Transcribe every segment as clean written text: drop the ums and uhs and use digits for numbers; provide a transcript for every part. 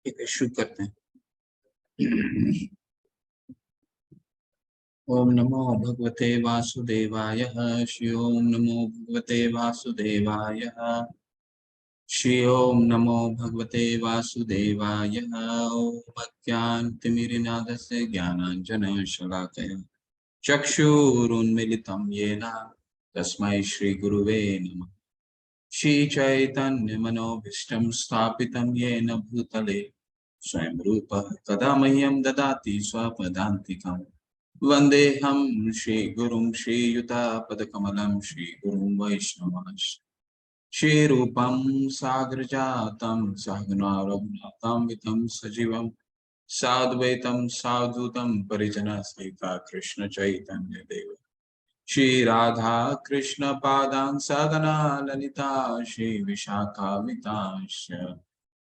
ठीक है, शुरू करते हैं। ओम नमो भगवते वासुदेवाय। श्री ओम नमो भगवते वासुदेवाय। श्री ओम नमो भगवते वासुदेवाय। ओम अज्ञानतिमिरनादस्य ज्ञानाञ्जनशलाकया चक्षुरुन्मीलितं येन तस्मै श्रीगुरुवे नमः। श्रीचैतन्यमनोभीष्टं स्थापितं येन भूतले स्वयं रूपः कदा मह्यं ददाति स्वपदान्तिकम्। वन्देऽहं श्रीगुरुं श्रीयुतापदकमलं श्रीगुरुं वैष्णवांश्च श्रीरूपं साग्रजातं सहगना रघुनाथं वितं सजीवं साद्वैतं सावधूतं परिजनसहिता कृष्ण चैतन्य देव श्री राधा कृष्ण पादान् सगना ललिता श्री विशाखावितांश्च।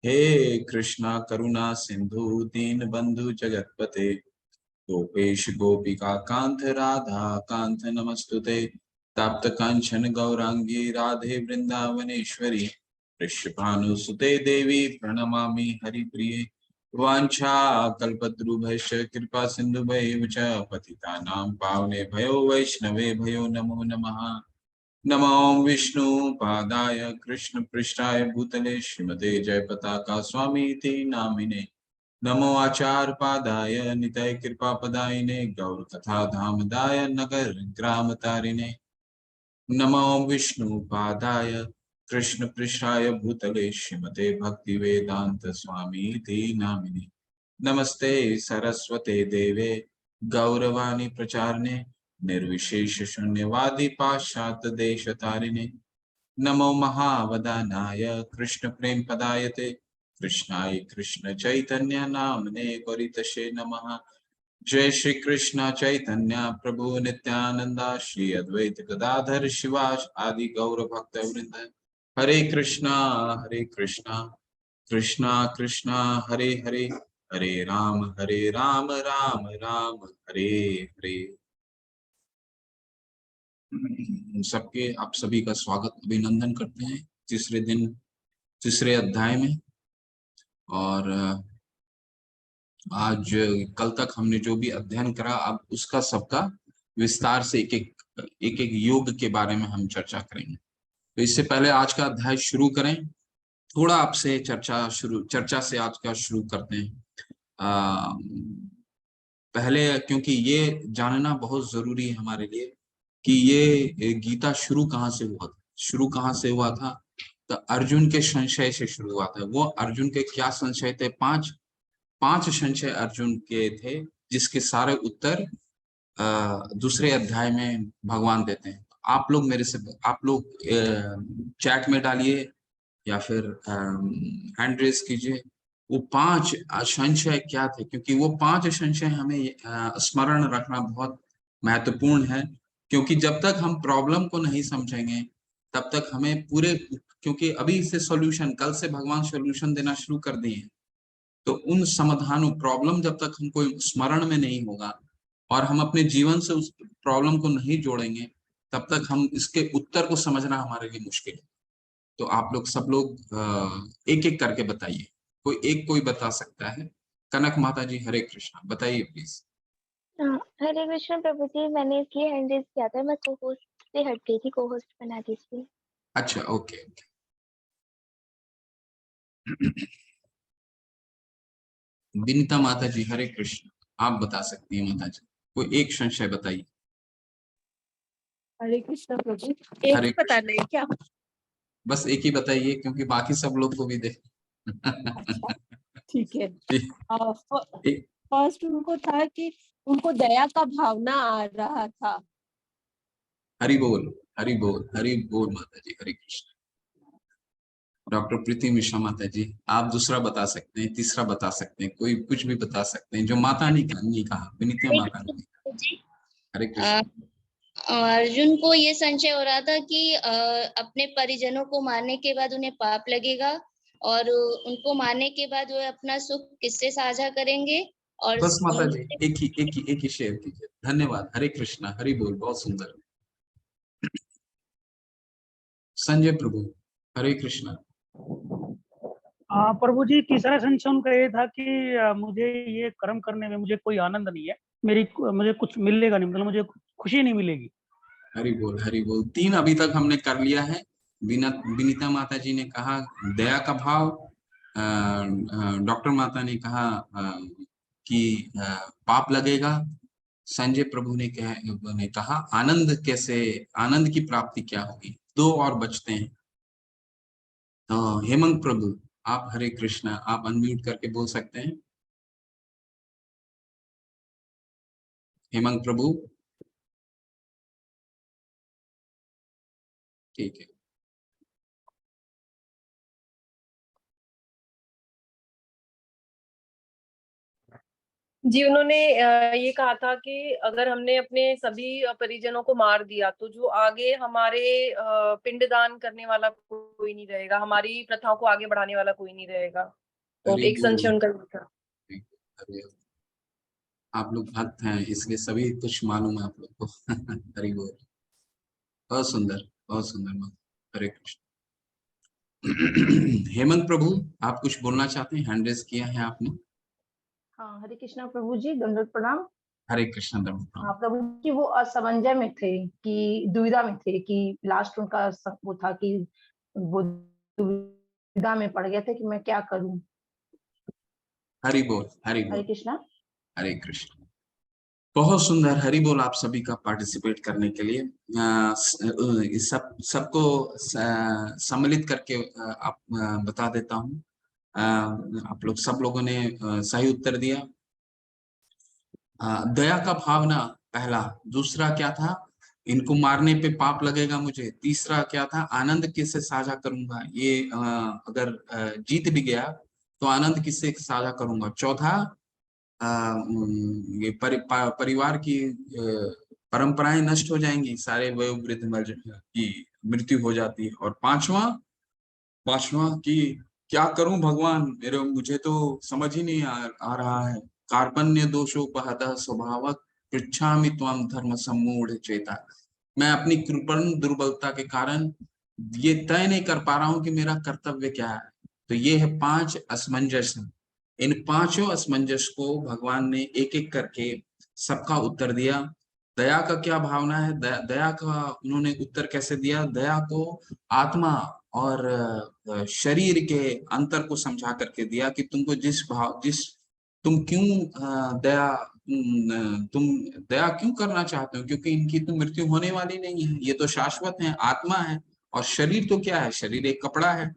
हे कृष्णा करुणा सिंधु दीन बंधु जगतपते गोपेश गोपिका कांत राधा कांत नमस्तुते। तप्त कांचन गौरांगी राधे वृंदावनेश्वरी वृषभानुसुते देवी प्रणमामि हरिप्रिये। वाञ्छा कल्पतरुभ्यश्च कृपा सिन्धुभ्यैव च पतितानां पावनेभ्यो वैष्णवे भयो नमो नमः। नमो विष्णु पादाय कृष्ण पृष्ठाय भूतले श्रीमते जयपताका स्वामीति नामिने। नमो आचार्य पादाय निताय कृपा पदायिने गौर कथा धामदाय नगर ग्राम तारिणे। नमो विष्णु पादाय कृष्ण पृष्ठाय भूतले श्रीमते भक्ति वेदांत स्वामीति नामिने। नमस्ते सरस्वते देवे गौरवाणी प्रचारणे निर्विशेष शून्यवादी पाश्चात्य देश तारिणे। नमो महावदानाय कृष्ण प्रेम पदायते कृष्णाय कृष्ण चैतन्य नामने गौरीतशे नमः। जय श्री कृष्ण चैतन्य प्रभु नित्यानंदा श्री अद्वैत गदाधर शिवास आदि गौर भक्त वृंद। हरे कृष्णा कृष्णा कृष्णा हरे हरे हरे राम राम राम हरे हरे। सबके आप सभी का स्वागत अभिनंदन करते हैं तीसरे दिन तीसरे अध्याय में। और आज कल तक हमने जो भी अध्ययन करा अब उसका सबका विस्तार से एक एक योग के बारे में हम चर्चा करेंगे। तो इससे पहले आज का अध्याय शुरू करें, थोड़ा आपसे चर्चा से आज का शुरू करते हैं। पहले क्योंकि ये जानना बहुत जरूरी है हमारे लिए कि ये गीता शुरू कहाँ से हुआ था। तो अर्जुन के संशय से शुरू हुआ था। वो अर्जुन के क्या संशय थे? पांच संशय अर्जुन के थे जिसके सारे उत्तर दूसरे अध्याय में भगवान देते हैं। आप लोग चैट में डालिए या फिर हैंड रेज कीजिए वो 5 संशय क्या थे, क्योंकि वो 5 संशय हमें स्मरण रखना बहुत महत्वपूर्ण है। क्योंकि जब तक हम प्रॉब्लम को नहीं समझेंगे तब तक हमें क्योंकि अभी से सॉल्यूशन, कल से भगवान सॉल्यूशन देना शुरू कर दिए हैं, तो उन समाधानों प्रॉब्लम जब तक हमको स्मरण में नहीं होगा और हम अपने जीवन से उस प्रॉब्लम को नहीं जोड़ेंगे तब तक हम इसके उत्तर को समझना हमारे लिए मुश्किल है। तो आप लोग सब लोग एक एक करके बताइए, कोई बता सकता है? कनक माता जी हरे कृष्णा, बताइए प्लीज। हरे कृष्ण प्रभु जी, मैंने इसलिए हैंड रेज किया था, मैं को होस्ट से हट गई थी, को होस्ट बना दीजिए। अच्छा, ओके। विनीता माता जी हरे कृष्ण, आप बता सकती हैं माता जी, कोई एक संशय बताइए। हरे कृष्ण प्रभु, एक ही बताना है क्या? बस एक ही बताइए क्योंकि बाकी सब लोग को भी दे। ठीक है। फर्स्ट उनको था कि उनको दया का भावना आ रहा था। हरि बोल माता जी, हरे कृष्ण। डॉक्टर प्रीति मिश्रा माता जी, आप दूसरा बता सकते हैं, तीसरा बता सकते हैं, कोई कुछ भी बता सकते हैं जो माता ने नहीं कहा। विनीता माता ने। हरे कृष्ण। अर्जुन को ये संशय हो रहा था कि अपने परिजनों को मारने के बाद उन्हें पाप लगेगा और उनको मारने के बाद वो अपना सुख किससे साझा करेंगे। और बस माता जी एक ही शेयर कीजिए। धन्यवाद। हरे कृष्णा, हरि बोल, बहुत सुंदर। संजय प्रभु हरे कृष्णा। प्रभु जी, तीसरा संशय उनका ये था कि मुझे ये कर्म करने में मुझे कोई आनंद नहीं है, मुझे कुछ मिलेगा नहीं, मतलब मुझे खुशी नहीं मिलेगी। हरि बोल, हरि बोल। 3 अभी तक हमने कर लिया है। विनीता माता जी ने कहा दया का भाव, डॉक्टर माता ने कहा कि पाप लगेगा, संजय प्रभु ने कहा आनंद कैसे, आनंद की प्राप्ति क्या होगी। 2 और बचते हैं। हेमंत प्रभु, आप हरे कृष्णा, आप अनम्यूट करके बोल सकते हैं। हेमंत प्रभु, ठीक है। जी, उन्होंने ये कहा था कि अगर हमने अपने सभी परिजनों को मार दिया तो जो आगे हमारे पिंडदान करने वाला कोई नहीं रहेगा, हमारी प्रथाओं को आगे बढ़ाने वाला कोई नहीं रहेगा। तो एक संशय उनका ये था। अरे आप लोग भक्त हैं इसलिए सभी कुछ मालूम है आप लोग को। हरि बोल, बहुत सुंदर, बहुत सुंदर। हरे कृष्ण। हेमंत प्रभु, आप कुछ बोलना चाहते हैं? हैंड रेज किया है आपने। हाँ, हरे कृष्णा प्रभु जी, दंडवत प्रणाम। हरे कृष्ण हाँ प्रभु जी, वो असमंजस में थे कि दुविधा में थे कि लास्ट उनका वो था कि वो दुविधा में पड़ गए थे कि मैं क्या करूं। हरि बोल, हरि हरे बोल, कृष्णा। हरे कृष्ण। बहुत सुंदर। हरि बोल आप सभी का पार्टिसिपेट करने के लिए। सबको सम्मिलित करके आप बता देता हूँ। आप लोग सब लोगों ने सही उत्तर दिया। दया का भावना पहला। दूसरा क्या था? इनको मारने पे पाप लगेगा मुझे। तीसरा क्या था? आनंद किससे साझा करूंगा? ये अगर जीत भी गया तो आनंद किससे साझा करूंगा? चौथा, ये परिवार की परंपराएं नष्ट हो जाएंगी, सारे वयोवृद्ध की मृत्यु हो जाती है। और पांचवा कि क्या करूं भगवान, मुझे तो समझ ही नहीं आ रहा है। कार्पण्य दोषोपहतः स्वभावक पृच्छामि त्वं धर्म सम्मूढ़ चेता। मैं अपनी कृपण दुर्बलता के कारण ये तय नहीं कर पा रहा हूं कि मेरा कर्तव्य क्या है। तो ये है 5 असमंजस। इन 5 असमंजस को भगवान ने एक एक करके सबका उत्तर दिया। दया का क्या भावना है? दया का उन्होंने उत्तर कैसे दिया? दया को आत्मा और शरीर के अंतर को समझा करके दिया कि तुमको तुम क्यों तुम दया क्यों करना चाहते हो, क्योंकि इनकी तो मृत्यु होने वाली नहीं है, ये तो शाश्वत है, आत्मा है। और शरीर तो क्या है? शरीर एक कपड़ा है,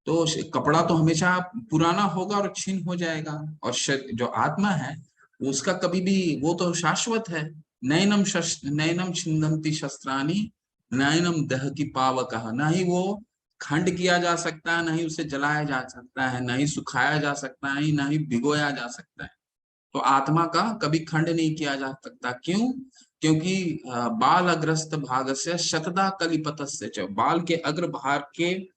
तो कपड़ा तो हमेशा पुराना होगा और छीन हो जाएगा। और जो आत्मा है उसका कभी भी, वो तो शाश्वत है। नैनम छिन्दन्ति शस्त्राणि नैनम दहति पावकः। ना ही वो खंड किया जा सकता है, ना ही उसे जलाया जा सकता है, ना ही सुखाया जा सकता है, ना ही भिगोया जा सकता है। तो आत्मा का कभी खंड नहीं किया जा सकता। क्यों? क्योंकि बाल अग्रस्त भाग से शतदा कलिपतस्य, बाल के अग्र भाग के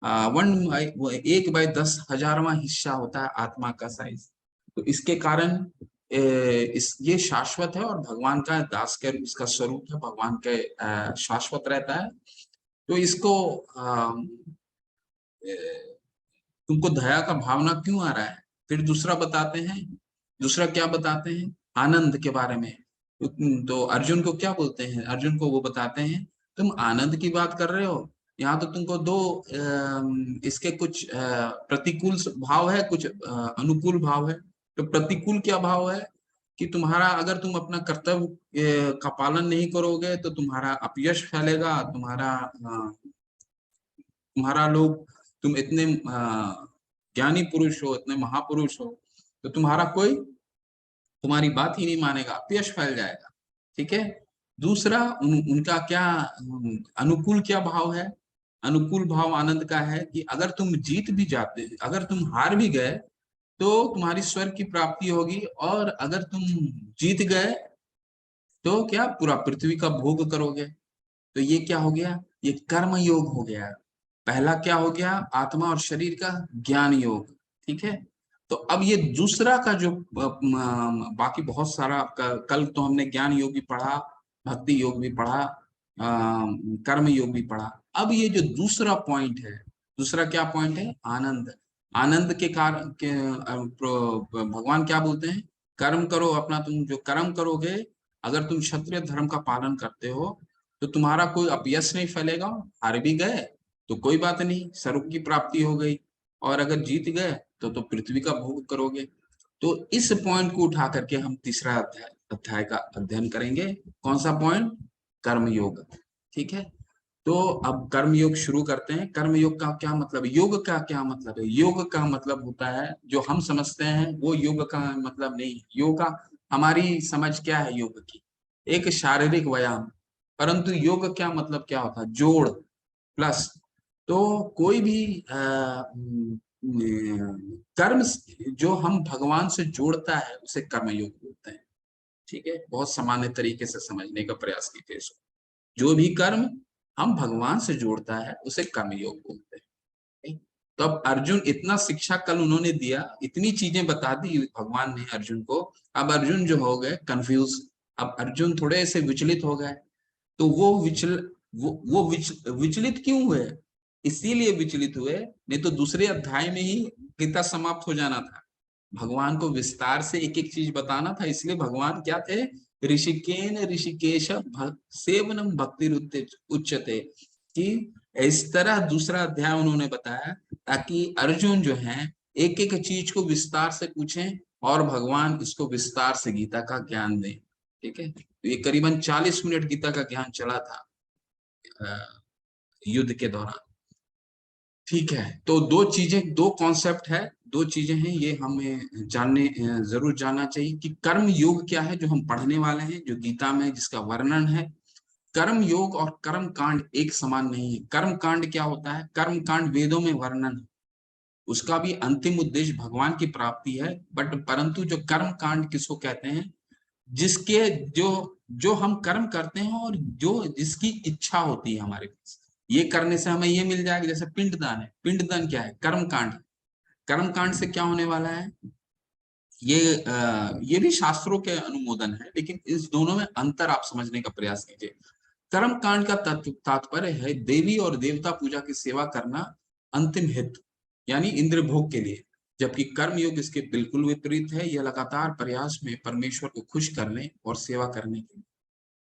1/10,000वां हिस्सा होता है आत्मा का साइज। तो इसके कारण ये शाश्वत है और भगवान का दास के इसका स्वरूप है, भगवान के शाश्वत रहता है। तो इसको तुमको दया का भावना क्यों आ रहा है? फिर दूसरा बताते हैं। दूसरा क्या बताते हैं? आनंद के बारे में। तो अर्जुन को क्या बोलते हैं? अर्जुन को वो बताते हैं तुम आनंद की बात कर रहे हो, यहाँ तो तुमको 2 इसके कुछ प्रतिकूल भाव है, कुछ अनुकूल भाव है। तो प्रतिकूल क्या भाव है कि तुम्हारा, अगर तुम अपना कर्तव्य का पालन नहीं करोगे तो तुम्हारा अपयश फैलेगा, तुम्हारा लोग, तुम इतने ज्ञानी पुरुष हो, इतने महापुरुष हो, तो तुम्हारी बात ही नहीं मानेगा, अपयश फैल जाएगा। ठीक है। दूसरा उनका क्या अनुकूल क्या भाव है? अनुकूल भाव आनंद का है कि अगर तुम जीत भी जाते, अगर तुम हार भी गए तो तुम्हारी स्वर्ग की प्राप्ति होगी, और अगर तुम जीत गए तो क्या पूरा पृथ्वी का भोग करोगे। तो ये क्या हो गया? ये कर्म योग हो गया। पहला क्या हो गया? आत्मा और शरीर का ज्ञान योग। ठीक है। तो अब ये दूसरा का जो बाकी बहुत सारा कल तो हमने ज्ञान योग भी पढ़ा, भक्ति योग भी पढ़ा, कर्म योग भी पढ़ा। अब ये जो दूसरा पॉइंट है, दूसरा क्या पॉइंट है? आनंद। आनंद के कारण के भगवान क्या बोलते हैं, कर्म करो अपना, तुम जो कर्म करोगे, अगर तुम क्षत्रिय धर्म का पालन करते हो तो तुम्हारा कोई अपयश नहीं फैलेगा। हार भी गए तो कोई बात नहीं, स्वर्ग की प्राप्ति हो गई, और अगर जीत गए तो पृथ्वी का भोग करोगे। तो इस पॉइंट को उठा करके हम तीसरा अध्याय का अध्ययन करेंगे। कौन सा पॉइंट? कर्म योग। ठीक है, तो अब कर्म योग शुरू करते हैं। कर्म योग का क्या मतलब, योग का क्या मतलब है? योग का मतलब होता है, जो हम समझते हैं वो योग का मतलब नहीं। योग का, हमारी समझ क्या है योग की? एक शारीरिक व्यायाम। परंतु योग क्या मतलब क्या होता है? जोड़, प्लस। तो कोई भी कर्म जो हम भगवान से जोड़ता है उसे कर्म योग बोलते हैं। ठीक है, बहुत सामान्य तरीके से समझने का प्रयास कीजिए इसको। जो भी कर्म हम भगवान से जोड़ता है उसे कर्म योग बोलते हैं। तो अब अर्जुन, इतना शिक्षा कल उन्होंने दिया, इतनी चीजें बता दी भगवान ने अर्जुन को। अब अर्जुन जो हो गए कंफ्यूज, अब अर्जुन थोड़े से विचलित हो गए। तो विचलित क्यों हुए? इसीलिए विचलित हुए, नहीं तो दूसरे अध्याय में ही गीता समाप्त हो जाना था। भगवान को विस्तार से एक एक चीज बताना था, इसलिए भगवान क्या थे? ऋषिकेन ऋषिकेश सेवनम भक्ति उच्चते, कि इस तरह दूसरा अध्याय उन्होंने बताया ताकि अर्जुन जो है एक एक चीज को विस्तार से पूछें और भगवान इसको विस्तार से गीता का ज्ञान दें। ठीक है, तो ये करीबन 40 मिनट गीता का ज्ञान चला था युद्ध के दौरान। ठीक है, तो दो कॉन्सेप्ट है, दो चीजें हैं, ये हमें जरूर जानना चाहिए कि कर्म योग क्या है जो हम पढ़ने वाले हैं, जो गीता में जिसका वर्णन है। कर्म योग और कर्म कांड एक समान नहीं है। कर्म कांड क्या होता है? कर्म कांड वेदों में वर्णन है, उसका भी अंतिम उद्देश्य भगवान की प्राप्ति है। बट परंतु जो कर्म कांड किसको कहते हैं? जिसके जो हम कर्म करते हैं और जो जिसकी इच्छा होती है हमारे पास, ये करने से हमें ये मिल जाएगा। जैसे पिंडदान है, पिंडदान क्या है? कर्म कांड। कर्म कांड से क्या होने वाला है? ये भी शास्त्रों के अनुमोदन है, लेकिन इस दोनों में अंतर आप समझने का प्रयास कीजिए। कर्म कांड का तात्पर्य है देवी और देवता पूजा की सेवा करना अंतिम हेतु, यानी इंद्र भोग के लिए। जबकि कर्म योग इसके बिल्कुल विपरीत है, यह लगातार प्रयास में परमेश्वर को खुश करने और सेवा करने के लिए।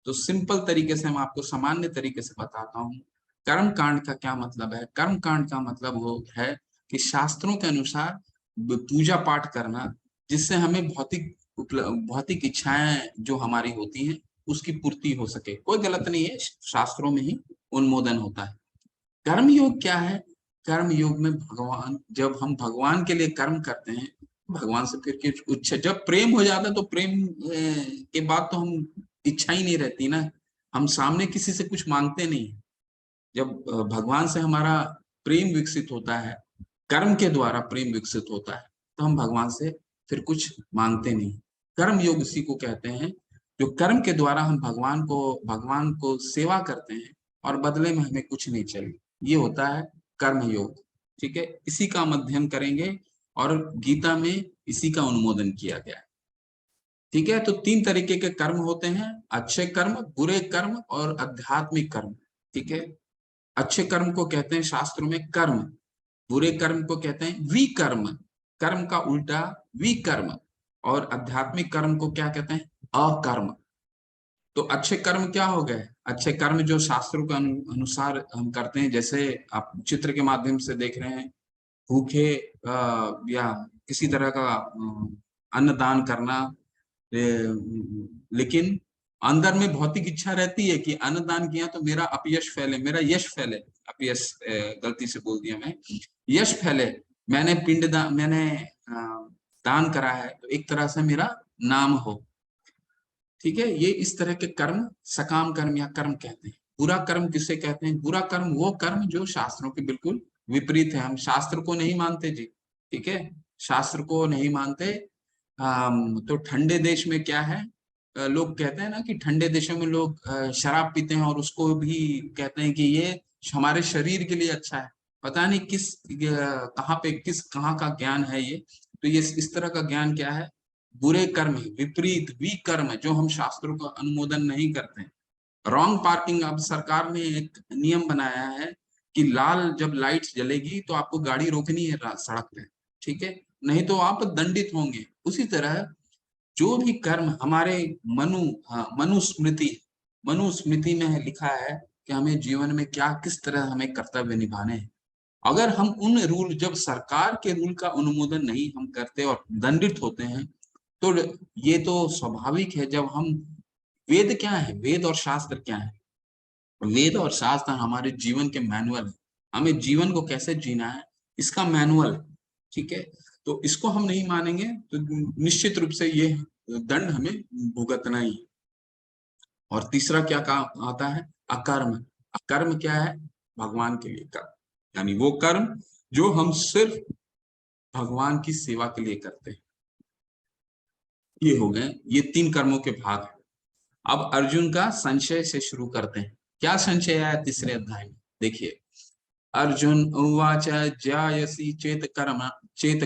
तो सिंपल तरीके से मैं आपको सामान्य तरीके से बताता हूँ, कर्म कांड का क्या मतलब है। कर्म कांड का मतलब वो है कि शास्त्रों के अनुसार पूजा पाठ करना, जिससे हमें भौतिक इच्छाएं जो हमारी होती हैं उसकी पूर्ति हो सके। कोई गलत नहीं है, शास्त्रों में ही अनुमोदन होता है। कर्म योग क्या है? कर्म योग में भगवान, जब हम भगवान के लिए कर्म करते हैं, भगवान से फिर कुछ जब प्रेम हो जाता है तो प्रेम के बाद तो हम इच्छा ही नहीं रहती ना, हम सामने किसी से कुछ मांगते नहीं। जब भगवान से हमारा प्रेम विकसित होता है, कर्म के द्वारा प्रेम विकसित होता है, तो हम भगवान से फिर कुछ मांगते नहीं। कर्म योग इसी को कहते हैं, जो कर्म के द्वारा हम भगवान को सेवा करते हैं और बदले में हमें कुछ नहीं चाहिए, ये होता है कर्म योग। ठीक है, इसी का हम अध्ययन करेंगे और गीता में इसी का अनुमोदन किया गया है। ठीक है, तो 3 तरीके के कर्म होते हैं, अच्छे कर्म, बुरे कर्म और आध्यात्मिक कर्म। ठीक है, अच्छे कर्म को कहते हैं शास्त्रों में कर्म, बुरे कर्म को कहते हैं विकर्म, कर्म का उल्टा विकर्म, और आध्यात्मिक कर्म को क्या कहते हैं? अकर्म। तो अच्छे कर्म क्या हो गए? अच्छे कर्म जो शास्त्रों के अनुसार हम करते हैं, जैसे आप चित्र के माध्यम से देख रहे हैं, भूखे या किसी तरह का अन्न दान करना, लेकिन अंदर में भौतिक इच्छा रहती है कि अन्न दान किया तो मेरा अपयश फैले, मेरा यश फैले। अपयश गलती से बोल दिया मैं, यश फैले, मैंने मैंने दान करा है तो एक तरह से मेरा नाम हो। ठीक है, ये इस तरह के कर्म सकाम कर्म या कर्म कहते हैं। बुरा कर्म किसे कहते हैं? बुरा कर्म वो कर्म जो शास्त्रों के बिल्कुल विपरीत है। हम शास्त्र को नहीं मानते जी, ठीक है, शास्त्र को नहीं मानते। तो ठंडे देश में क्या है, लोग कहते हैं ना कि ठंडे देशों में लोग शराब पीते हैं और उसको भी कहते हैं कि ये हमारे शरीर के लिए अच्छा है। पता नहीं कहाँ का ज्ञान है ये। तो ये इस तरह का ज्ञान क्या है? बुरे कर्म, विपरीत विकर्म, जो हम शास्त्रों का अनुमोदन नहीं करते हैं। रॉन्ग पार्किंग, अब सरकार ने एक नियम बनाया है कि लाल जब लाइट्स जलेगी तो आपको गाड़ी रोकनी है सड़क पे, ठीक है, नहीं तो आप दंडित होंगे। उसी तरह जो भी कर्म हमारे मनुस्मृति में लिखा है कि हमें जीवन में क्या किस तरह हमें कर्तव्य निभाने हैं, अगर हम उन रूल, जब सरकार के रूल का अनुमोदन नहीं हम करते और दंडित होते हैं, तो ये तो स्वाभाविक है। जब हम, वेद क्या है, वेद और शास्त्र क्या है? वेद और शास्त्र हमारे जीवन के मैनुअल है, हमें जीवन को कैसे जीना है इसका मैनुअल है, ठीक है। तो इसको हम नहीं मानेंगे तो निश्चित रूप से ये दंड हमें भुगतना ही है। और तीसरा क्या काम आता है? अकर्म। अकर्म क्या है? भगवान के लिए कर्म, यानी वो कर्म जो हम सिर्फ भगवान की सेवा के लिए करते हैं। ये हो गए, ये 3 कर्मों के भाग हैं। अब अर्जुन का संशय से शुरू करते हैं। क्या संशय आया तीसरे अध्याय में? देखिए, अर्जुन उवाच जायसी चेत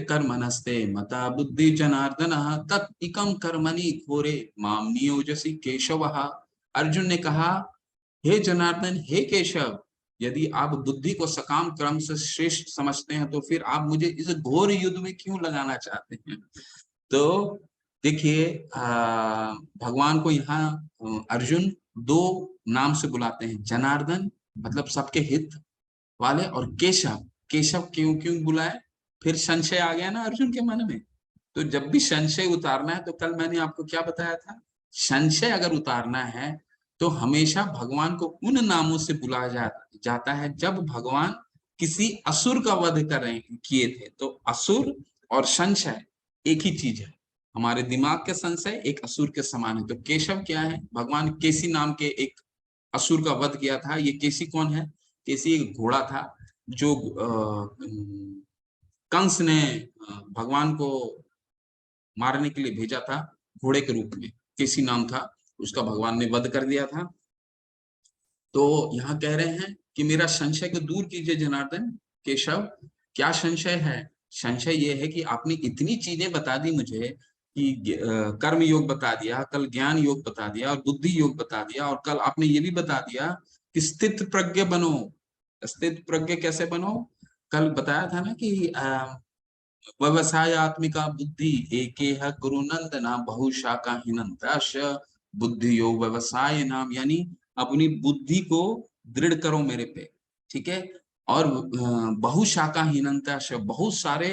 कर्मणस्ते मता बुद्धि जनार्दन तत् इकम कर्मणि घोरे माम नियोजसी केशवः। अर्जुन ने कहा, हे जनार्दन, हे केशव, यदि आप बुद्धि को सकाम कर्म से श्रेष्ठ समझते हैं तो फिर आप मुझे इस घोर युद्ध में क्यों लगाना चाहते हैं? तो देखिए, भगवान को यहाँ अर्जुन 2 नाम से बुलाते हैं। जनार्दन मतलब सबके हित वाले, और केशव, केशव क्यों क्यों बुलाए? फिर संशय आ गया ना अर्जुन के मन में। तो जब भी संशय उतारना है, तो कल मैंने आपको क्या बताया था, संशय अगर उतारना है तो हमेशा भगवान को उन नामों से बुलाया जाता है जब भगवान किसी असुर का वध किए थे। तो असुर और संशय एक ही चीज है। हमारे दिमाग के संशय एक असुर के समान है। तो केशव क्या है? भगवान केसी नाम के एक असुर का वध किया था। ये केसी कौन है? केसी एक घोड़ा था जो कंस ने भगवान को मारने के लिए भेजा था, घोड़े के रूप में। केसी नाम था उसका, भगवान ने वध कर दिया था। तो यहाँ कह रहे हैं कि मेरा संशय को दूर कीजिए जनार्दन। केशव, क्या संशय है? संशय ये है कि आपने इतनी चीजें बता दी मुझे कि कर्म योग बता दिया, कल ज्ञान योग बता दिया और बुद्धि योग बता दिया, और कल आपने ये भी बता दिया कि स्थित प्रज्ञ बनो। स्थित प्रज्ञ कैसे बनो? कल बताया था ना कि व्यवसायत्मिका बुद्धि एकेह गुरुनंदना बहुशाखा हिनंताश बुद्धि योग व्यवसाय नाम, यानी अपनी बुद्धि को दृढ़ करो मेरे पे, ठीक है। और बहुशाखा हिनंताश, बहुत सारे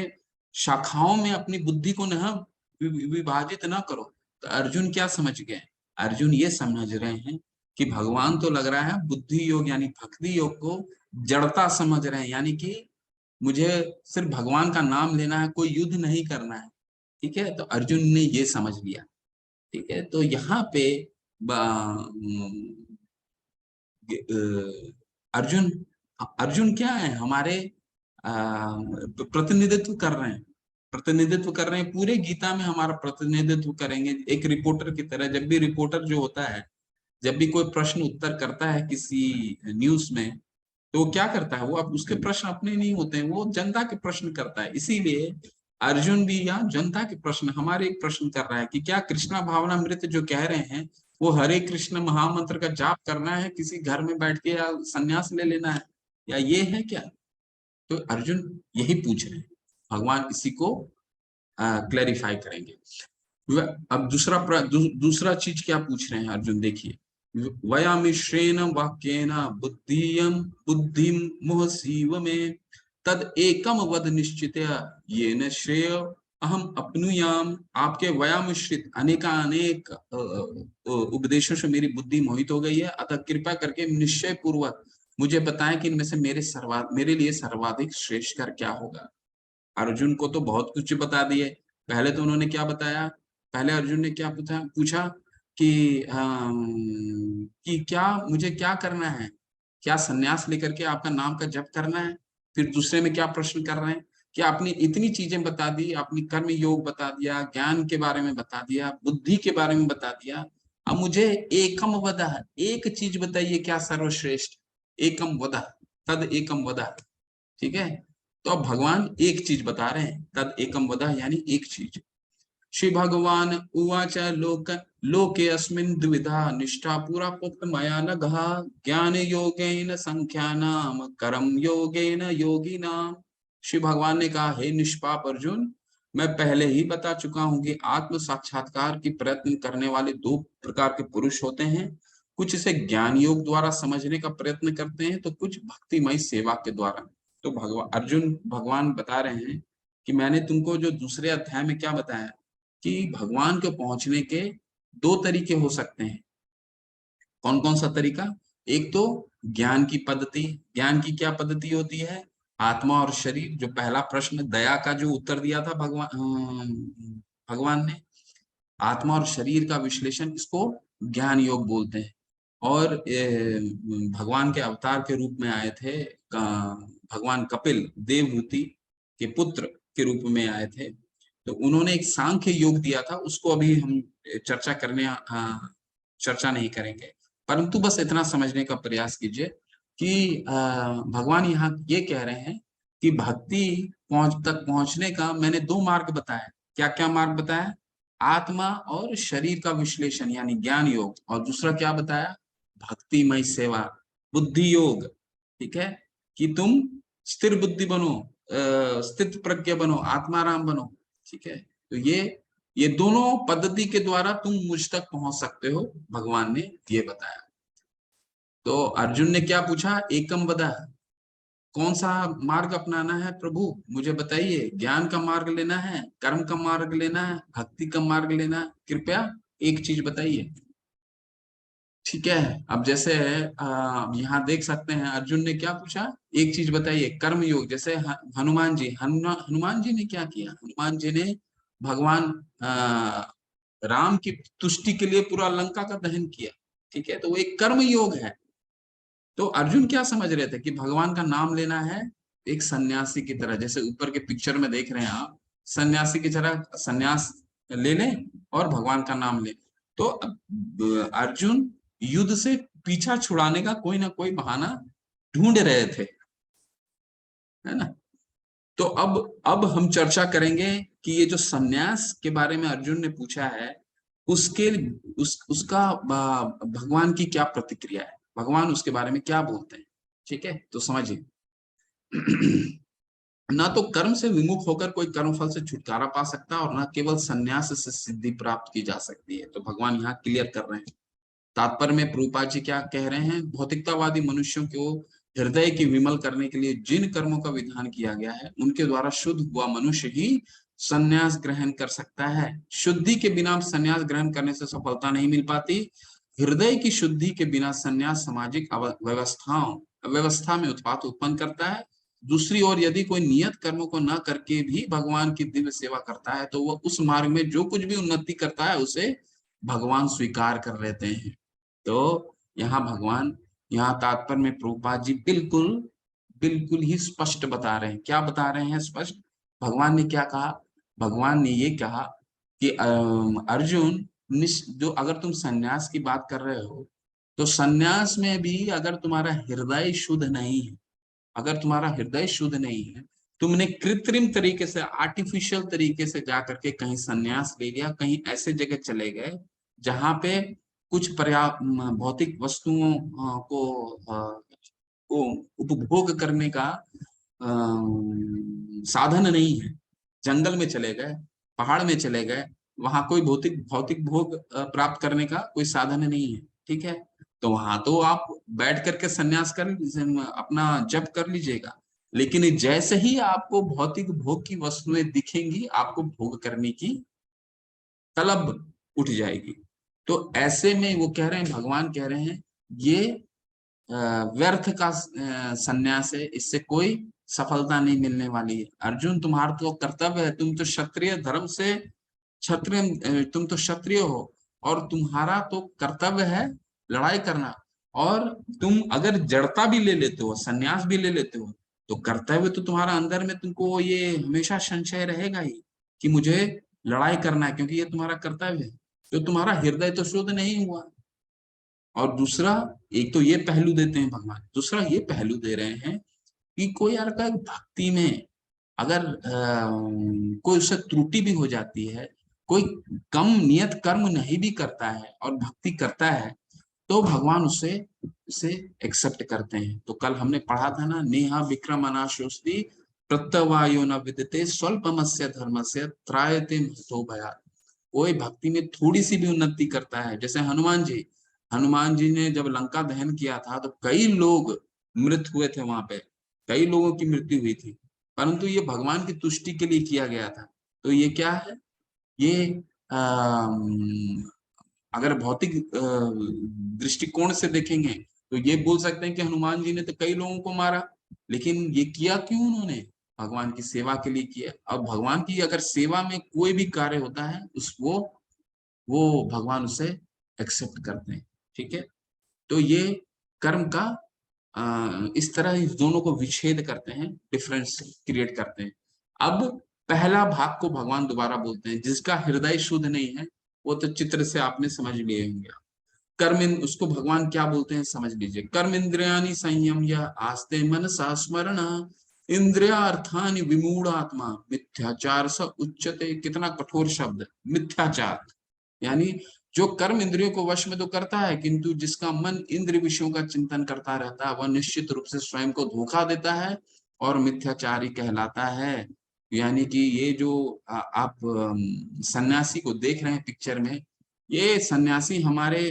शाखाओं में अपनी बुद्धि को न विभाजित ना करो। तो अर्जुन क्या समझ गए? अर्जुन ये समझ रहे हैं कि भगवान तो लग रहा है बुद्धि योग यानी भक्ति योग को जड़ता समझ रहे हैं, यानी कि मुझे सिर्फ भगवान का नाम लेना है, कोई युद्ध नहीं करना है, ठीक है। तो अर्जुन ने ये समझ लिया, ठीक है। तो यहाँ पे अर्जुन क्या है? हमारे प्रतिनिधित्व कर रहे हैं, प्रतिनिधित्व कर रहे हैं। पूरे गीता में हमारा प्रतिनिधित्व करेंगे एक रिपोर्टर की तरह। जब भी रिपोर्टर जो होता है, जब भी कोई प्रश्न उत्तर करता है किसी न्यूज में, तो वो क्या करता है? वो अब उसके प्रश्न अपने नहीं होते हैं, वो जनता के प्रश्न करता है। इसीलिए अर्जुन भी यहाँ जनता के प्रश्न, हमारे एक प्रश्न कर रहा है कि क्या कृष्णा भावनामृत जो कह रहे हैं वो हरे कृष्ण महामंत्र का जाप करना है किसी घर में बैठ के, या संन्यास ले लेना है, या ये है क्या? तो अर्जुन यही पूछ रहे हैं, भगवान इसी को क्लैरिफाई करेंगे। अब दूसरा चीज क्या पूछ रहे हैं अर्जुन? देखिए, वयामिश्रेण वाक्येन बुद्धिम मोहसीव में तद एकम वद निश्चित्य येन श्रेय अहम अपनुयाम। आपके वयामिश्रित अनेक उपदेशों से मेरी बुद्धि मोहित हो गई है, अतः कृपा करके निश्चय पूर्वक मुझे बताएं कि इनमें से मेरे लिए सर्वाधिक श्रेष्ठ कर क्या होगा। अर्जुन को तो बहुत कुछ बता दिए। पहले तो उन्होंने क्या बताया? पहले अर्जुन ने क्या पूछा कि क्या मुझे क्या करना है, क्या सन्यास लेकर के आपका नाम का जप करना है? फिर दूसरे में क्या प्रश्न कर रहे हैं कि आपने इतनी चीजें बता दी, आपने कर्म योग बता दिया, ज्ञान के बारे में बता दिया, बुद्धि के बारे में बता दिया, अब मुझे एकम वदा, एक चीज बताइए क्या सर्वश्रेष्ठ? एकम वदा, तद एकम वदा, ठीक है। तो अब भगवान एक चीज बता रहे हैं, तद एकम वदा यानी एक चीज। श्री भगवान उवाच लोके अस्मिन् द्विधा निष्ठा पूरा पुक्त मया नघा ज्ञान योगेन संख्यानाम कर्म योगेन योगिनाम। श्री भगवान ने कहा, हे निष्पाप अर्जुन, मैं पहले ही बता चुका हूं कि आत्म साक्षात्कार की प्रयत्न करने वाले दो प्रकार के पुरुष होते हैं। कुछ इसे ज्ञान योग द्वारा समझने का प्रयत्न करते हैं, तो कुछ भक्तिमय सेवा के द्वारा। तो भगवान बता रहे हैं कि मैंने तुमको जो दूसरे अध्याय में क्या बताया कि भगवान को पहुंचने के दो तरीके हो सकते हैं। कौन कौन सा तरीका? एक तो ज्ञान की पद्धति। ज्ञान की क्या पद्धति होती है? आत्मा और शरीर। जो पहला प्रश्न दया का जो उत्तर दिया था भगवान ने, आत्मा और शरीर का विश्लेषण, इसको ज्ञान योग बोलते हैं। और भगवान के अवतार के रूप में आए थे, भगवान कपिल देवहूति के पुत्र के रूप में आए थे, तो उन्होंने एक सांख्य योग दिया था, उसको अभी हम चर्चा नहीं करेंगे, परंतु बस इतना समझने का प्रयास कीजिए कि भगवान यहाँ ये कह रहे हैं कि भक्ति तक पहुंचने का मैंने दो मार्ग बताया। क्या क्या मार्ग बताया? आत्मा और शरीर का विश्लेषण यानी ज्ञान योग, और दूसरा क्या बताया? भक्तिमय सेवा, बुद्धि योग। ठीक है, कि तुम स्थिर बुद्धि बनो, स्थित प्रज्ञ बनो, आत्माराम बनो। ठीक है, तो ये दोनों पद्धति के द्वारा तुम मुझ तक पहुंच सकते हो, भगवान ने ये बताया। तो अर्जुन ने क्या पूछा? एकम वद, कौन सा मार्ग अपनाना है प्रभु, मुझे बताइए। ज्ञान का मार्ग लेना है, कर्म का मार्ग लेना है, भक्ति का मार्ग लेना है? कृपया एक चीज बताइए। ठीक है, अब जैसे यहाँ देख सकते हैं अर्जुन ने क्या पूछा? एक चीज बताइए, कर्म योग। जैसे हनुमान जी ने क्या किया? हनुमान जी ने भगवान राम की तुष्टि के लिए पूरा लंका का दहन किया। ठीक है, तो वो एक कर्म योग है। तो अर्जुन क्या समझ रहे थे कि भगवान का नाम लेना है एक सन्यासी की तरह, जैसे ऊपर के पिक्चर में देख रहे हैं आप, सन्यासी की तरह सन्यास ले लें और भगवान का नाम लें। तो अर्जुन युद्ध से पीछा छुड़ाने का कोई ना कोई बहाना ढूंढ रहे थे, है ना। तो अब हम चर्चा करेंगे कि ये जो सन्यास के बारे में अर्जुन ने पूछा है, उसका भगवान की क्या प्रतिक्रिया है, भगवान उसके बारे में क्या बोलते हैं। ठीक है, तो समझिए। ना तो कर्म से विमुख होकर कोई कर्म फल से छुटकारा पा सकता, और ना केवल सन्यास से सिद्धि प्राप्त की जा सकती है। तो भगवान यहाँ क्लियर कर रहे हैं। तात्पर्य में प्रभुपाद जी क्या कह रहे हैं? भौतिकतावादी मनुष्यों को हृदय की विमल करने के लिए जिन कर्मों का विधान किया गया है, उनके द्वारा शुद्ध हुआ मनुष्य ही संन्यास ग्रहण कर सकता है। शुद्धि के बिना संन्यास ग्रहण करने से सफलता नहीं मिल पाती। हृदय की शुद्धि के बिना संन्यास सामाजिक व्यवस्था में उत्पात उत्पन्न करता है। दूसरी ओर यदि कोई नियत कर्मों को न करके भी भगवान की दिव्य सेवा करता है, तो वह उस मार्ग में जो कुछ भी उन्नति करता है उसे भगवान स्वीकार कर लेते हैं। तो यहाँ तात्पर्य में प्रभुपाद जी बिल्कुल ही स्पष्ट बता रहे हैं। क्या बता रहे हैं स्पष्ट? भगवान ने क्या कहा? भगवान ने ये कहा कि अर्जुन, जो अगर तुम सन्यास की बात कर रहे हो, तो सन्यास में भी अगर तुम्हारा हृदय शुद्ध नहीं है, तुमने कृत्रिम तरीके से, आर्टिफिशियल तरीके से जाकर के कहीं सन्यास ले लिया, कहीं ऐसे जगह चले गए जहां पे कुछ भौतिक वस्तुओं को उपभोग करने का साधन नहीं है, जंगल में चले गए, पहाड़ में चले गए, वहां कोई भौतिक भोग प्राप्त करने का कोई साधन नहीं है। ठीक है, तो वहां तो आप बैठ करके सन्यास कर अपना जप कर लीजिएगा, लेकिन जैसे ही आपको भौतिक भोग की वस्तुएं दिखेंगी, आपको भोग करने की तलब उठ जाएगी। तो ऐसे में वो कह रहे हैं, भगवान कह रहे हैं, ये व्यर्थ का सन्यास है, इससे कोई सफलता नहीं मिलने वाली है। अर्जुन, तुम्हारा तो कर्तव्य है, तुम तो क्षत्रिय धर्म से तुम तो क्षत्रिय हो, और तुम्हारा तो कर्तव्य है लड़ाई करना। और तुम अगर जड़ता भी ले लेते हो, सन्यास भी ले लेते हो, तो कर्तव्य तो तुम्हारा अंदर में, तुमको ये हमेशा संशय रहेगा ही कि मुझे लड़ाई करना है, क्योंकि ये तुम्हारा कर्तव्य है। तो तुम्हारा हृदय तो शुद्ध नहीं हुआ। और दूसरा, एक तो ये पहलू देते हैं भगवान, दूसरा ये पहलू दे रहे हैं कि कोई यार का भक्ति में अगर कोई उससे त्रुटि भी हो जाती है, कोई कम नियत कर्म नहीं भी करता है और भक्ति करता है, तो भगवान उसे एक्सेप्ट करते हैं। तो कल हमने पढ़ा था ना, नेहा विक्रम अनाशोस्ति प्रत्यवायो न विदते स्वल्पमस्य धर्मस्य त्रायते महतो भयात्। कोई भक्ति में थोड़ी सी भी उन्नति करता है, जैसे हनुमान जी ने जब लंका दहन किया था तो कई लोग मृत हुए थे, वहां पे कई लोगों की मृत्यु हुई थी, परंतु ये भगवान की तुष्टि के लिए किया गया था। तो ये क्या है, ये अगर भौतिक दृष्टिकोण से देखेंगे तो ये बोल सकते हैं कि हनुमान जी ने तो कई लोगों को मारा, लेकिन ये किया क्यों उन्होंने, भगवान की सेवा के लिए किया। और भगवान की अगर सेवा में कोई भी कार्य होता है वो भगवान उसे एक्सेप्ट करते हैं। ठीक है, तो ये कर्म का इस तरह इस दोनों को विच्छेद करते हैं, डिफरेंस क्रिएट करते हैं। अब पहला भाग को भगवान दोबारा बोलते हैं, जिसका हृदय शुद्ध नहीं है, वो तो चित्र से आपने समझ लिए होंगे। कर्म, उसको भगवान क्या बोलते हैं समझ लीजिए। कर्म इंद्रियानि संयम या आस्ते मनसा स्मरण इंद्रियार्थानि विमूढ़ आत्मा मिथ्याचार स उच्यते। कितना कठोर शब्द, मिथ्याचार, यानी जो कर्म इंद्रियों को वश में तो करता है, किंतु जिसका मन इंद्रिय विषयों का चिंतन करता रहता है, वह निश्चित रूप से स्वयं को धोखा देता है और मिथ्याचारी कहलाता है। यानी कि ये जो आप सन्यासी को देख रहे हैं पिक्चर में, ये सन्यासी हमारे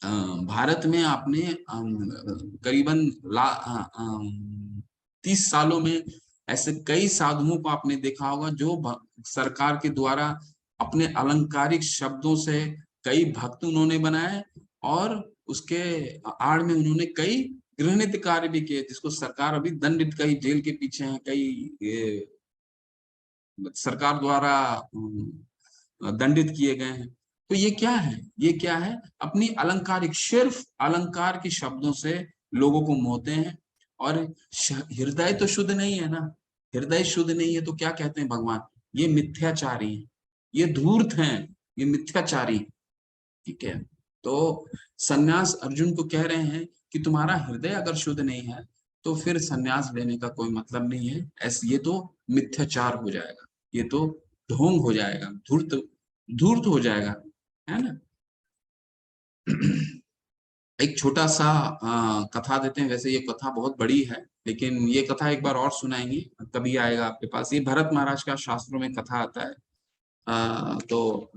भारत में आपने करीबन 30 सालों में ऐसे कई साधुओं को आपने देखा होगा जो सरकार के द्वारा अपने अलंकारिक शब्दों से कई भक्त उन्होंने बनाए और उसके आड़ में उन्होंने कई घृणित कार्य भी किए, जिसको सरकार अभी दंडित, कई जेल के पीछे हैं, कई सरकार द्वारा दंडित किए गए हैं। तो ये क्या है, ये क्या है, अपनी अलंकारिक, सिर्फ अलंकार के शब्दों से लोगों को मोहते हैं। और हृदय तो शुद्ध नहीं है ना, हृदय शुद्ध नहीं है तो क्या कहते हैं भगवान, ये मिथ्याचारी हैं, ये धूर्त हैं, ये मिथ्याचारी। ठीक है, तो सन्यास अर्जुन को कह रहे हैं कि तुम्हारा हृदय अगर शुद्ध नहीं है तो फिर सन्यास लेने का कोई मतलब नहीं है। ऐसे ये तो मिथ्याचार हो जाएगा, ये तो ढोंग हो जाएगा, धूर्त हो जाएगा, है ना। एक छोटा सा कथा देते हैं, वैसे ये कथा बहुत बड़ी है, लेकिन ये कथा एक बार और सुनाएंगे, कभी आएगा आपके पास। ये भरत महाराज का शास्त्रों में कथा आता है। तो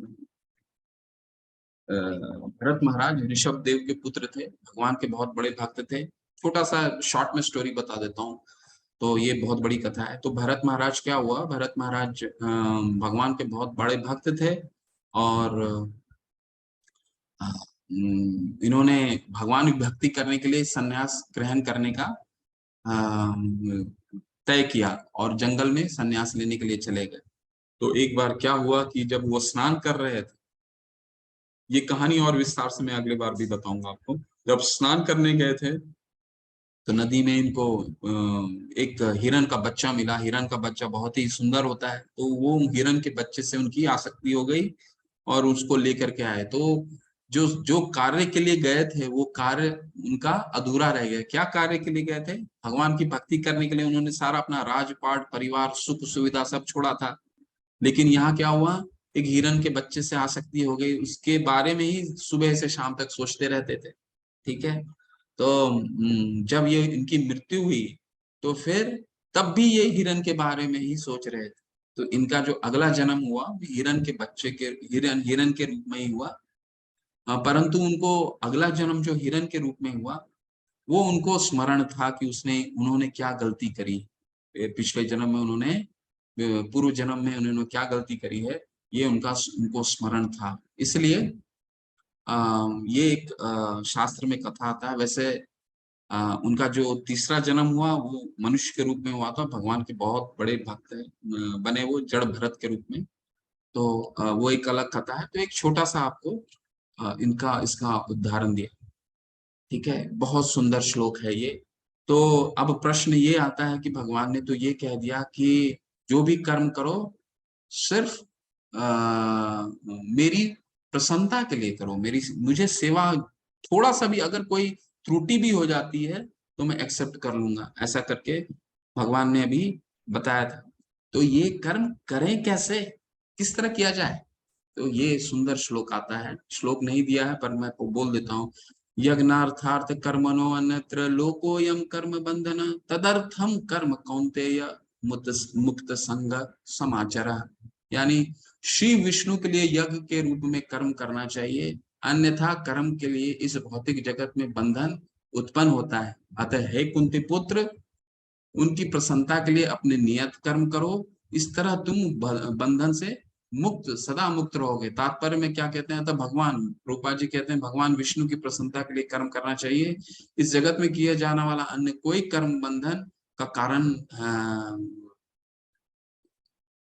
भरत महाराज ऋषभ देव के पुत्र थे, भगवान के बहुत बड़े भक्त थे। छोटा सा शॉर्ट में स्टोरी बता देता हूँ, तो ये बहुत बड़ी कथा है। तो भरत महाराज क्या हुआ, भरत महाराज भगवान के बहुत बड़े भक्त थे और इन्होंने भगवान की भक्ति करने के लिए सन्यास ग्रहण करने का तय किया और जंगल में सन्यास लेने के लिए चले गए। तो एक बार क्या हुआ कि जब वो स्नान कर रहे थे, ये कहानी और विस्तार से मैं अगली बार भी बताऊंगा आपको। जब स्नान करने गए थे तो नदी में इनको एक हिरन का बच्चा मिला। हिरन का बच्चा बहुत ही सुंदर होता है, तो वो हिरन के बच्चे से उनकी आसक्ति हो गई और उसको लेकर के आए। तो जो कार्य के लिए गए थे वो कार्य उनका अधूरा रह गया। क्या कार्य के लिए गए थे, भगवान की भक्ति करने के लिए उन्होंने सारा अपना राजपाट, परिवार, सुख सुविधा सब छोड़ा था, लेकिन यहाँ क्या हुआ, एक हिरन के बच्चे से आसक्ति हो गई, उसके बारे में ही सुबह से शाम तक सोचते रहते थे। ठीक है, तो जब ये इनकी मृत्यु हुई तो फिर तब भी ये हिरन के बारे में ही सोच रहे थे। तो इनका जो अगला जन्म हुआ हिरन के बच्चे के, हिरन के रूप में ही हुआ, परंतु उनको अगला जन्म जो हिरन के रूप में हुआ वो उनको स्मरण था कि उन्होंने क्या गलती करी पिछले जन्म में, उन्होंने पूर्व जन्म में उन्होंने क्या गलती करी है, ये उनको स्मरण था। इसलिए ये एक शास्त्र में कथा आता है। वैसे उनका जो तीसरा जन्म हुआ वो मनुष्य के रूप में हुआ था, भगवान के बहुत बड़े भक्त बने वो जड़ भरत के रूप में। तो वो एक अलग कथा है। तो एक छोटा सा आपको इसका उदाहरण दिया। ठीक है, बहुत सुंदर श्लोक है ये। तो अब प्रश्न ये आता है कि भगवान ने तो ये कह दिया कि जो भी कर्म करो सिर्फ मेरी प्रसन्नता के लिए करो, मुझे सेवा, थोड़ा सा भी अगर कोई त्रुटि भी हो जाती है तो मैं एक्सेप्ट कर लूंगा, ऐसा करके भगवान ने अभी बताया था। तो ये कर्म करें कैसे, किस तरह किया जाए, तो ये सुंदर श्लोक आता है। श्लोक नहीं दिया है पर मैं आपको बोल देता हूँ। यज्ञार्थार्थ कर्मणो अन्यत्र लोकोयम कर्म बंधन तदर्थम कर्म कौन्तेय मुक्त संग समाचार, यानी श्री विष्णु के लिए यज्ञ के रूप में कर्म करना चाहिए, अन्यथा कर्म के लिए इस भौतिक जगत में बंधन उत्पन्न होता है। अतः हे कुंती पुत्र, उनकी प्रसन्नता के लिए अपने नियत कर्म करो, इस तरह तुम बंधन से मुक्त, सदा मुक्त रहोगे। तात्पर्य में क्या कहते हैं, तो भगवान रूपा जी कहते हैं भगवान विष्णु की प्रसन्नता के लिए कर्म करना चाहिए। इस जगत में किया जाने वाला अन्य कोई कर्म बंधन का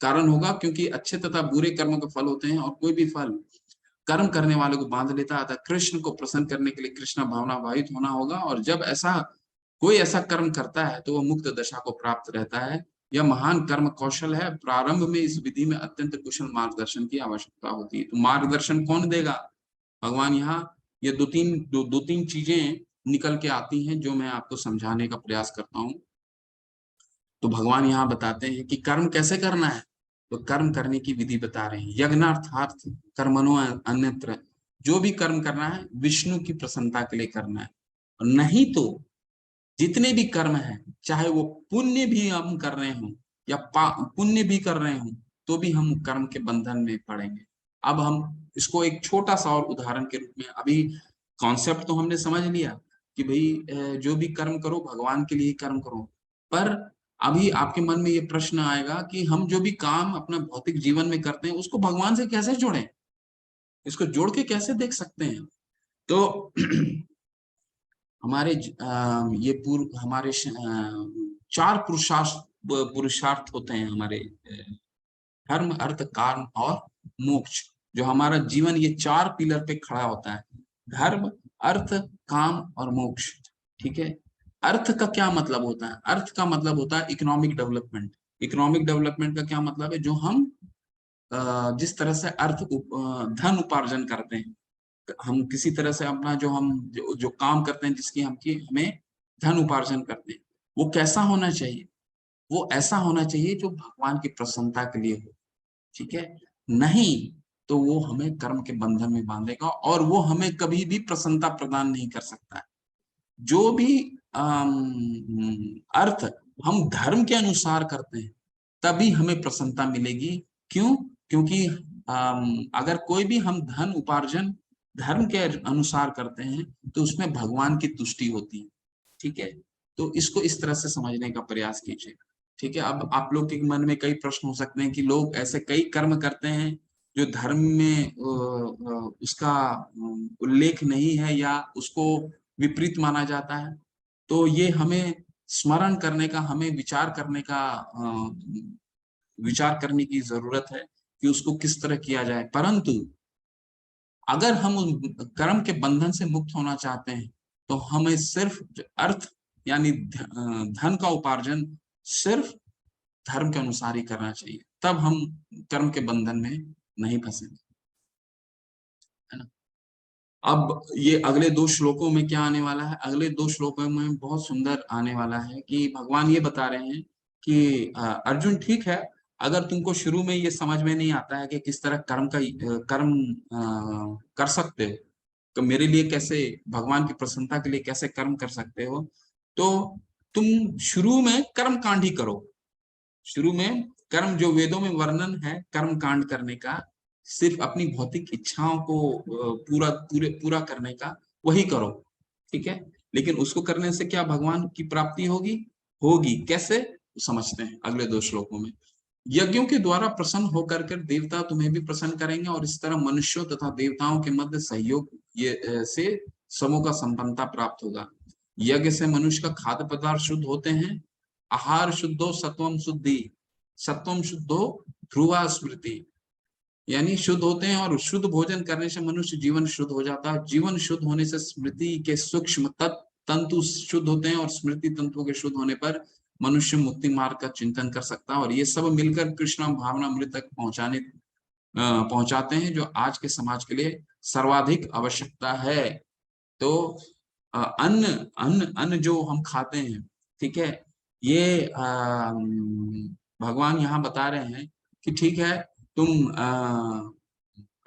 कारण होगा, क्योंकि अच्छे तथा बुरे कर्मों के फल होते हैं और कोई भी फल कर्म करने वाले को बांध लेता है। अतः कृष्ण को प्रसन्न करने के लिए कृष्ण भावना भावित होना होगा, और जब कोई ऐसा कर्म करता है तो वह मुक्त दशा को प्राप्त रहता है। यह महान कर्म कौशल है। प्रारंभ में इस विधि में अत्यंत कुशल मार्गदर्शन की आवश्यकता होती है। तो मार्गदर्शन कौन देगा? भगवान यहाँ ये दो तीन चीजें निकल के आती हैं जो मैं आपको समझाने का प्रयास करता हूँ। तो भगवान यहाँ बताते हैं कि कर्म कैसे करना है, तो कर्म करने की विधि बता रहे हैं। यज्ञार्थार्थ कर्मणो अन्यत्र, जो भी कर्म करना है विष्णु की प्रसन्नता के लिए करना है। और नहीं तो जितने भी कर्म है, चाहे वो पुण्य भी हम कर रहे हों या पुण्य भी कर रहे हों, तो भी हम कर्म के बंधन में पड़ेंगे। अब हम इसको एक छोटा सा और उदाहरण के रूप में, अभी कॉन्सेप्ट तो हमने समझ लिया कि भाई जो भी कर्म करो भगवान के लिए कर्म करो, पर अभी आपके मन में ये प्रश्न आएगा कि हम जो भी काम अपना भौतिक जीवन में करते हैं उसको भगवान से कैसे जोड़ें, इसको जोड़ के कैसे देख सकते हैं। तो हमारे ये हमारे 4 पुरुषार्थ होते हैं हमारे, धर्म अर्थ काम और मोक्ष। जो हमारा जीवन ये 4 पिलर पे खड़ा होता है, धर्म अर्थ काम और मोक्ष। ठीक है, अर्थ का क्या मतलब होता है? अर्थ का मतलब होता है इकोनॉमिक डेवलपमेंट। इकोनॉमिक डेवलपमेंट का क्या मतलब है? जो हम जिस तरह से धन उपार्जन करते हैं, हम किसी तरह से अपना जो काम करते हैं जिसकी हमें धन उपार्जन करते हैं, वो कैसा होना चाहिए? वो ऐसा होना चाहिए जो भगवान की प्रसन्नता के लिए हो। ठीक है, नहीं तो वो हमें कर्म के बंधन में बांधेगा और वो हमें कभी भी प्रसन्नता प्रदान नहीं कर सकता है। जो भी अर्थ हम धर्म के अनुसार करते हैं तभी हमें प्रसन्नता मिलेगी। क्यों? क्योंकि अगर कोई भी हम धन उपार्जन धर्म के अनुसार करते हैं तो उसमें भगवान की तुष्टि होती है। ठीक है, तो इसको इस तरह से समझने का प्रयास कीजिए। ठीक है, अब आप लोग के मन में कई प्रश्न हो सकते हैं कि लोग ऐसे कई कर्म करते हैं जो धर्म में उसका उल्लेख नहीं है या उसको विपरीत माना जाता है। तो ये हमें स्मरण करने का, हमें विचार करने की जरूरत है कि उसको किस तरह किया जाए। परंतु अगर हम उस कर्म के बंधन से मुक्त होना चाहते हैं तो हमें सिर्फ अर्थ यानी धन का उपार्जन सिर्फ धर्म के अनुसार ही करना चाहिए, तब हम कर्म के बंधन में नहीं फंसेंगे, है ना। अब ये अगले 2 श्लोकों में क्या आने वाला है? अगले 2 श्लोकों में बहुत सुंदर आने वाला है कि भगवान ये बता रहे हैं कि अर्जुन ठीक है, अगर तुमको शुरू में ये समझ में नहीं आता है कि किस तरह कर्म कर सकते हो, तो मेरे लिए कैसे भगवान की प्रसन्नता के लिए कैसे कर्म कर सकते हो, तो तुम शुरू में कर्म कांड ही करो। शुरू में कर्म जो वेदों में वर्णन है कर्म कांड करने का, सिर्फ अपनी भौतिक इच्छाओं को पूरा करने का, वही करो। ठीक है, लेकिन उसको करने से क्या भगवान की प्राप्ति होगी कैसे समझते हैं अगले 2 श्लोकों में। यज्ञों के द्वारा प्रसन्न होकर देवता तुम्हें भी प्रसन्न करेंगे और इस तरह मनुष्यों तथा देवताओं के मध्य सहयोग से समूह का संपन्नता प्राप्त होगा। यज्ञ से मनुष्य का खाद्य पदार्थ शुद्ध होते हैं। आहार शुद्धो सत्वम शुद्धि, सत्वम शुद्धो ध्रुवा स्मृति, यानी शुद्ध होते हैं और शुद्ध भोजन करने से मनुष्य जीवन शुद्ध हो जाता है। जीवन शुद्ध होने से स्मृति के सूक्ष्म तंतु शुद्ध होते हैं और स्मृति तंतुओं के शुद्ध होने पर मनुष्य मुक्ति मार्ग का चिंतन कर सकता है। और ये सब मिलकर कृष्ण भावना अमृत तक पहुंचाते हैं, जो आज के समाज के लिए सर्वाधिक आवश्यकता है। तो अन्न जो हम खाते हैं, ठीक है, ये भगवान यहाँ बता रहे हैं कि ठीक है, तुम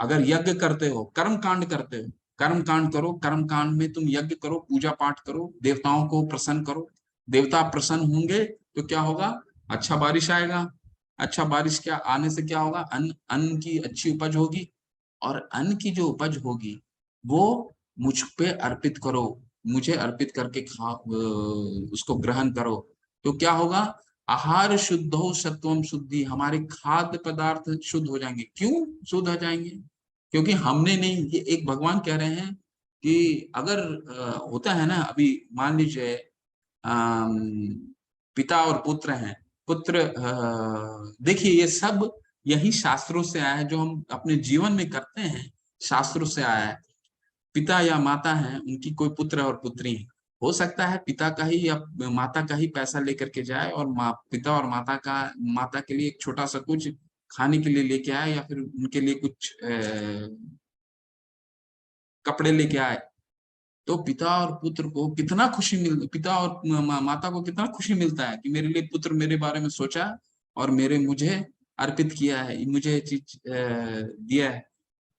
अगर यज्ञ करते हो, कर्म कांड करते हो, कर्म कांड करो, कर्म कांड में तुम यज्ञ करो, पूजा पाठ करो, देवताओं को प्रसन्न करो। देवता प्रसन्न होंगे तो क्या होगा? अच्छा बारिश आएगा, अच्छा बारिश क्या आने से क्या होगा, अन्न की अच्छी उपज होगी, और अन्न की जो उपज होगी वो मुझ पे अर्पित करो, मुझे अर्पित करके उसको ग्रहण करो। तो क्या होगा, आहार शुद्धो सत्वम शुद्धि, हमारे खाद्य पदार्थ शुद्ध हो जाएंगे। क्यों शुद्ध हो जाएंगे? क्योंकि हमने नहीं, ये एक भगवान कह रहे हैं कि अगर होता है ना, अभी मान लीजिए पिता और पुत्र हैं, पुत्र देखिए ये सब यही शास्त्रों से आया है, जो हम अपने जीवन में करते हैं शास्त्रों से आया है। पिता या माता हैं, उनकी कोई पुत्र और पुत्री है, हो सकता है पिता का ही या माता का ही पैसा लेकर के जाए और पिता और माता के लिए एक छोटा सा कुछ खाने के लिए लेके आए, या फिर उनके लिए कुछ कपड़े लेके आए। तो पिता और पुत्र को कितना खुशी पिता और माता को कितना खुशी मिलता है कि मेरे लिए पुत्र मेरे बारे में सोचा और मुझे अर्पित किया है, मुझे चीज दिया है।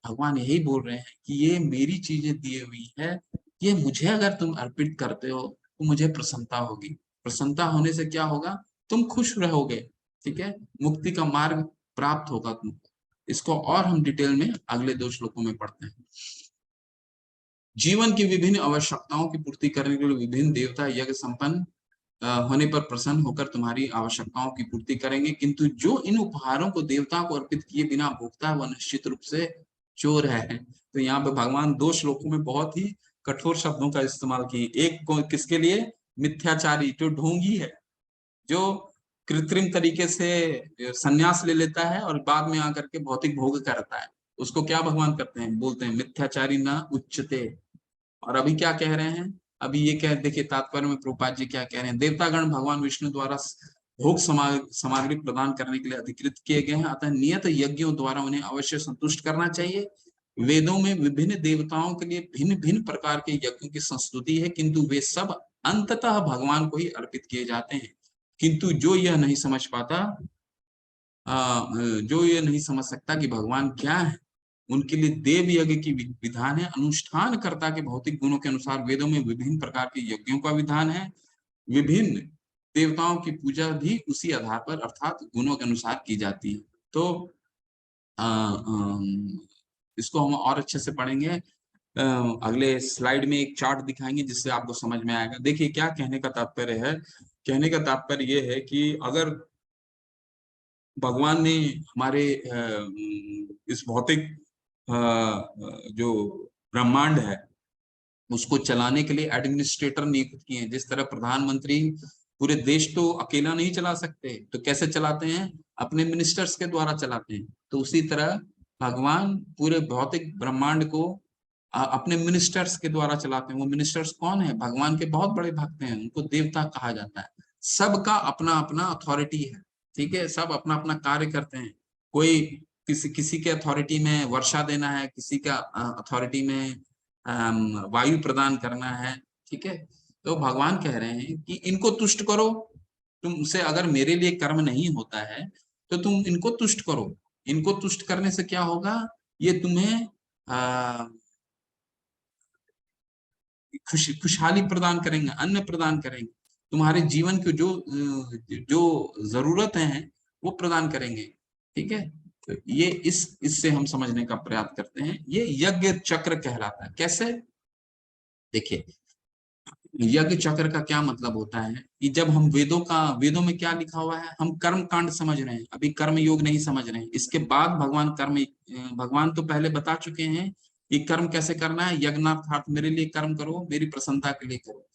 भगवान यही बोल रहे हैं कि ये मेरी चीजें दी हुई है, ये मुझे अगर तुम अर्पित करते हो तो मुझे प्रसन्नता होगी। प्रसन्नता होने से क्या होगा, तुम खुश रहोगे, ठीक है, मुक्ति का मार्ग प्राप्त होगा तुमको। इसको और हम डिटेल में अगले 2 श्लोकों में पढ़ते हैं। जीवन की विभिन्न आवश्यकताओं की पूर्ति करने के लिए विभिन्न देवता यज्ञ संपन्न होने पर प्रसन्न होकर तुम्हारी आवश्यकताओं की पूर्ति करेंगे, किंतु जो इन उपहारों को देवता को अर्पित किए बिना भोगता है वह निश्चित रूप से चोर है। तो यहाँ पे भगवान 2 श्लोकों में बहुत ही कठोर शब्दों का इस्तेमाल किए। एक को किसके लिए, मिथ्याचारी, जो ढोंगी है, जो कृत्रिम तरीके से संन्यास ले लेता है और बाद में आकर के भौतिक भोग करता है, उसको क्या भगवान करते हैं, बोलते हैं मिथ्याचारी न उच्चते। और अभी क्या कह रहे हैं, अभी ये कह देखिए तात्पर्य में प्रभुपाद जी क्या कह रहे हैं, देवतागण भगवान विष्णु द्वारा भोग सामग्री प्रदान करने के लिए अधिकृत किए गए हैं, अतः नियत यज्ञों द्वारा उन्हें अवश्य संतुष्ट करना चाहिए। वेदों में विभिन्न देवताओं के लिए भिन्न भिन्न प्रकार के यज्ञों की संस्तुति है, किंतु वे सब अंततः भगवान को ही अर्पित किए जाते हैं। किंतु जो यह नहीं समझ पाता, जो ये नहीं समझ सकता कि भगवान क्या है, उनके लिए देव यज्ञ की विधान है। अनुष्ठान कर्ता के भौतिक गुणों के अनुसार वेदों में विभिन्न प्रकार के यज्ञों का विधान है। विभिन्न देवताओं की पूजा भी उसी आधार पर अर्थात गुणों के अनुसार की जाती है। तो इसको हम और अच्छे से पढ़ेंगे। अगले स्लाइड में एक चार्ट दिखाएंगे जिससे आपको समझ में आएगा। देखिए क्या कहने का तात्पर्य है, कहने का तात्पर्य यह है कि अगर भगवान ने हमारे इस भौतिक जो ब्रह्मांड है उसको चलाने के लिए एडमिनिस्ट्रेटर नियुक्त किए हैं, जिस तरह प्रधानमंत्री पूरे देश तो अकेला नहीं चला सकते, तो कैसे चलाते हैं, अपने मिनिस्टर्स के द्वारा चलाते हैं। तो उसी तरह भगवान पूरे भौतिक ब्रह्मांड को अपने मिनिस्टर्स के द्वारा चलाते हैं। वो मिनिस्टर्स कौन है, भगवान के बहुत बड़े भक्त हैं, उनको देवता कहा जाता है। सबका अपना अपना अथॉरिटी है, ठीक है, सब अपना अपना कार्य करते हैं। कोई किसी के अथॉरिटी में वर्षा देना है, किसी का अथॉरिटी में वायु प्रदान करना है, ठीक है। तो भगवान कह रहे हैं कि इनको तुष्ट करो, तुमसे अगर मेरे लिए कर्म नहीं होता है तो तुम इनको तुष्ट करो। इनको तुष्ट करने से क्या होगा, ये तुम्हें खुशहाली प्रदान करेंगे, अन्न प्रदान करेंगे, तुम्हारे जीवन के जो जरूरतें हैं वो प्रदान करेंगे, ठीक है। तो ये इससे हम समझने का प्रयास करते हैं। ये यज्ञ चक्र कहलाता है। कैसे, देखिए यज्ञ चक्र का क्या मतलब होता है कि जब हम वेदों में क्या लिखा हुआ है, हम कर्म कांड समझ रहे हैं, अभी कर्म योग नहीं समझ रहे हैं। इसके बाद भगवान तो पहले बता चुके हैं कि कर्म कैसे करना है, यज्ञार्थात मेरे लिए कर्म करो, मेरी प्रसन्नता के लिए करो।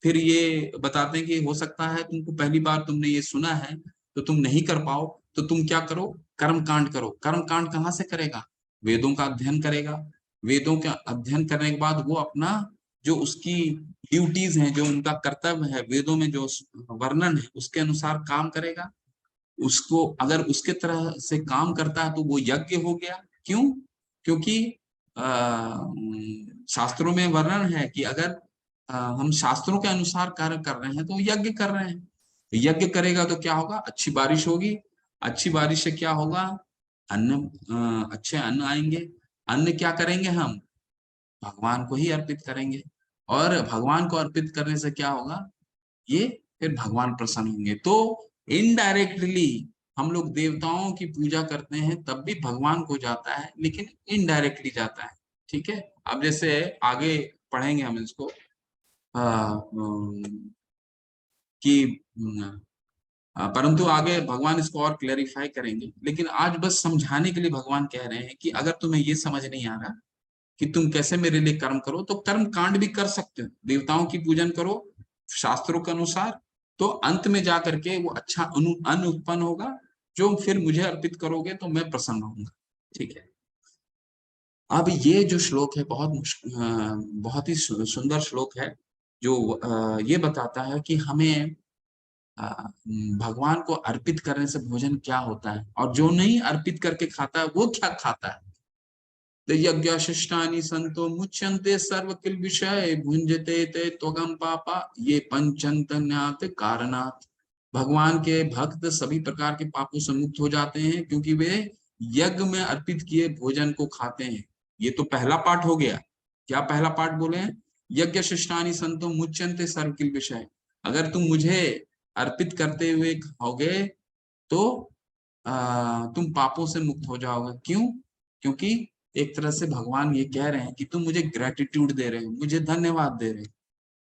फिर ये बताते हैं कि हो सकता है तुमको पहली बार तुमने ये सुना है तो तुम नहीं कर पाओ, तो तुम क्या करो, कर्म कांड करो। कर्म कांड कहाँ से करेगा, वेदों का अध्ययन करेगा। वेदों का अध्ययन करने के बाद वो अपना जो उसकी ड्यूटीज हैं, जो उनका कर्तव्य है, वेदों में जो वर्णन है उसके अनुसार काम करेगा। उसको अगर उसके तरह से काम करता है तो वो यज्ञ हो गया। क्यों, क्योंकि शास्त्रों में वर्णन है कि अगर हम शास्त्रों के अनुसार कार्य कर रहे हैं तो यज्ञ कर रहे हैं। यज्ञ करेगा तो क्या होगा, अच्छी बारिश होगी। अच्छी बारिश से क्या होगा, अच्छे अन्न आएंगे। अन्न क्या करेंगे, हम भगवान को ही अर्पित करेंगे, और भगवान को अर्पित करने से क्या होगा, ये फिर भगवान प्रसन्न होंगे। तो इनडायरेक्टली हम लोग देवताओं की पूजा करते हैं तब भी भगवान को जाता है, लेकिन इनडायरेक्टली जाता है। ठीक है, अब जैसे आगे पढ़ेंगे हम इसको कि परंतु आगे भगवान इसको और क्लेरिफाई करेंगे, लेकिन आज बस समझाने के लिए भगवान कह रहे हैं कि अगर तुम्हें ये समझ नहीं आ रहा कि तुम कैसे मेरे लिए कर्म करो, तो कर्म कांड भी कर सकते हो, देवताओं की पूजन करो शास्त्रों के अनुसार, तो अंत में जा करके वो अच्छा अन्न उत्पन्न होगा जो फिर मुझे अर्पित करोगे तो मैं प्रसन्न होऊंगा। ठीक है, अब ये जो श्लोक है बहुत ही सुंदर श्लोक है, जो ये बताता है कि हमें भगवान को अर्पित करने से भोजन क्या होता है, और जो नहीं अर्पित करके खाता है वो क्या खाता है। यज्ञशिष्टानि संतो मुच्यन्ते सर्व किल विषय भुंजते ते त्वगम पापा ये पंचंतन्यात कारणात्। भगवान के भक्त सभी प्रकार के पापों से मुक्त हो जाते हैं क्योंकि वे यज्ञ में अर्पित किए भोजन को खाते हैं। ये तो पहला पाठ हो गया। क्या पहला पाठ बोले हैं? यज्ञ शिष्टानि संतो मुच्यन्ते सर्व किल विषय। अगर तुम मुझे अर्पित करते हुए खाओगे तो तुम पापों से मुक्त हो जाओगे। क्यों? क्योंकि एक तरह से भगवान ये कह रहे हैं कि तुम मुझे ग्रेटिट्यूड दे रहे हो, मुझे धन्यवाद दे रहे हो।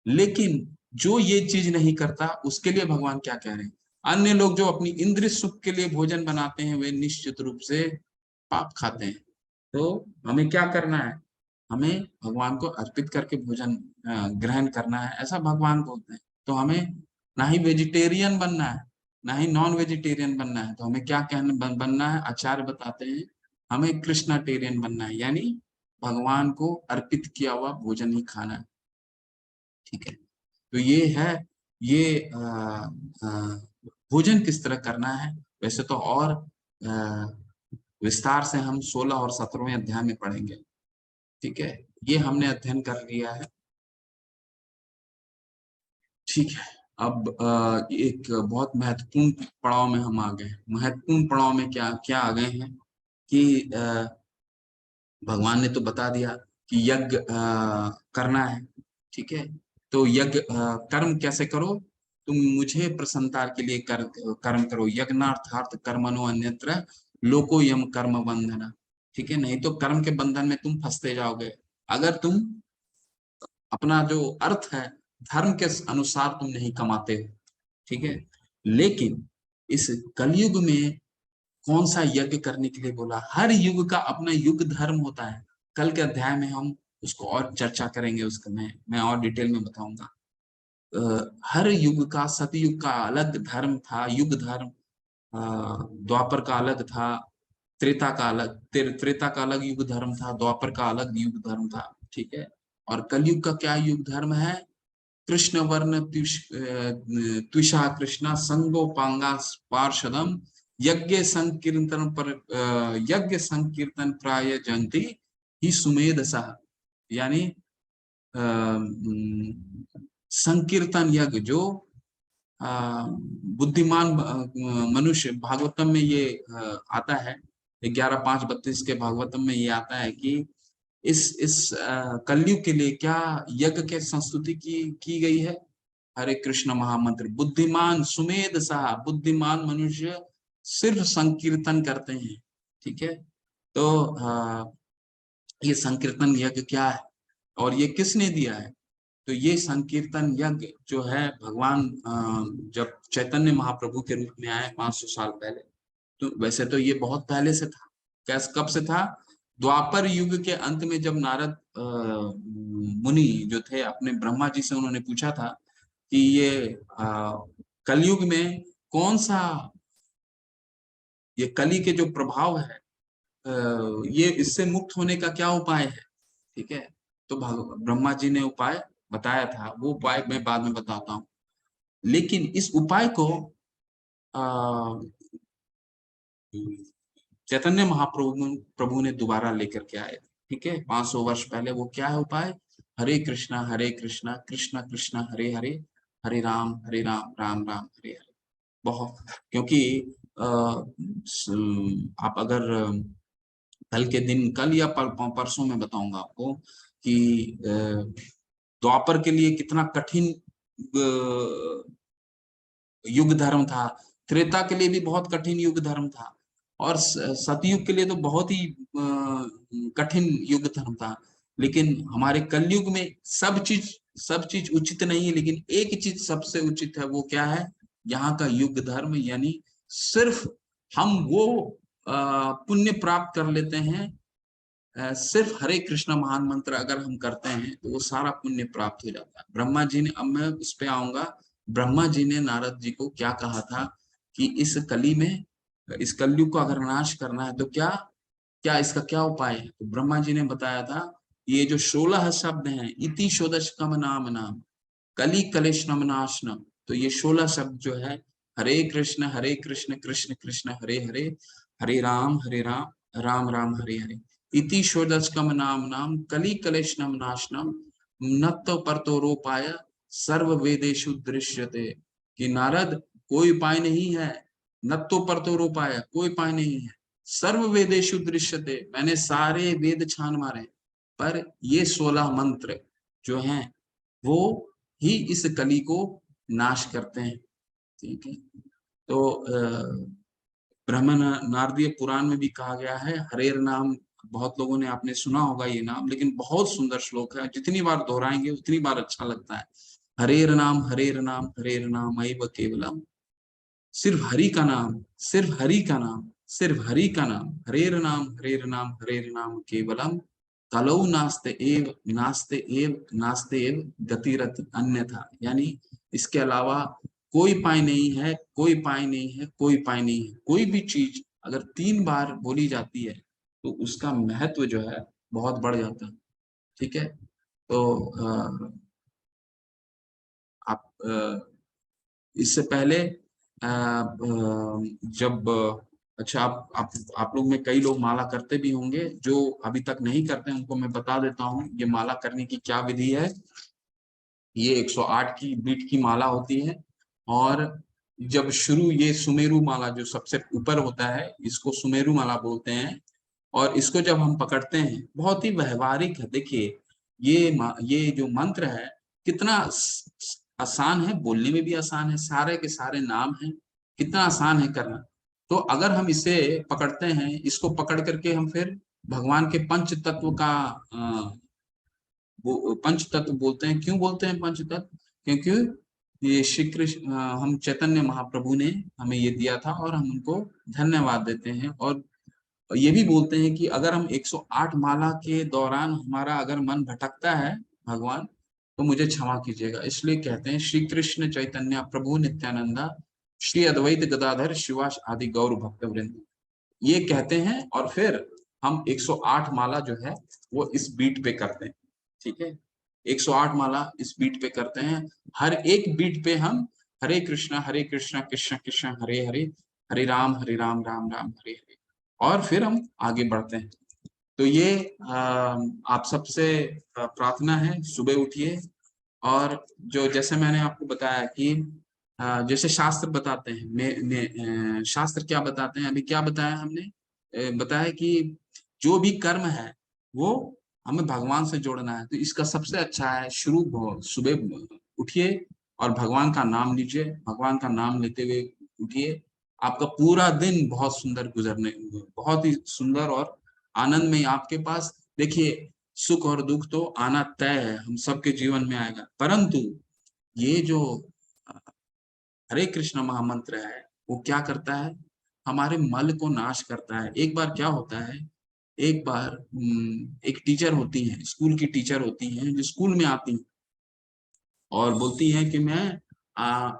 लेकिन जो ये चीज नहीं करता उसके लिए भगवान क्या कह रहे हैं? अन्य लोग जो अपनी इंद्रिय सुख के लिए भोजन बनाते हैं वे निश्चित रूप से पाप खाते हैं। तो हमें क्या करना है? हमें भगवान को अर्पित करके भोजन ग्रहण करना है, ऐसा भगवान बोलते हैं। तो हमें ना ही वेजिटेरियन बनना है ना ही नॉन वेजिटेरियन बनना है। तो हमें क्या बनना है? आचार्य बताते हैं हमें कृष्णाटेरियन बनना है, यानी भगवान को अर्पित किया हुआ भोजन ही खाना है। ठीक है, तो ये है ये भोजन किस तरह करना है। वैसे तो और विस्तार से हम 16 और 17वें अध्याय में पढ़ेंगे। ठीक है, ये हमने अध्ययन कर लिया है। ठीक है, अब एक बहुत महत्वपूर्ण पड़ाव में हम आ गए। महत्वपूर्ण पड़ाव में क्या आ गए हैं कि भगवान ने तो बता दिया कि यज्ञ करना है। ठीक है, तो यज्ञ कर्म कैसे करो? तुम मुझे प्रसन्नता के लिए कर्म करो। यज्ञार्थार्थ कर्मणो अन्यत्र लोको यम कर्म बंधना। ठीक है, नहीं तो कर्म के बंधन में तुम फंसते जाओगे। अगर तुम अपना जो अर्थ है धर्म के अनुसार तुम नहीं कमाते हो। ठीक है, लेकिन इस कलयुग में कौन सा यज्ञ करने के लिए बोला? हर युग का अपना युग धर्म होता है। कल के अध्याय में हम उसको और चर्चा करेंगे, उसका मैं और डिटेल में बताऊंगा। हर युग का, सतयुग का अलग धर्म था, युग धर्म। द्वापर का अलग था, त्रेता का अलग युग धर्म था, द्वापर का अलग युग धर्म था। ठीक है, और कलयुग का क्या युग धर्म है? कृष्ण वर्ण त्विषा कृष्णा संगोपांगा पार्षदम यज्ञ संकीर्तन प्राय जंती ही सुमेधसा। यानी संकीर्तन यज्ञ जो बुद्धिमान मनुष्य, भागवतम में ये आता है 11:5-32 के भागवतम में ये आता है कि इस कलयुग के लिए क्या यज्ञ के संस्तुति की गई है? हरे कृष्ण महामंत्र। बुद्धिमान सुमेध सा, बुद्धिमान मनुष्य सिर्फ संकीर्तन करते हैं। ठीक है, तो ये संकीर्तन यज्ञ क्या है और ये किसने दिया है? तो ये संकीर्तन यज्ञ जो है भगवान जब चैतन्य महाप्रभु के रूप में आए 500 साल पहले, तो वैसे तो ये बहुत पहले से था। कब से था? द्वापर युग के अंत में जब नारद मुनि जो थे अपने ब्रह्मा जी से उन्होंने पूछा था कि ये कलयुग में कौन सा, ये कली के जो प्रभाव है ये इससे मुक्त होने का क्या उपाय है? ठीक है, तो ब्रह्मा जी ने उपाय बताया था, वो उपाय मैं बाद में बताता हूँ। लेकिन इस उपाय को चैतन्य महाप्रभु ने दोबारा लेकर के आए। ठीक है, 500 वर्ष पहले। वो क्या है उपाय? हरे कृष्णा कृष्णा कृष्णा हरे हरे, हरे राम राम राम हरे हरे। बहुत, क्योंकि आप अगर कल के दिन, कल या परसों में बताऊंगा आपको कि द्वापर के लिए कितना कठिन युग धर्म था। त्रेता के लिए भी बहुत कठिन युग धर्म था, और सतयुग के लिए तो बहुत ही कठिन युग धर्म था। लेकिन हमारे कलयुग में सब चीज उचित नहीं है, लेकिन एक चीज सबसे उचित है। वो क्या है? यहाँ का युग धर्म, यानी सिर्फ हम वो पुण्य प्राप्त कर लेते हैं, सिर्फ हरे कृष्ण महान मंत्र अगर हम करते हैं तो वो सारा पुण्य प्राप्त हो जाता है। ब्रह्मा जी ने, अब मैं उस पे आऊंगा, ब्रह्मा जी ने नारद जी को क्या कहा था कि इस कली में, इस कलयुग को अगर नाश करना है तो क्या क्या इसका क्या उपाय है? तो ब्रह्मा जी ने बताया था, ये जो 16 शब्द हैं, इति षोडशकम नाम नाम कली कलेशनम नाशनम, तो ये 16 शब्द जो है, हरे कृष्ण कृष्ण कृष्ण हरे हरे, हरे राम राम राम हरे हरे, इति षोडशकम नाम नाम कली कलेशनम नाशनम नत्तो परतो रोपाय सर्व वेदेषु दृश्यते। कि नारद, कोई उपाय नहीं है, नत्तो परतो रोपाय, कोई उपाय नहीं है, सर्व वेदेषु दृश्यते, मैंने सारे वेद छान मारे, पर ये 16 मंत्र जो हैं वो ही इस कली को नाश करते हैं। ठीक है, तो ब्रह्म नारदीय पुराण में भी कहा गया है, हरेर नाम, बहुत लोगों ने, आपने सुना होगा ये नाम, लेकिन बहुत सुंदर श्लोक है, जितनी बार दोहराएंगे उतनी बार अच्छा लगता है। हरेर नाम हरेर नाम ऐव केवलम, सिर्फ हरि का नाम, सिर्फ हरि का नाम, सिर्फ हरि का नाम, हरेर नाम केवलम, कलौ नास्ते एव गतिरत अन्यथा, यानी इसके अलावा कोई पाय नहीं है, कोई पाय नहीं है, कोई पाय नहीं है। कोई भी चीज अगर 3 बार बोली जाती है तो उसका महत्व जो है बहुत बढ़ जाता है। ठीक है, तो आप इससे पहले जब, अच्छा, आप लोग में कई लोग माला करते भी होंगे, जो अभी तक नहीं करते हैं उनको मैं बता देता हूँ ये माला करने की क्या विधि है। ये 108 की बीट की माला होती है, और जब शुरू, ये सुमेरु माला जो सबसे ऊपर होता है, इसको सुमेरु माला बोलते हैं, और इसको जब हम पकड़ते हैं, बहुत ही व्यवहारिक है। देखिए ये जो मंत्र है कितना आसान है, बोलने में भी आसान है, सारे के सारे नाम हैं, कितना आसान है करना। तो अगर हम इसे पकड़ते हैं, इसको पकड़ करके हम फिर भगवान के पंच तत्व का पंच तत्व बोलते हैं। क्यों बोलते हैं पंच तत्व? क्योंकि ये श्री कृष्ण, हम चैतन्य महाप्रभु ने हमें ये दिया था, और हम उनको धन्यवाद देते हैं। और ये भी बोलते हैं कि अगर हम 108 माला के दौरान हमारा अगर मन भटकता है भगवान, तो मुझे क्षमा कीजिएगा। इसलिए कहते हैं श्री कृष्ण चैतन्य प्रभु नित्यानंदा श्री अद्वैत गदाधर शिवास आदि गौर भक्त वृंद, ये कहते हैं, और फिर हम 108 माला जो है वो इस बीट पे करते हैं। ठीक है, 108 माला इस बीट पे करते हैं। हर एक बीट पे हम हरे कृष्णा कृष्ण कृष्ण हरे हरे, हरे राम राम राम हरे हरे, और फिर हम आगे बढ़ते हैं। तो ये आप सबसे प्रार्थना है, सुबह उठिए, और जो जैसे मैंने आपको बताया कि जैसे शास्त्र बताते हैं, शास्त्र क्या बताते हैं, अभी क्या बताया हमने, बताया कि जो भी कर्म है वो हमें भगवान से जोड़ना है। तो इसका सबसे अच्छा है, शुरू सुबह उठिए और भगवान का नाम लीजिए, भगवान का नाम लेते हुए उठिए, आपका पूरा दिन बहुत सुंदर गुजरने, बहुत ही सुंदर और आनंद में आपके पास। देखिए, सुख और दुख तो आना तय है, हम सबके जीवन में आएगा, परंतु ये जो हरे कृष्ण महामंत्र है वो क्या करता है, हमारे मल को नाश करता है। एक बार क्या होता है, एक बार एक टीचर होती है, स्कूल की टीचर होती हैं, जो स्कूल में आती हैं और बोलती हैं कि मैं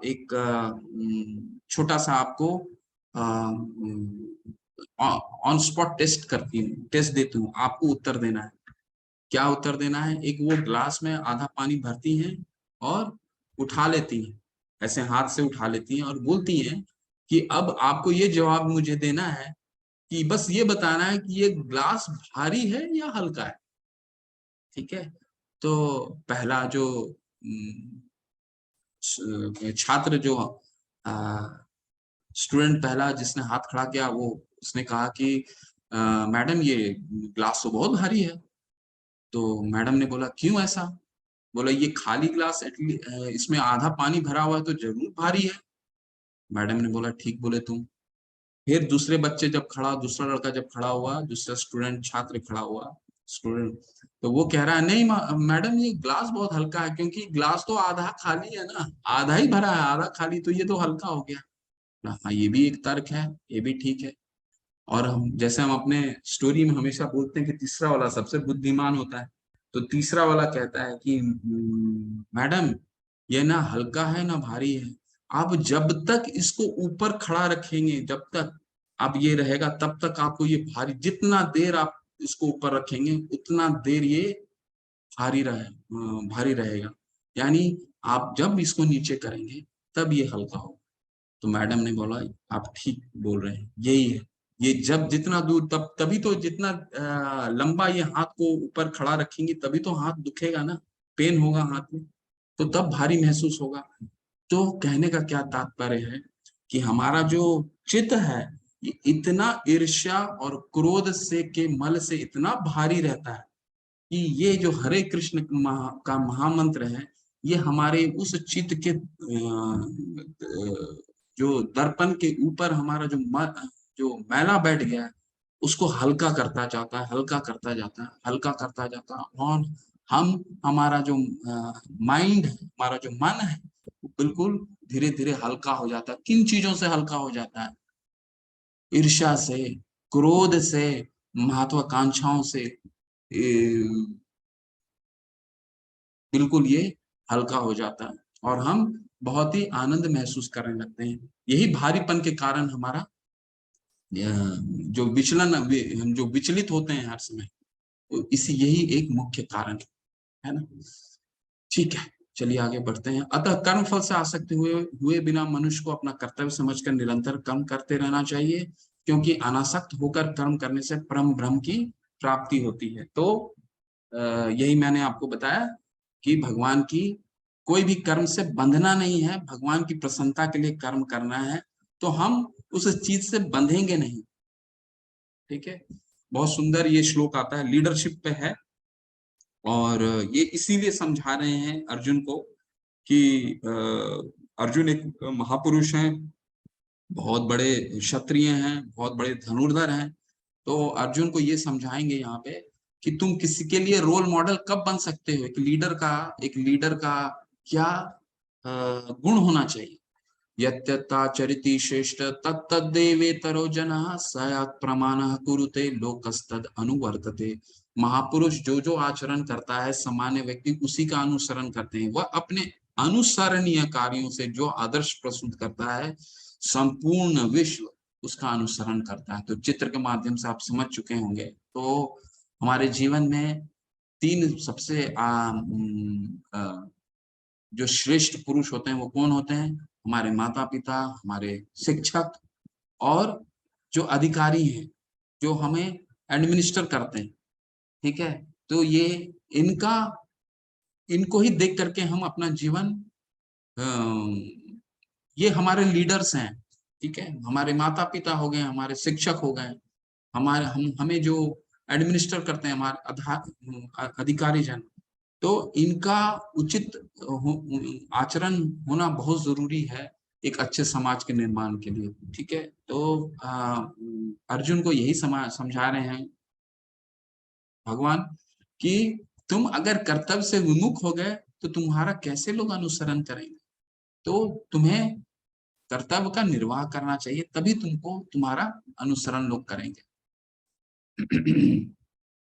एक छोटा सा आपको ऑन स्पॉट टेस्ट करती हूँ, टेस्ट देती हूँ, आपको उत्तर देना है। क्या उत्तर देना है? एक वो ग्लास में आधा पानी भरती हैं और उठा लेती हैं, ऐसे हाथ से उठा लेती हैं, और बोलती हैं कि अब आपको ये जवाब मुझे देना है कि बस ये बताना है कि ये ग्लास भारी है या हल्का है। ठीक है, तो पहला जो छात्र, जो स्टूडेंट पहला जिसने हाथ खड़ा किया, वो उसने कहा कि मैडम ये ग्लास तो बहुत भारी है। तो मैडम ने बोला क्यों ऐसा? बोला ये खाली ग्लास, इसमें आधा पानी भरा हुआ है तो जरूर भारी है। मैडम ने बोला ठीक बोले तुम। फिर दूसरे बच्चे जब खड़ा, दूसरा लड़का जब खड़ा हुआ, दूसरा स्टूडेंट छात्र खड़ा हुआ, स्टूडेंट, तो वो कह रहा है नहीं मैडम ये ग्लास बहुत हल्का है, क्योंकि ग्लास तो आधा खाली है ना, आधा ही भरा है, आधा खाली, तो ये तो हल्का हो गया। हाँ ये भी एक तर्क है, ये भी ठीक है। और हम जैसे हम अपने स्टोरी में हमेशा बोलते हैं कि तीसरा वाला सबसे बुद्धिमान होता है, तो तीसरा वाला कहता है कि मैडम ये ना हल्का है ना भारी है, आप जब तक इसको ऊपर खड़ा रखेंगे, जब तक आप ये रहेगा तब तक आपको ये भारी, जितना देर आप इसको ऊपर रखेंगे उतना देर ये भारी रहेगा, यानी आप जब इसको नीचे करेंगे तब ये हल्का होगा। तो मैडम ने बोला आप ठीक बोल रहे हैं, यही है, ये जब जितना दूर तब तभी तो जितना लंबा ये हाथ को ऊपर खड़ा रखेंगे तभी तो हाथ दुखेगा ना, पेन होगा हाथ में, तो तब भारी महसूस होगा। तो कहने का क्या तात्पर्य है कि हमारा जो चित्त है ये इतना ईर्ष्या और क्रोध से के मल से इतना भारी रहता है कि ये जो हरे कृष्ण का महामंत्र है ये हमारे उस चित्त के जो दर्पण के ऊपर हमारा जो मैला बैठ गया है उसको हल्का करता जाता है, हल्का करता जाता है, हल्का करता जाता है, और हमारा जो माइंड है, हमारा जो मन है बिल्कुल धीरे धीरे हल्का हो जाता है। किन चीजों से हल्का हो जाता है? ईर्ष्या से, क्रोध से, महत्वाकांक्षाओं से, बिल्कुल ये हल्का हो जाता है और हम बहुत ही आनंद महसूस करने लगते हैं। यही भारीपन के कारण हमारा जो विचलन, हम जो विचलित होते हैं हर समय, तो इसी यही एक मुख्य कारण है ना। ठीक है, चलिए आगे बढ़ते हैं। अतः कर्म फल से आसक्त हुए बिना मनुष्य को अपना कर्तव्य समझकर निरंतर कर्म करते रहना चाहिए, क्योंकि अनासक्त होकर कर्म करने से परम ब्रह्म की प्राप्ति होती है। तो यही मैंने आपको बताया कि भगवान की कोई भी कर्म से बंधना नहीं है, भगवान की प्रसन्नता के लिए कर्म करना है, तो हम उस चीज से बंधेंगे नहीं। ठीक है, बहुत सुंदर ये श्लोक आता है, लीडरशिप पे है, और ये इसीलिए समझा रहे हैं अर्जुन को कि अर्जुन एक महापुरुष हैं, बहुत बड़े क्षत्रिय हैं, बहुत बड़े धनुर्धर हैं, तो अर्जुन को ये समझाएंगे यहाँ पे कि तुम किसी के लिए रोल मॉडल कब बन सकते हो, एक लीडर का क्या गुण होना चाहिए। यत्तच्चरिति श्रेष्ठ तत्तद्देवेतरो जनः सयात् प्रमाणः कुरुते लोकस्तद अनुवर्तते। महापुरुष जो आचरण करता है सामान्य व्यक्ति उसी का अनुसरण करते हैं। वह अपने अनुसरणीय कार्यों से जो आदर्श प्रस्तुत करता है संपूर्ण विश्व उसका अनुसरण करता है। तो चित्र के माध्यम से आप समझ चुके होंगे। तो हमारे जीवन में तीन सबसे जो श्रेष्ठ पुरुष होते हैं वो कौन होते हैं? हमारे माता पिता, हमारे शिक्षक, और जो अधिकारी हैं जो हमें एडमिनिस्टर करते हैं। ठीक है, तो ये इनको ही देख करके हम अपना जीवन, ये हमारे लीडर्स हैं। ठीक है, हमारे माता पिता हो गए, हमारे शिक्षक हो गए, हमें जो एडमिनिस्टर करते हैं, हमारे अधिकारी जन, तो इनका उचित आचरण होना बहुत जरूरी है एक अच्छे समाज के निर्माण के लिए। ठीक है, तो अर्जुन को यही समझा रहे हैं भगवान कि तुम अगर कर्तव्य से विमुख हो गए तो तुम्हारा कैसे लोग अनुसरण करेंगे। तो तुम्हें कर्तव्य का निर्वाह करना चाहिए, तभी तुम्हारा अनुसरण लोग करेंगे।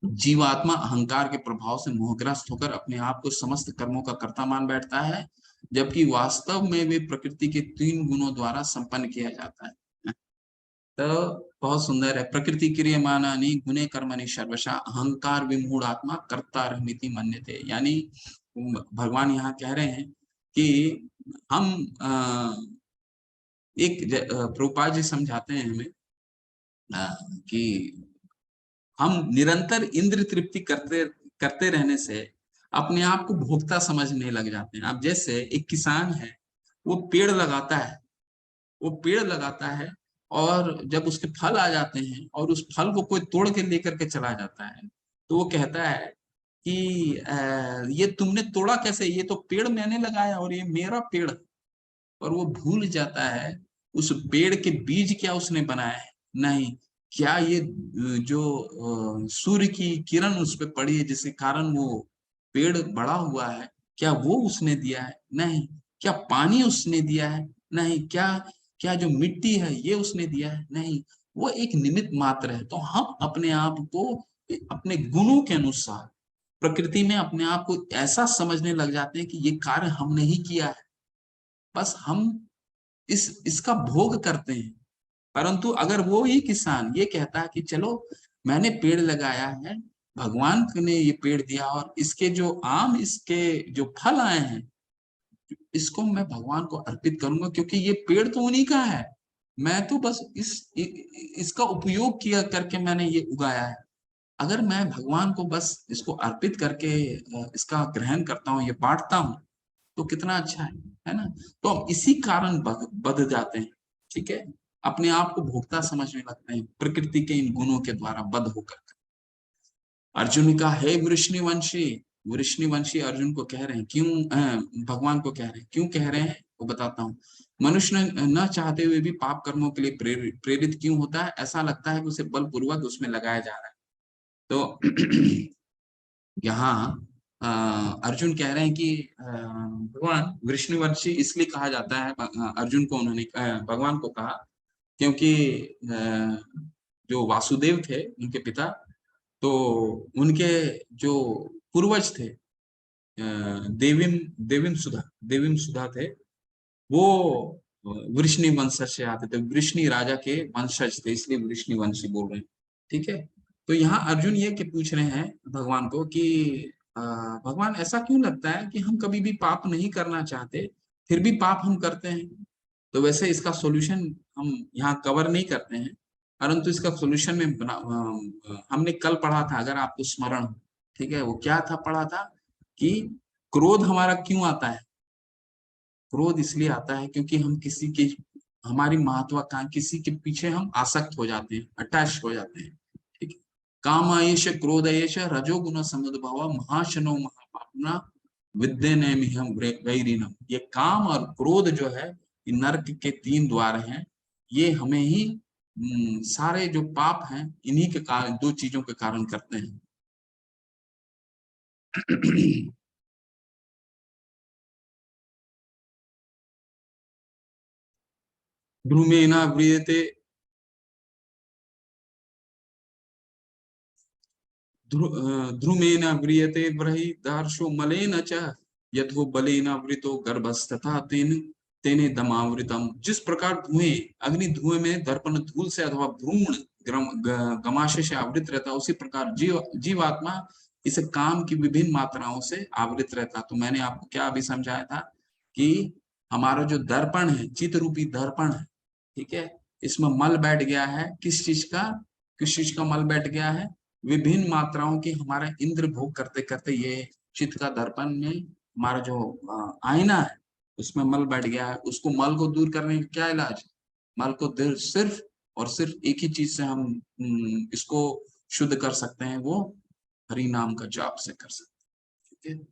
जीवात्मा अहंकार के प्रभाव से मोहग्रस्त होकर अपने आप को समस्त कर्मों का कर्ता मान बैठता है, जबकि वास्तव में वे प्रकृति के 3 गुणों द्वारा संपन्न किया जाता है। तो बहुत सुंदर है, प्रकृति क्रियमाणानि गुणे कर्मणि सर्वशः अहंकार विमूढ़ आत्मा कर्तारहमिति मन्यते। यानी भगवान यहाँ कह रहे हैं कि हम प्रभुपाद जी समझाते हैं हमें कि हम निरंतर इंद्र तृप्ति करते रहने से अपने आप को भोक्ता समझने लग जाते हैं। अब जैसे एक किसान है, वो पेड़ लगाता है और जब उसके फल आ जाते हैं और उस फल को कोई तोड़ के लेकर के चला जाता है, तो वो कहता है कि ये तुमने तोड़ा कैसे, ये तो पेड़ मैंने लगाया और ये मेरा पेड़। और वो भूल जाता है उस पेड़ के बीज क्या उसने बनाया है? नहीं। क्या ये जो सूर्य की किरण उस पर पड़ी है जिसके कारण वो पेड़ बड़ा हुआ है, क्या वो उसने दिया है? नहीं। क्या पानी उसने दिया है? नहीं। क्या जो मिट्टी है ये उसने दिया है? नहीं। वो एक निमित्त मात्र है। तो हम अपने आप को अपने गुणों के अनुसार प्रकृति में अपने आप को ऐसा समझने लग जाते हैं कि ये कार्य हमने ही किया है, बस हम इसका भोग करते हैं। परंतु अगर वो ही किसान ये कहता है कि चलो मैंने पेड़ लगाया है, भगवान ने ये पेड़ दिया और इसके जो आम, इसके जो फल आए हैं, इसको मैं भगवान को अर्पित करूंगा क्योंकि ये पेड़ तो उन्हीं का है, मैं तो बस इसका उपयोग किया करके मैंने ये उगाया है। अगर मैं भगवान को बस इसको अर्पित करके इसका ग्रहण करता हूँ, ये बांटता हूँ, तो कितना अच्छा है ना। तो हम इसी कारण बध जाते हैं, ठीक है, अपने आप को भोक्ता समझने लगते हैं प्रकृति के इन गुणों के द्वारा बध होकर। अर्जुन ने कहा, हे वृष्णिवंशी, वृष्णिवंशी अर्जुन को कह रहे हैं, क्यों भगवान को कह रहे हैं, क्यों कह रहे हैं वो बताता हूँ। मनुष्य न चाहते हुए भी पाप कर्मों के लिए प्रेरित क्यों होता है? ऐसा लगता है कि उसे बलपूर्वक उसमें लगाया जा रहा है। तो यहाँ अर्जुन कह रहे हैं कि भगवान वृष्णिवंशी इसलिए कहा जाता है, अर्जुन को उन्होंने भगवान को कहा क्योंकि जो वासुदेव थे उनके पिता, तो उनके जो पूर्वज थे देविम सुधा थे, वो वृष्णि वंशज से आते थे, वृष्णि राजा के वंशज थे, इसलिए वृष्णिवंशी बोल रहे हैं, ठीक है। तो यहाँ अर्जुन ये कि पूछ रहे हैं भगवान को कि भगवान ऐसा क्यों लगता है कि हम कभी भी पाप नहीं करना चाहते फिर भी पाप हम करते हैं? तो वैसे इसका सॉल्यूशन हम यहाँ कवर नहीं करते हैं, परंतु इसका सॉल्यूशन में हमने कल पढ़ा था, अगर आपको स्मरण हो, ठीक है, वो क्या था पढ़ा था कि क्रोध हमारा क्यों आता है? क्रोध इसलिए आता है क्योंकि हम किसी के, हमारी महत्वाकांक्षा, किसी के पीछे हम आसक्त हो जाते हैं, अटैच हो जाते हैं, ठीक है। काम आयेश क्रोध आयेश रजोगुण समुद्भव महाशनो महापापना विद्येनैमिहं वैरिणम। ये काम और क्रोध जो है ये नरक के 3 द्वार हैं, ये हमें ही सारे जो पाप हैं इन्हीं के कारण, 2 चीजों के कारण करते हैं। ध्रुमेना व्रियते ध्रुमेन व्रियते ब्रहि दार्शो मलेन च यथो बलेन वृतो गर्भस्तथा तेने दमावृतम। जिस प्रकार धुएं, अग्नि धुएं में दर्पण धूल से अथवा भ्रूण गमाशय से आवृत रहता है, उसी प्रकार जीवात्मा इस काम की विभिन्न मात्राओं से आवृत रहता। तो मैंने आपको क्या अभी समझाया था कि हमारा जो दर्पण है, चित्त रूपी दर्पण है, ठीक है, इसमें मल बैठ गया है। किस चीज का मल बैठ गया है? विभिन्न मात्राओं की हमारा इंद्र भोग करते करते ये चित्त का दर्पण में हमारा जो आईना है उसमें मल बैठ गया है। उसको मल को दूर करने का क्या इलाज? मल को सिर्फ और सिर्फ एक ही चीज से हम इसको शुद्ध कर सकते हैं, वो हरि नाम का जाप से कर सकते हैं, ठीक है।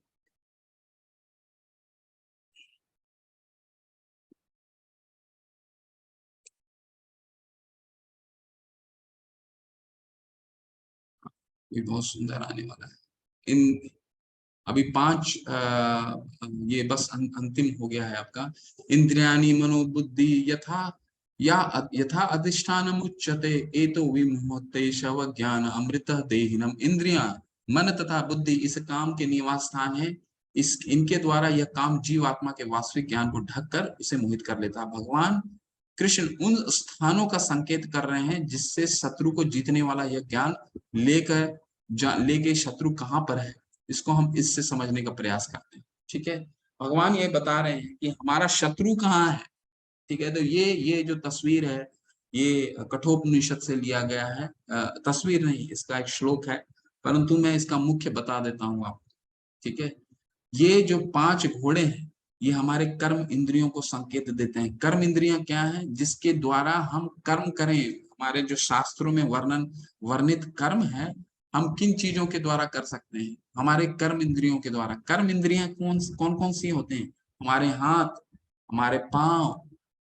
ये बहुत सुंदर आने वाला है। इन अभी 5 ये बस अंतिम हो गया है आपका। इंद्रियाणि मनोबुद्धि यथा अधिष्ठानम उच्यते एतो विमुहते शव ज्ञान अमृत देहिनम। इंद्रियां, मन तथा बुद्धि इस काम के निवास स्थान है। इनके द्वारा यह काम जीवात्मा के वास्तविक ज्ञान को ढककर उसे मोहित कर लेता है। भगवान कृष्ण उन स्थानों का संकेत कर रहे हैं जिससे शत्रु को जीतने वाला यह ज्ञान लेके शत्रु कहाँ पर है, इसको हम इससे समझने का प्रयास करते हैं, ठीक है। भगवान ये बता रहे हैं कि हमारा शत्रु कहाँ है, ठीक है। तो ये जो तस्वीर है ये कठोपनिषद से लिया गया है, तस्वीर नहीं, इसका एक श्लोक है, परंतु मैं इसका मुख्य बता देता हूँ आपको, ठीक है। ये जो 5 घोड़े हैं ये हमारे कर्म इंद्रियों को संकेत देते हैं। कर्म इंद्रियां क्या है? जिसके द्वारा हम कर्म करें। हमारे जो शास्त्रों में वर्णित कर्म है, हम किन चीजों के द्वारा कर सकते हैं? हमारे कर्म इंद्रियों के द्वारा। कर्म इंद्रियां कौन कौन सी होते हैं? हमारे हाथ, हमारे पांव,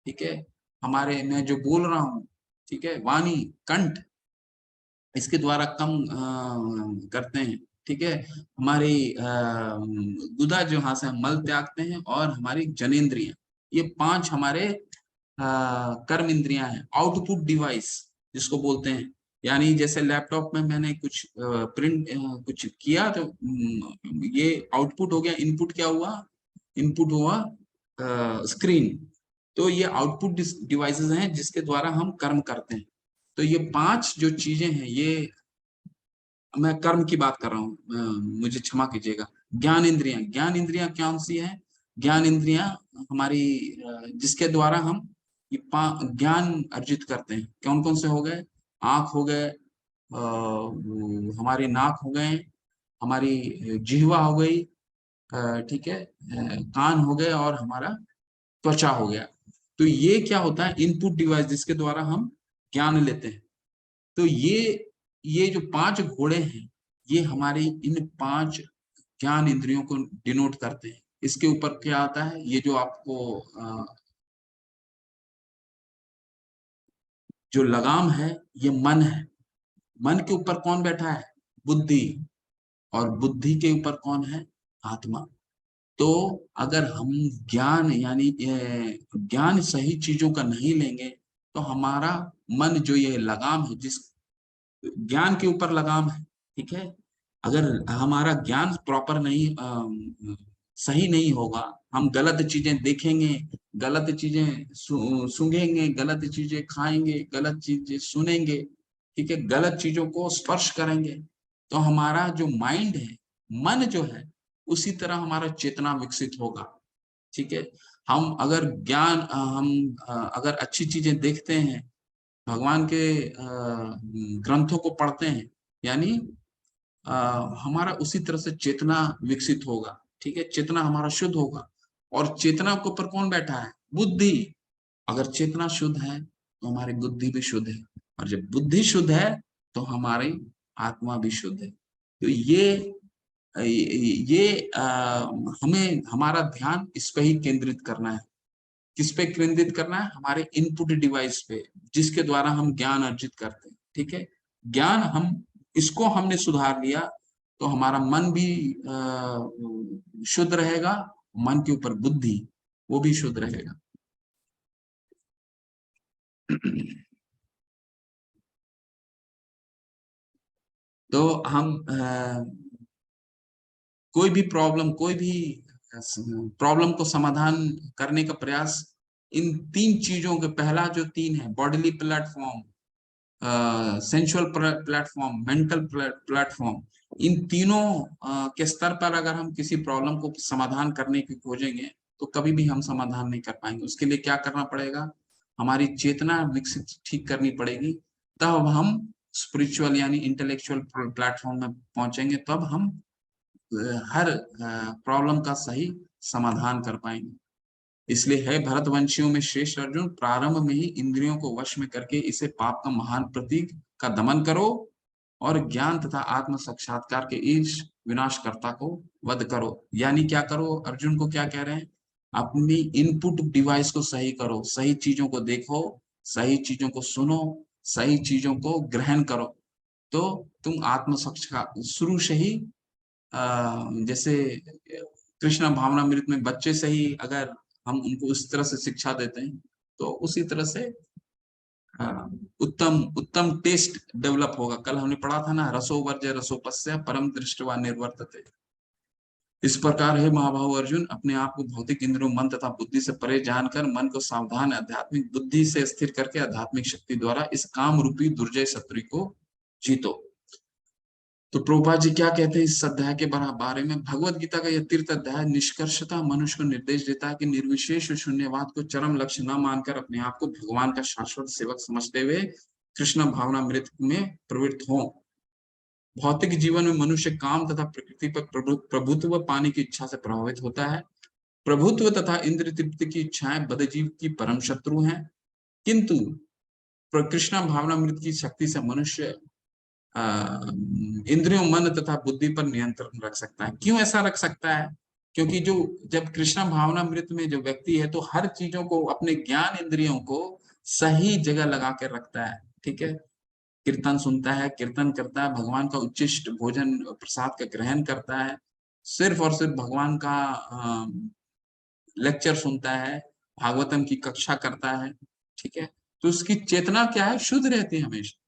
ठीक है, हमारे, मैं जो बोल रहा हूँ, ठीक है, वाणी, कंठ, इसके द्वारा कम करते हैं, ठीक है। हमारी गुदा जो यहाँ से हम मल त्यागते हैं, और हमारी जनेंद्रियां, ये 5 हमारे कर्म इंद्रियां हैं। आउटपुट डिवाइस जिसको बोलते हैं, यानी जैसे लैपटॉप में मैंने कुछ प्रिंट कुछ किया तो ये आउटपुट हो गया। इनपुट क्या हुआ? इनपुट हुआ स्क्रीन। तो ये आउटपुट डिवाइसेस हैं जिसके द्वारा हम कर्म करते हैं। तो ये 5 जो चीजें हैं, ये मैं कर्म की बात कर रहा हूँ, मुझे क्षमा कीजिएगा। ज्ञान इंद्रियां, ज्ञान इंद्रियां कौन सी है? ज्ञान इंद्रियां हमारी जिसके द्वारा हम ये ज्ञान अर्जित करते हैं। कौन कौन से हो गए? आंख हो गए, हमारी नाक हो गए, हमारी जिह्वा हो गई, ठीक है, कान हो गए, और हमारा त्वचा हो गया। तो ये क्या होता है? इनपुट डिवाइस जिसके द्वारा हम ज्ञान लेते हैं। तो ये जो 5 घोड़े हैं, ये हमारी इन 5 ज्ञान इंद्रियों को डिनोट करते हैं। इसके ऊपर क्या आता है? ये जो आपको जो लगाम है, ये मन है। मन के ऊपर कौन बैठा है? बुद्धि। और बुद्धि के ऊपर कौन है? आत्मा। तो अगर हम ज्ञान यानी ज्ञान सही चीजों का नहीं लेंगे, तो हमारा मन जो ये लगाम है, जिस ज्ञान के ऊपर लगाम है, ठीक है, अगर हमारा ज्ञान प्रॉपर नहीं सही नहीं होगा, हम गलत चीजें देखेंगे, गलत चीजें सूंघेंगे, गलत चीजें खाएंगे, गलत चीजें सुनेंगे, ठीक है, गलत चीजों को स्पर्श करेंगे, तो हमारा जो माइंड है, मन जो है, उसी तरह हमारा चेतना विकसित होगा। ठीक है, हम अगर ज्ञान अगर अच्छी चीजें देखते हैं, भगवान के ग्रंथों को पढ़ते हैं, यानी हमारा उसी तरह से चेतना विकसित होगा। ठीक है, चेतना हमारा शुद्ध होगा। और चेतना के ऊपर कौन बैठा है? बुद्धि। अगर चेतना शुद्ध है तो हमारी बुद्धि भी शुद्ध है, और जब बुद्धि शुद्ध है तो हमारी आत्मा भी शुद्ध है। तो हमें हमारा ध्यान इस पे ही केंद्रित करना है। किस पे केंद्रित करना है? हमारे इनपुट डिवाइस पे, जिसके द्वारा हम ज्ञान अर्जित करते हैं। ठीक है, ज्ञान इसको हमने सुधार लिया तो हमारा मन भी शुद्ध रहेगा, मन के ऊपर बुद्धि वो भी शुद्ध रहेगा। तो हम कोई भी प्रॉब्लम को समाधान करने का प्रयास इन 3 चीजों के, पहला जो 3 है, bodily platform, sensual platform, mental platform, इन तीनों के स्तर पर अगर हम किसी प्रॉब्लम को समाधान करने की खोजेंगे तो कभी भी हम समाधान नहीं कर पाएंगे। उसके लिए क्या करना पड़ेगा? हमारी चेतना विकसित ठीक करनी पड़ेगी, तब हम स्पिरिचुअल यानी इंटेलेक्चुअल प्लेटफॉर्म में पहुंचेंगे, तब हम हर प्रॉब्लम का सही समाधान कर पाएंगे। इसलिए है भरतवंशियों में श्रेष्ठ अर्जुन, प्रारंभ में ही इंद्रियों को वश में करके इसे पाप का महान प्रतीक का दमन करो और ज्ञान तथा आत्म साक्षात्कार के इस विनाशकर्ता को वध करो। यानी क्या करो? अर्जुन को क्या कह रहे हैं? अपनी इनपुट डिवाइस को सही करो, सही चीजों को देखो, सही चीजों को सुनो, सही चीजों को ग्रहण करो, तो तुम आत्म साक्षात्कार शुरू से ही जैसे कृष्ण भावनामृत में बच्चे से ही अगर हम उनको उस तरह से शिक्षा देते हैं तो उसी तरह से उत्तम टेस्ट डेवलप होगा। कल हमने पढ़ा था ना, रसो वर्ज्य रसोपस्य परम दृष्टवा निर्वर्तते। इस प्रकार है महाबाहु अर्जुन, अपने आप को भौतिक इंद्रियों, मन तथा बुद्धि से परे जानकर मन को सावधान आध्यात्मिक बुद्धि से स्थिर करके आध्यात्मिक शक्ति द्वारा इस काम रूपी दुर्जय शत्रु को जीतो। तो प्रभुपाद जी क्या कहते हैं इस अध्याय के बारे में? भगवत गीता का यह तीर्थ अध्याय निष्कर्षतः मनुष्य को निर्देश देता है कि निर्विशेष शून्यवाद को चरम लक्ष्य न मानकर अपने आप को भगवान का शाश्वत सेवक समझते हुए कृष्ण भावनामृत में प्रवृत्त हो। भौतिक जीवन में मनुष्य काम तथा प्रकृति पर प्रभुत्व पाने की इच्छा से प्रभावित होता है। प्रभुत्व तथा इंद्रिय तृप्ति की इच्छाएं बद्धजीव की परम शत्रु हैं, किंतु कृष्ण भावनामृत की शक्ति से मनुष्य इंद्रियों, मन तथा बुद्धि पर नियंत्रण रख सकता है। क्यों ऐसा रख सकता है? क्योंकि जब कृष्ण भावनामृत में जो व्यक्ति है तो हर चीजों को, अपने ज्ञान इंद्रियों को सही जगह लगा के रखता है, ठीक है। कीर्तन सुनता है, कीर्तन करता है, भगवान का उच्चिष्ट भोजन प्रसाद का ग्रहण करता है, सिर्फ और सिर्फ भगवान का लेक्चर सुनता है, भागवतम की कक्षा करता है, ठीक है। तो उसकी चेतना क्या है, शुद्ध रहती है हमेशा।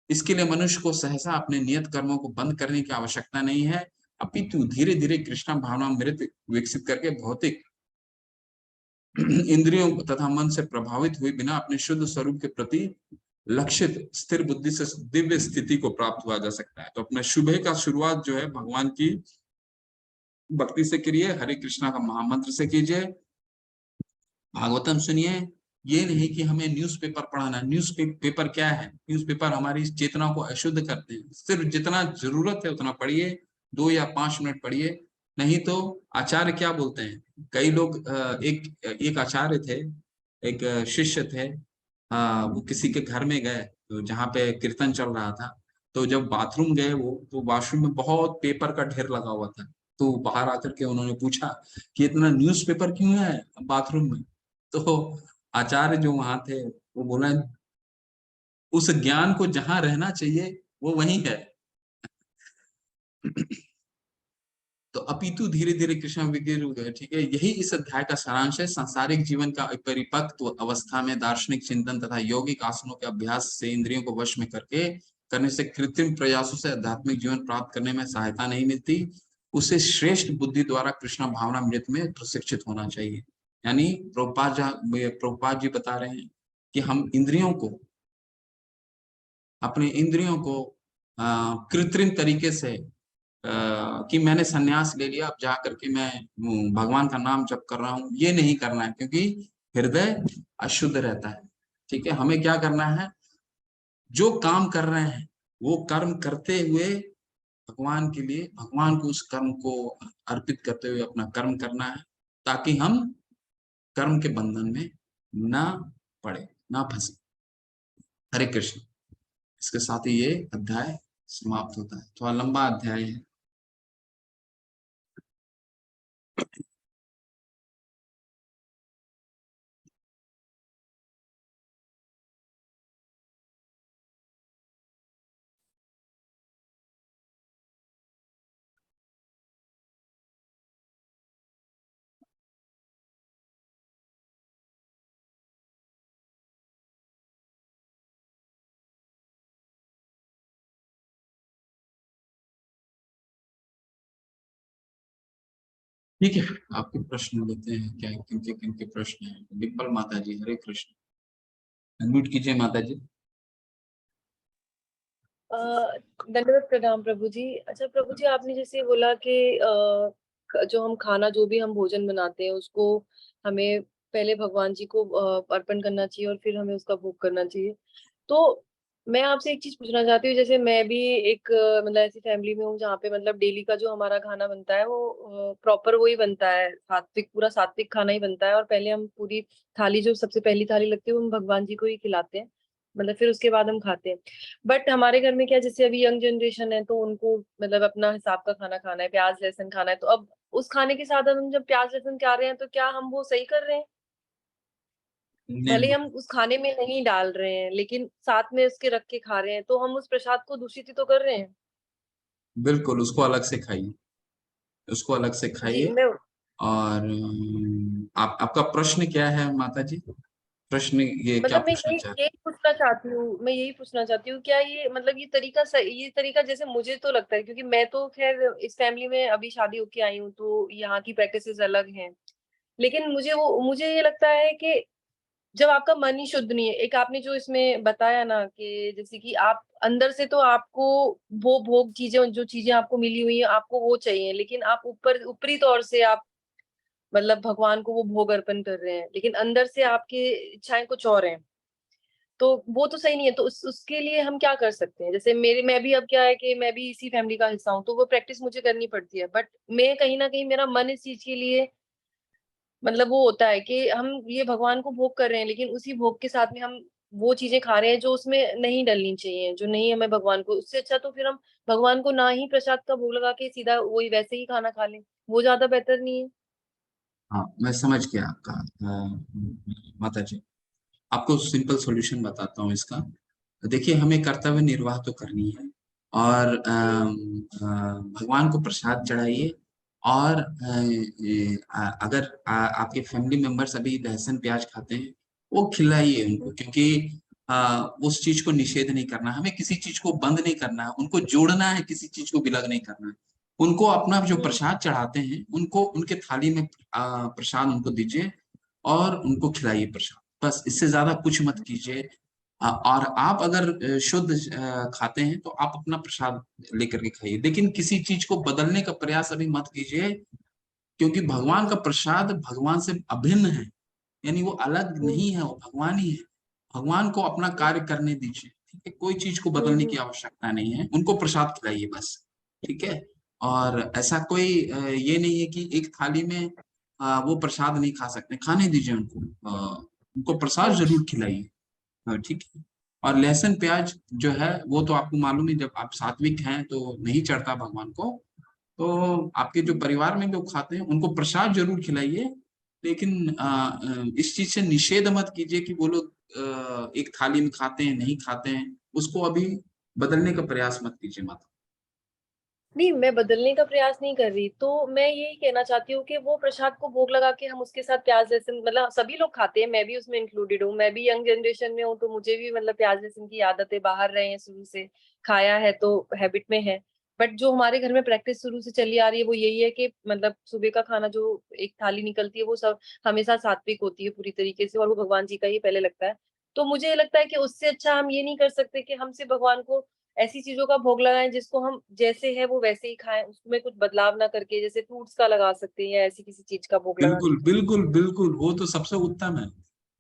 इसके लिए मनुष्य को सहसा अपने नियत कर्मों को बंद करने की आवश्यकता नहीं है, अपितु धीरे धीरे कृष्ण भावनामृत विकसित करके भौतिक इंद्रियों तथा मन से प्रभावित हुए बिना अपने शुद्ध स्वरूप के प्रति लक्षित स्थिर बुद्धि से दिव्य स्थिति को प्राप्त हुआ जा सकता है। तो अपने सुबह का शुरुआत जो है भगवान की भक्ति से करिए, हरे कृष्णा का महामंत्र से कीजिए, भागवतम सुनिए। ये नहीं कि हमें न्यूज़पेपर पढ़ाना, न्यूज़पेपर क्या है, न्यूज़पेपर हमारी चेतना को अशुद्ध करते हैं। सिर्फ जितना जरूरत है उतना पढ़िए, 2 या 5 मिनट पढ़िए। नहीं तो आचार्य क्या बोलते हैं, कई लोग एक आचार्य थे, एक शिष्य थे, वो किसी के घर में गए तो जहाँ पे कीर्तन चल रहा था, तो जब बाथरूम गए वो, तो वॉशरूम में बहुत पेपर का ढेर लगा हुआ था। तो बाहर आकर के उन्होंने पूछा कि इतना न्यूज़पेपर क्यों है बाथरूम में। तो आचार्य जो वहां थे वो बोला, उस ज्ञान को जहां रहना चाहिए वो वहीं है। तो अपितु धीरे धीरे कृष्ण विगिर हो गए, ठीक है। यही इस अध्याय का सारांश है। सांसारिक जीवन का परिपक्व अवस्था में दार्शनिक चिंतन तथा यौगिक आसनों के अभ्यास से इंद्रियों को वश में करने से कृत्रिम प्रयासों से आध्यात्मिक जीवन प्राप्त करने में सहायता नहीं मिलती। उसे श्रेष्ठ बुद्धि द्वारा कृष्ण भावनामृत में प्रशिक्षित होना चाहिए। यानी प्रभुपाद जी बता रहे हैं कि हम इंद्रियों को, अपने इंद्रियों को कृत्रिम तरीके से कि मैंने सन्यास ले लिया, अब जा करके मैं भगवान का नाम जप कर रहा हूं, ये नहीं करना है, क्योंकि हृदय अशुद्ध रहता है, ठीक है। हमें क्या करना है, जो काम कर रहे हैं वो कर्म करते हुए भगवान के लिए, भगवान को उस कर्म को अर्पित करते हुए अपना कर्म करना है, ताकि हम कर्म के बंधन में ना पड़े, ना फंसे। हरे कृष्ण। इसके साथ ही ये अध्याय समाप्त होता है। थोड़ा लंबा अध्याय है। ठीक है, आपके प्रश्न लेते हैं, क्या किनके किनके प्रश्न हैं। डिम्पल माता जी, हरे कृष्ण। अनम्यूट कीजिए माता जी। दंडवत प्रणाम प्रभु जी। अच्छा प्रभु जी, आपने जैसे बोला कि जो हम खाना, जो भी हम भोजन बनाते हैं उसको हमें पहले भगवान जी को अर्पण करना चाहिए और फिर हमें उसका भोग करना चाहिए। तो मैं आपसे एक चीज पूछना चाहती हूँ, जैसे मैं भी एक मतलब ऐसी फैमिली में हूँ जहाँ पे मतलब डेली का जो हमारा खाना बनता है वो प्रॉपर वही बनता है, सात्विक, पूरा सात्विक खाना ही बनता है। और पहले हम पूरी थाली, जो सबसे पहली थाली लगती है वो हम भगवान जी को ही खिलाते हैं, मतलब फिर उसके बाद हम खाते हैं। बट हमारे घर में क्या, जैसे अभी यंग जनरेशन है तो उनको मतलब अपना हिसाब का खाना खाना है, प्याज लहसुन खाना है। तो अब उस खाने के साथ हम जब प्याज लहसुन खा रहे हैं तो क्या हम वो सही कर रहे हैं? भले ही हम उस खाने में नहीं डाल रहे हैं लेकिन साथ में उसके रख के खा रहे हैं, तो हम उस प्रसाद को दूषित ही तो कर रहे हैं। बिल्कुल, उसको अलग से खाइए, उसको अलग से जी खाइए। मैं और आपका प्रश्न क्या है माता जी? प्रश्न ये क्या मतलब मैं पूछना यही चाहते यही पूछना चाहती हूँ, मैं यही पूछना चाहती हूँ, क्या ये मतलब ये तरीका सही, ये तरीका जैसे मुझे तो लगता है, क्योंकि मैं तो खैर इस फैमिली में अभी शादी होके आई हूँ तो यहाँ की प्रैक्टिसेस अलग हैं। लेकिन मुझे ये लगता है कि जब आपका मन ही शुद्ध नहीं है, एक आपने जो इसमें बताया ना कि जैसे कि आप अंदर से तो आपको वो भोग चीजें, जो चीजें आपको मिली हुई है आपको वो चाहिए, लेकिन आप ऊपरी तौर से आप मतलब भगवान को वो भोग अर्पण कर रहे हैं, लेकिन अंदर से आपकी इच्छाएं कुछ और हैं। तो वो तो सही नहीं है। तो उसके लिए हम क्या कर सकते हैं? जैसे मैं भी, अब क्या है कि मैं भी इसी फैमिली का हिस्सा हूँ तो वो प्रैक्टिस मुझे करनी पड़ती है, बट मैं कहीं ना कहीं मेरा मन इस चीज के लिए मतलब वो होता है कि हम ये भगवान को भोग कर रहे हैं लेकिन उसी भोग के साथ में हम वो चीजें खा रहे हैं जो उसमें नहीं डलनी चाहिए, जो नहीं हमें भगवान को। उससे अच्छा तो फिर हम भगवान को ना ही प्रसाद का भोग लगा के सीधा वही वैसे ही खाना खा लें, वो ज्यादा बेहतर नहीं है? हाँ, मैं समझ गया आपका माता जी। आपको सिंपल सॉल्यूशन बताता हूँ इसका। देखिए, हमें कर्तव्य निर्वाह तो करनी है, और भगवान को प्रसाद चढ़ाइए, और अगर आपके फैमिली मेंबर्स अभी लहसुन प्याज खाते हैं, वो खिलाइए उनको, क्योंकि उस चीज को निषेध नहीं करना, हमें किसी चीज को बंद नहीं करना है, उनको जोड़ना है, किसी चीज को विलग नहीं करना है। उनको अपना जो प्रसाद चढ़ाते हैं, उनको उनके थाली में प्रसाद उनको दीजिए और उनको खिलाइए प्रसाद, बस इससे ज्यादा कुछ मत कीजिए। और आप अगर शुद्ध खाते हैं तो आप अपना प्रसाद लेकर के खाइए, लेकिन किसी चीज को बदलने का प्रयास अभी मत कीजिए, क्योंकि भगवान का प्रसाद भगवान से अभिन्न है, यानी वो अलग नहीं है, वो भगवान ही है। भगवान को अपना कार्य करने दीजिए, ठीक है, कोई चीज को बदलने की आवश्यकता नहीं है, उनको प्रसाद खिलाइए बस, ठीक है। और ऐसा कोई ये नहीं है कि एक थाली में वो प्रसाद नहीं खा सकते, खाने दीजिए उनको, उनको प्रसाद जरूर खिलाइए, ठीक है। और लहसुन प्याज जो है वो तो आपको मालूम है, जब आप सात्विक हैं तो नहीं चढ़ता भगवान को, तो आपके जो परिवार में लोग खाते हैं उनको प्रसाद जरूर खिलाइए, लेकिन इस चीज से निषेध मत कीजिए कि वो लोग एक थाली में खाते हैं, नहीं खाते हैं, उसको अभी बदलने का प्रयास मत कीजिए माता। नहीं, मैं बदलने का प्रयास नहीं कर रही, तो मैं यही कहना चाहती हूँ कि वो प्रसाद को भोग लगा के हम उसके साथ प्याज लहसुन, मतलब सभी लोग खाते हैं, मैं भी उसमें इंक्लूडेड हूँ, मैं भी यंग जनरेशन में हूँ, तो मुझे भी मतलब प्याज लहसुन की आदत है, बाहर रहे हैं शुरू से, खाया है तो हैबिट में है। बट जो हमारे घर में प्रैक्टिस शुरू से चली आ रही है वो यही है कि मतलब सुबह का खाना जो एक थाली निकलती है वो सब हमेशा सात्विक होती है पूरी तरीके से, और वो भगवान जी का ही पहले लगता है। तो मुझे लगता है कि उससे अच्छा हम ये नहीं कर सकते कि हमसे भगवान को ऐसी चीजों का भोग लगाएं जिसको हम जैसे है वो वैसे ही खाएं, उसमें कुछ बदलाव ना करके, जैसे फ्रूट्स का लगा सकते हैं या ऐसी किसी चीज का भोग लगा बिल्कुल दीजिए। बिल्कुल बिल्कुल, वो तो सबसे उत्तम है,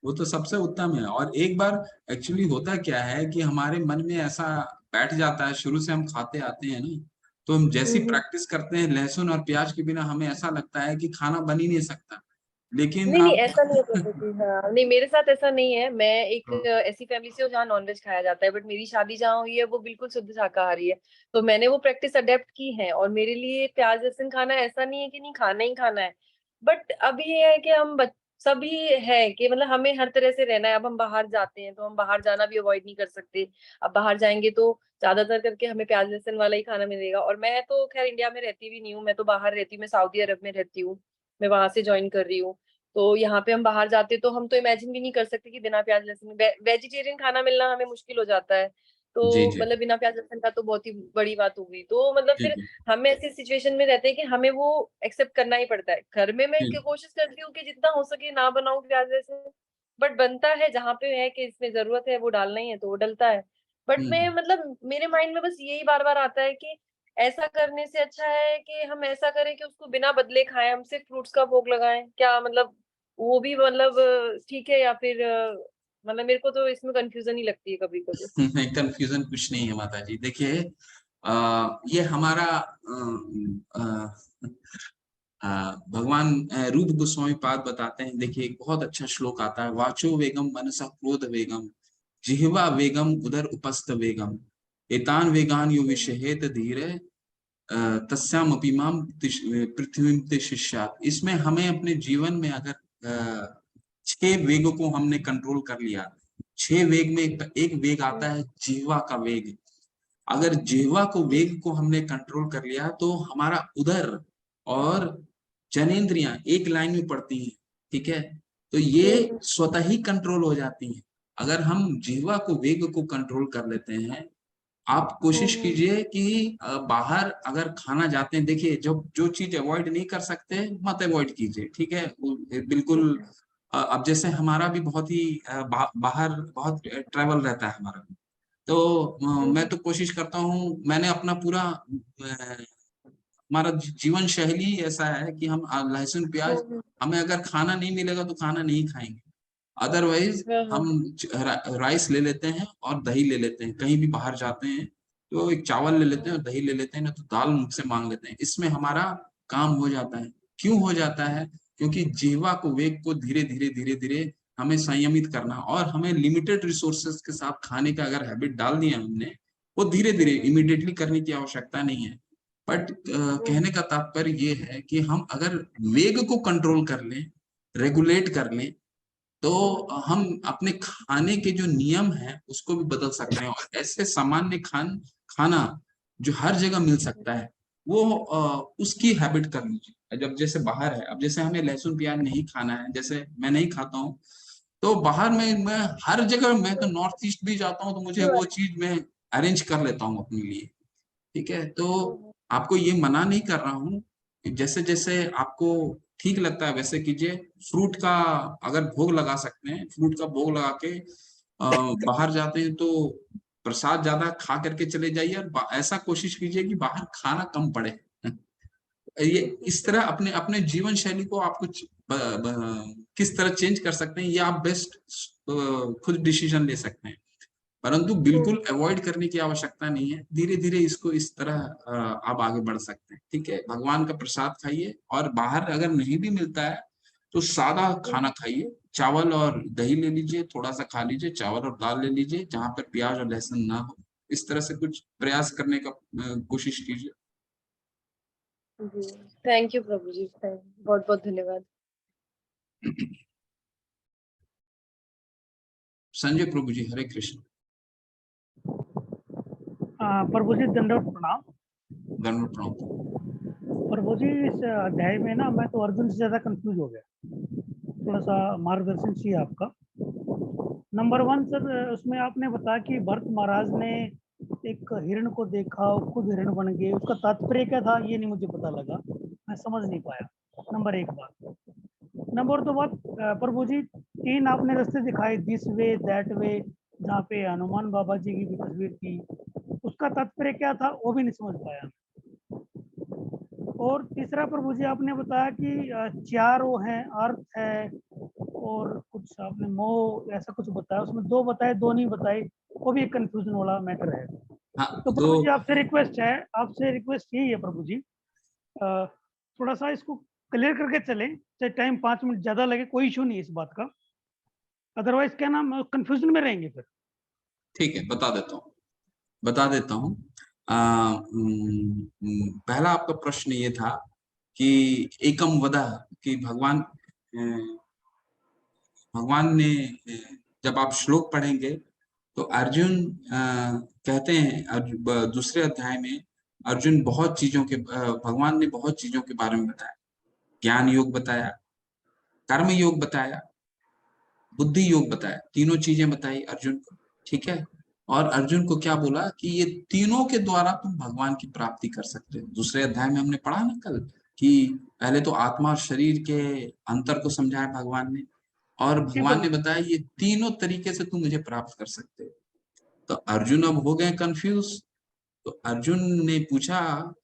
वो तो सबसे उत्तम है। और एक बार एक्चुअली होता क्या है कि हमारे मन में ऐसा बैठ जाता है, शुरू से हम खाते आते हैं ना, तो हम जैसी प्रैक्टिस करते हैं लहसुन और प्याज के बिना, हमें ऐसा लगता है कि खाना बन ही नहीं सकता, लेकिन नहीं नहीं, आप ऐसा नहीं है प्रभु जी, हाँ नहीं, मेरे साथ ऐसा नहीं है। मैं एक ऐसी फैमिली से हूँ जहाँ नॉनवेज खाया जाता है, बट मेरी शादी जहाँ हुई है वो बिल्कुल शुद्ध शाकाहारी है, तो मैंने वो प्रैक्टिस अडेप्ट की है, और मेरे लिए प्याज लहसुन खाना ऐसा नहीं है कि नहीं खाना ही खाना है। बट अभी ये है कि हम सभी है कि मतलब हमें हर तरह से रहना है। अब हम बाहर जाते हैं तो हम बाहर जाना भी अवॉइड नहीं कर सकते। अब बाहर जाएंगे तो ज्यादातर करके हमें प्याज लहसुन वाला ही खाना मिलेगा, और मैं तो खैर इंडिया में रहती भी नहीं हूँ, मैं तो बाहर रहती हूँ, मैं सऊदी अरब में रहती हूँ, मैं वहां से ज्वाइन कर रही हूँ। तो यहाँ पे हम बाहर जाते तो हम तो इमेजिन भी नहीं कर सकते कि बिना प्याज लहसुन वेजिटेरियन खाना मिलना हमें मुश्किल हो जाता है। तो जी जी मतलब बिना प्याज लहसुन का तो बहुत ही बड़ी बात हो गई, तो मतलब जी फिर जी हम ऐसी सिचुएशन में रहते हैं कि हमें वो एक्सेप्ट करना ही पड़ता है। घर में मैं जी कोशिश करती हूँ कि जितना हो सके ना बनाऊं प्याज लहसुन, बट बनता है जहाँ पे है कि इसमें जरूरत है वो डालना ही है तो वो डलता है। बट मैं हम्म। मतलब मेरे माइंड में बस यही बार बार आता है कि ऐसा करने से अच्छा है कि हम ऐसा करें कि उसको बिना बदले खाएं, हम सिर्फ फ्रूट्स का भोग लगाएं, क्या मतलब वो भी मतलब ठीक है, या फिर मतलब मेरे को तो इसमें कंफ्यूजन ही लगती है कभी कभी। नहीं, कंफ्यूजन कुछ नहीं है माता जी। देखिए, ये हमारा भगवान रूप गोस्वामी पाद बताते हैं। देखिए, एक बहुत अच्छा श्लोक आता है, वाचो वेगम मनसा क्रोध वेगम जिह्वा वेगम उदर उपस्थ वेगम एतान वेगान यो विषहेत धीरे तस्याम अपि माम पृथ्वी तिष्ठ्यात्। इसमें हमें अपने जीवन में अगर 6 वेग को हमने कंट्रोल कर लिया, 6 वेग में एक वेग आता है जिह्वा का वेग। अगर जिह्वा को वेग को हमने कंट्रोल कर लिया तो हमारा उदर और जनेंद्रियां एक लाइन में पड़ती हैं, ठीक है, तो ये स्वतः ही कंट्रोल हो जाती हैं अगर हम जिह्वा को वेग को कंट्रोल कर लेते हैं। आप कोशिश कीजिए कि बाहर अगर खाना जाते हैं, देखिए जो जो चीज अवॉइड नहीं कर सकते मत अवॉइड कीजिए, ठीक है, बिल्कुल। अब जैसे हमारा भी बहुत ही बाहर बहुत ट्रैवल रहता है हमारा, तो मैं तो कोशिश करता हूँ, मैंने अपना पूरा हमारा जीवन शैली ऐसा है कि हम लहसुन प्याज, हमें अगर खाना नहीं मिलेगा तो खाना नहीं खाएंगे, अदरवाइज हम राइस ले लेते हैं और दही ले लेते हैं, कहीं भी बाहर जाते हैं तो एक चावल ले लेते हैं और दही ले लेते हैं, ना तो दाल मुझसे मांग लेते हैं, इसमें हमारा काम हो जाता है। क्यों हो जाता है? क्योंकि जीवा को वेग को धीरे धीरे धीरे धीरे हमें संयमित करना, और हमें लिमिटेड रिसोर्सेज के साथ खाने का अगर हैबिट डाल दिया हमने, वो धीरे धीरे इमिडिएटली करने की आवश्यकता नहीं है। बट कहने का तात्पर्य ये है कि हम अगर वेग को कंट्रोल कर लें, रेगुलेट कर लें, तो हम अपने खाने के जो नियम है उसको भी बदल सकते हैं, और ऐसे सामान्य खाना जो हर जगह मिल सकता है वो उसकी हैबिट कर लीजिए। जब जैसे बाहर है, अब जैसे हमें लहसुन प्याज नहीं खाना है, जैसे मैं नहीं खाता हूँ, तो बाहर में मैं हर जगह, मैं तो नॉर्थ ईस्ट भी जाता हूँ तो मुझे वो चीज मैं अरेंज कर लेता हूँ अपने लिए। ठीक है, तो आपको ये मना नहीं कर रहा हूँ, जैसे जैसे आपको ठीक लगता है वैसे कीजिए। फ्रूट का अगर भोग लगा सकते हैं, फ्रूट का भोग लगा के बाहर जाते हैं तो प्रसाद ज्यादा खा करके चले जाइए, और ऐसा कोशिश कीजिए कि बाहर खाना कम पड़े। ये इस तरह अपने अपने जीवन शैली को आप कुछ किस तरह चेंज कर सकते हैं, ये आप बेस्ट खुद डिसीजन ले सकते हैं, परंतु बिल्कुल अवॉइड करने की आवश्यकता नहीं है। धीरे धीरे इसको इस तरह आप आगे बढ़ सकते हैं। ठीक है, भगवान का प्रसाद खाइए, और बाहर अगर नहीं भी मिलता है तो सादा खाना खाइए, चावल और दही ले लीजिए, थोड़ा सा खा लीजिए, चावल और दाल ले लीजिए जहां पर प्याज और लहसुन ना हो। इस तरह से कुछ प्रयास करने का कोशिश कीजिए। जी, थैंक यू प्रभु जी, बहुत बहुत धन्यवाद। संजय प्रभु जी, हरे कृष्ण। प्रभु जी दंडवत प्रणाम। धन्यवाद प्रणाम। प्रभु जी इस अध्याय में ना मैं तो अर्जुन से ज्यादा कंफ्यूज हो गया, थोड़ा सा मार्गदर्शन चाहिए आपका। नंबर 1 सर, उसमें आपने बताया कि भरत महाराज ने एक हिरण को देखा और खुद हिरण बन गए, उसका तात्पर्य क्या था ये नहीं मुझे पता लगा, मैं समझ नहीं पाया। नंबर 1 बात। नंबर 2 बात, प्रभु जी 3 आपने रास्ते दिखाए, दिस वे दैट वे, जहाँ पे हनुमान बाबा जी की भी तस्वीर थी, उसका तात्पर्य क्या था वो भी नहीं समझ पाया। और तीसरा प्रभु जी आपने बताया कि 4 वो हैं, अर्थ है और कुछ आपने मोह ऐसा कुछ बताया, उसमें 2 बताए 2 नहीं बताए, वो भी एक कंफ्यूजन वाला मैटर है। हाँ, तो प्रभु जी आपसे रिक्वेस्ट यही है प्रभु जी, थोड़ा सा इसको क्लियर करके चलें, चाहे टाइम 5 मिनट ज्यादा लगे, कोई इशू नहीं है इस बात का, अदरवाइज क्या नाम कंफ्यूजन में रहेंगे फिर। ठीक है, बता देता हूँ। पहला आपका प्रश्न ये था कि एकम वदा, कि भगवान ने जब आप श्लोक पढ़ेंगे तो अर्जुन कहते हैं, दूसरे अध्याय में अर्जुन बहुत चीजों के भगवान ने बहुत चीजों के बारे में बताया। ज्ञान योग बताया, कर्म योग बताया, बुद्धि योग बताया, तीनों चीजें बताई अर्जुन को। ठीक है, और अर्जुन को क्या बोला कि ये तीनों के द्वारा तुम भगवान की प्राप्ति कर सकते हो। दूसरे अध्याय में हमने पढ़ा ना कल कि पहले तो आत्मा और शरीर के अंतर को समझाया भगवान ने, और भगवान ने बताया ये तीनों तरीके से तुम मुझे प्राप्त कर सकते हो। तो अर्जुन अब हो गए कंफ्यूज। तो अर्जुन ने पूछा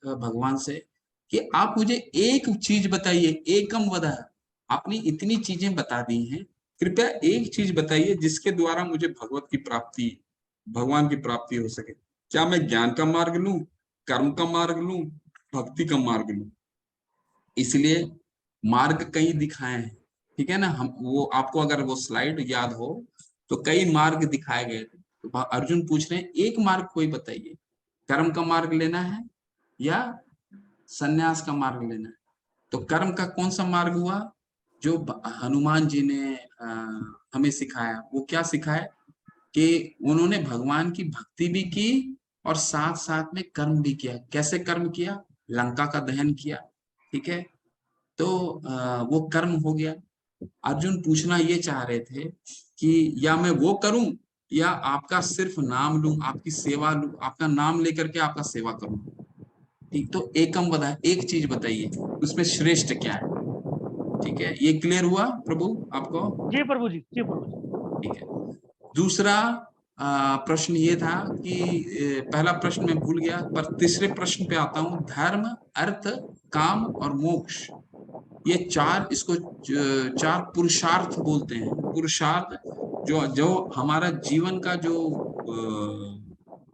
भगवान से कि आप मुझे एक चीज बताइए, एकम वदा, आपने इतनी चीजें बता दी हैं, कृपया एक चीज बताइए जिसके द्वारा मुझे भगवान की प्राप्ति हो सके। क्या मैं ज्ञान का मार्ग लूं, कर्म का मार्ग लूं, भक्ति का मार्ग लूं? इसलिए मार्ग कई दिखाए हैं। ठीक है ना, हम वो आपको अगर वो स्लाइड याद हो तो कई मार्ग दिखाए गए थे। तो अर्जुन पूछ रहे हैं एक मार्ग कोई बताइए, कर्म का मार्ग लेना है या सन्यास का मार्ग लेना है? तो कर्म का कौन सा मार्ग हुआ जो हनुमान जी ने हमें सिखाया? वो क्या सिखाया कि उन्होंने भगवान की भक्ति भी की और साथ साथ में कर्म भी किया। कैसे कर्म किया? लंका का दहन किया। ठीक है, तो वो कर्म हो गया। अर्जुन पूछना ये चाह रहे थे कि या मैं वो करूं या आपका सिर्फ नाम लूं, आपकी सेवा लूं, आपका नाम लेकर के आपका सेवा करूं। ठीक, तो एकम वदा, एक चीज बताइए उसमें श्रेष्ठ क्या है। ठीक है, ये क्लियर हुआ प्रभु आपको? जी प्रभु जी, जी प्रभु जी। ठीक है। दूसरा प्रश्न ये था कि पहला प्रश्न मैं भूल गया, पर तीसरे प्रश्न पे आता हूं। धर्म, अर्थ, काम और मोक्ष, ये चार, इसको चार पुरुषार्थ बोलते हैं। पुरुषार्थ जो हमारा जीवन का जो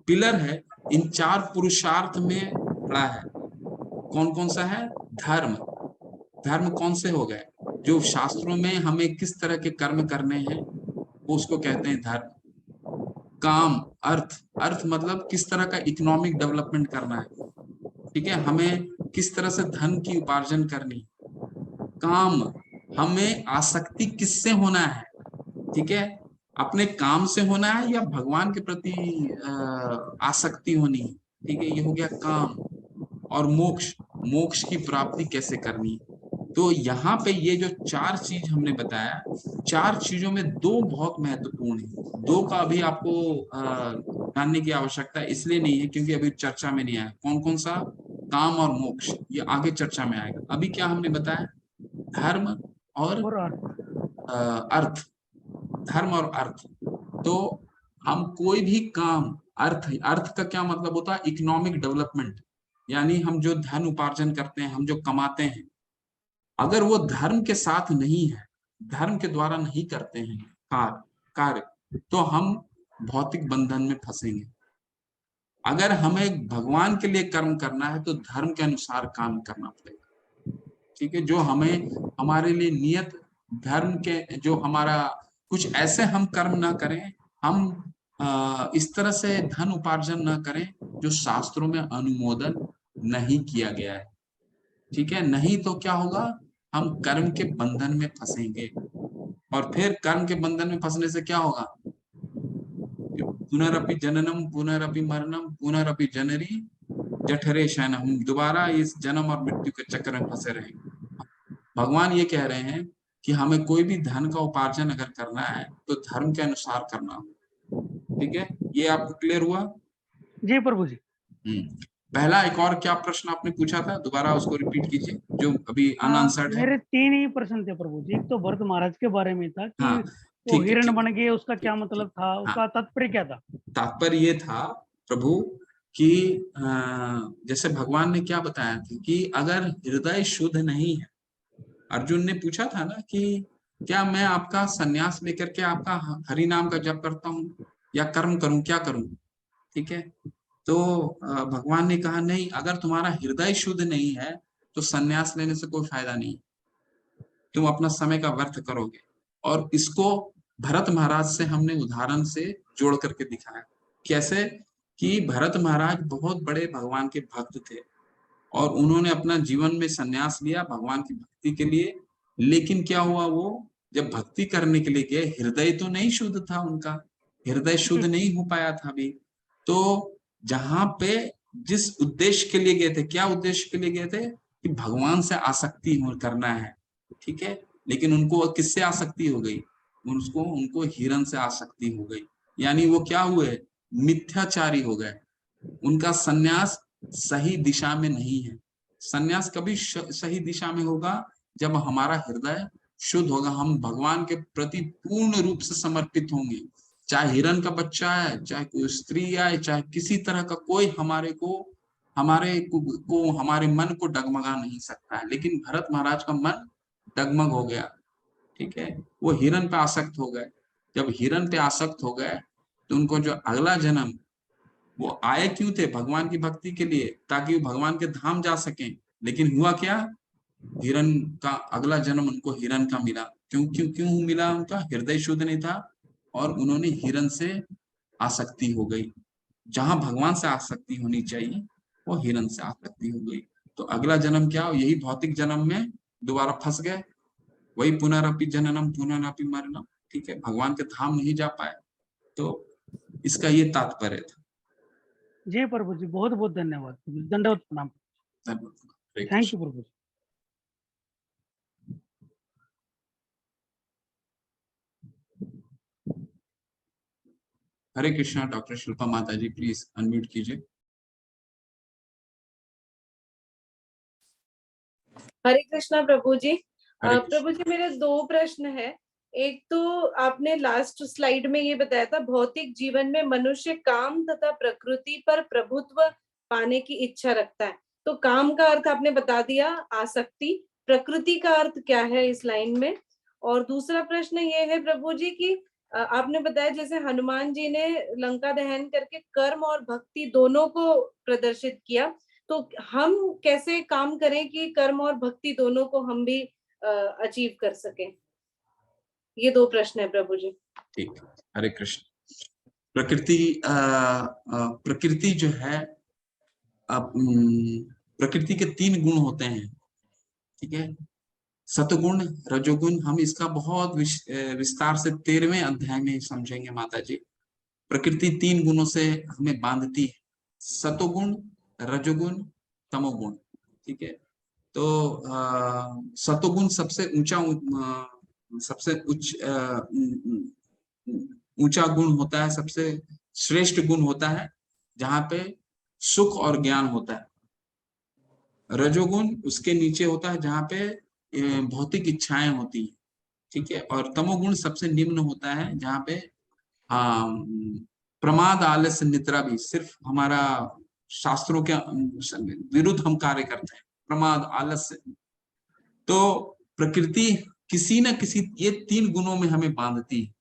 पिलर है, इन चार पुरुषार्थ में खड़ा है। कौन कौन सा है? धर्म। धर्म कौन से हो गए? जो शास्त्रों में हमें किस तरह के कर्म करने हैं वो उसको कहते हैं धर्म। काम, अर्थ मतलब किस तरह का इकोनॉमिक डेवलपमेंट करना है। ठीक है, हमें किस तरह से धन की उपार्जन करनी। काम, हमें आसक्ति किससे होना है, ठीक है, अपने काम से होना है या भगवान के प्रति आसक्ति होनी है। ठीक है, ये हो गया काम। और मोक्ष, मोक्ष की प्राप्ति कैसे करनी है। तो यहाँ पे ये जो चार चीज हमने बताया, चार चीजों में दो बहुत महत्वपूर्ण है। दो का अभी आपको जानने की आवश्यकता इसलिए नहीं है क्योंकि अभी चर्चा में नहीं आया। कौन कौन सा? काम और मोक्ष, ये आगे चर्चा में आएगा। अभी क्या हमने बताया? धर्म और अर्थ। धर्म और अर्थ। तो हम कोई भी काम, अर्थ, अर्थ का क्या मतलब होता है? इकोनॉमिक डेवलपमेंट, यानी हम जो धन उपार्जन करते हैं, हम जो कमाते हैं, अगर वो धर्म के साथ नहीं है, धर्म के द्वारा नहीं करते हैं कार्य, तो हम भौतिक बंधन में फंसेंगे। अगर हमें भगवान के लिए कर्म करना है तो धर्म के अनुसार काम करना पड़ेगा। ठीक है, जो हमें हमारे लिए नियत धर्म के, जो हमारा कुछ ऐसे हम कर्म ना करें, हम इस तरह से धन उपार्जन ना करें जो शास्त्रों में अनुमोदन नहीं किया गया है। ठीक है, नहीं तो क्या होगा? हम कर्म के बंधन में फंसेंगे। और फिर कर्म के बंधन में फंसने से क्या होगा? पुनरअपि जननम पुनरअपि मरणम पुनरअपि जननी जठरे शयनम, हम दोबारा इस जन्म और मृत्यु के चक्कर में फंसे रहेंगे। भगवान ये कह रहे हैं कि हमें कोई भी धन का उपार्जन अगर करना है तो धर्म के अनुसार करना हो। ठीक है, ये आपको क्लियर हुआ? जी प्रभु जी। पहला एक और क्या प्रश्न आपने पूछा था, दोबारा उसको रिपीट कीजिए, जो अभी अनआंसर्ड है। मेरे 3 ही प्रश्न थे प्रभु जी। एक तो भरत महाराज के बारे में था कि हाँ, वो हिरण बन गए, उसका क्या मतलब था, हाँ, उसका तात्पर्य क्या था? तात्पर्य ये था प्रभु कि जैसे भगवान ने क्या बताया था कि अगर हृदय शुद्ध नहीं है, अर्जुन ने पूछा था ना कि क्या मैं आपका सन्यास लेकर के आपका हरि नाम का जप करता हूँ या कर्म करूं, क्या करूं? ठीक है, तो भगवान ने कहा नहीं, अगर तुम्हारा हृदय शुद्ध नहीं है तो सन्यास लेने से कोई फायदा नहीं, तुम अपना समय का व्यर्थ करोगे। और इसको भरत महाराज से हमने उदाहरण से जोड़ करके दिखाया। कैसे? कि भरत महाराज बहुत बड़े भगवान के भक्त थे और उन्होंने अपना जीवन में सन्यास लिया भगवान की भक्ति के लिए। लेकिन क्या हुआ, वो जब भक्ति करने के लिए गए, हृदय तो नहीं शुद्ध था उनका, हृदय शुद्ध नहीं हो पाया था अभी। तो जहां पे जिस उद्देश्य के लिए गए थे, क्या उद्देश्य के लिए गए थे? कि भगवान से आसक्ति करना है। ठीक है, लेकिन उनको किससे आसक्ति हो गई? उनको हिरण से आसक्ति हो गई, यानी वो क्या हुए? मिथ्याचारी हो गए। उनका सन्यास सही दिशा में नहीं है। सन्यास कभी सही दिशा में होगा जब हमारा हृदय शुद्ध होगा, हम भगवान के प्रति पूर्ण रूप से समर्पित होंगे। चाहे हिरण का बच्चा है, चाहे कोई स्त्री है, चाहे किसी तरह का कोई हमारे मन को डगमगा नहीं सकता है। लेकिन भरत महाराज का मन डगमग हो गया। ठीक है, वो हिरण पे आसक्त हो गए। जब हिरण पे आसक्त हो गए तो उनको जो अगला जन्म, वो आए क्यों थे? भगवान की भक्ति के लिए, ताकि वो भगवान के धाम जा सकें। लेकिन हुआ क्या? हिरण का अगला जन्म उनको हिरण का मिला। क्यों क्यों क्यों मिला? उनका हृदय शुद्ध नहीं था और उन्होंने हिरण से आसक्ति हो गई। जहां भगवान से आसक्ति होनी चाहिए वो हिरण से आसक्ति हो गई। तो अगला जन्म क्या? यही भौतिक जन्म में दोबारा फंस गए, वही पुनरअपि जननम पुनरअपि मरणम। ठीक है, भगवान के धाम नहीं जा पाए। तो इसका ये तात्पर्य था। जी प्रभु जी, बहुत बहुत धन्यवाद, दंडवत प्रणाम। थैंक यू प्रभु जी। हरे कृष्णा। डॉक्टर शिल्पा माता जी प्लीज अनम्यूट कीजिए। हरे कृष्णा प्रभु जी। हरे कृष्ण। प्रभु जी, मेरे 2 प्रश्न है। एक तो आपने लास्ट स्लाइड में ये बताया था, भौतिक जीवन में मनुष्य काम तथा प्रकृति पर प्रभुत्व पाने की इच्छा रखता है। तो काम का अर्थ आपने बता दिया, आसक्ति। प्रकृति का अर्थ क्या है इस लाइन में? और दूसरा प्रश्न ये है प्रभु जी कि आपने बताया जैसे हनुमान जी ने लंका दहन करके कर्म और भक्ति दोनों को प्रदर्शित किया, तो हम कैसे काम करें कि कर्म और भक्ति दोनों को हम भी अचीव कर सकें? ये 2 प्रश्न है प्रभु जी। ठीक, हरे कृष्ण। प्रकृति जो है, प्रकृति के 3 गुण होते हैं। ठीक है, सतगुण रजोगुण, हम इसका बहुत विस्तार से 13वें अध्याय में समझेंगे माता जी। प्रकृति 3 गुणों से हमें बांधती है, सतोगुण, रजोगुण, तमोगुण। ठीक है, तो सतोगुण सबसे सबसे ऊंचा गुण होता है, सबसे श्रेष्ठ गुण होता है, जहां पे सुख और ज्ञान होता है। रजोगुण उसके नीचे होता है, जहां पे भौतिक इच्छाएं होती है। ठीक है, और तमोगुण सबसे निम्न होता है, जहां पे प्रमाद, आलस्य, निद्रा भी सिर्फ हमारा शास्त्रों के विरुद्ध हम कार्य करते हैं, प्रमाद, आलस्य। तो प्रकृति किसी न किसी ये 3 गुणों में हमें बांधती है।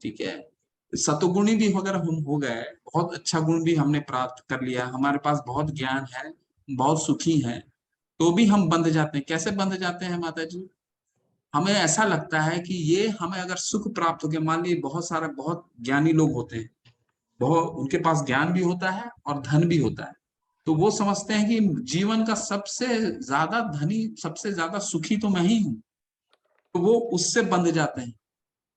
ठीक है, सतोगुणी भी अगर हम हो गए, बहुत अच्छा गुण भी हमने प्राप्त कर लिया, हमारे पास बहुत ज्ञान है, बहुत सुखी है, तो भी हम बंध जाते हैं। कैसे बंध जाते हैं माता जी? हमें ऐसा लगता है कि ये हमें अगर सुख प्राप्त हो गया, मान लीजिए बहुत ज्ञानी लोग होते हैं, बहुत उनके पास ज्ञान भी होता है और धन भी होता है, तो वो समझते हैं कि जीवन का सबसे ज्यादा धनी, सबसे ज्यादा सुखी तो मैं ही हूं, तो वो उससे बंध जाते हैं।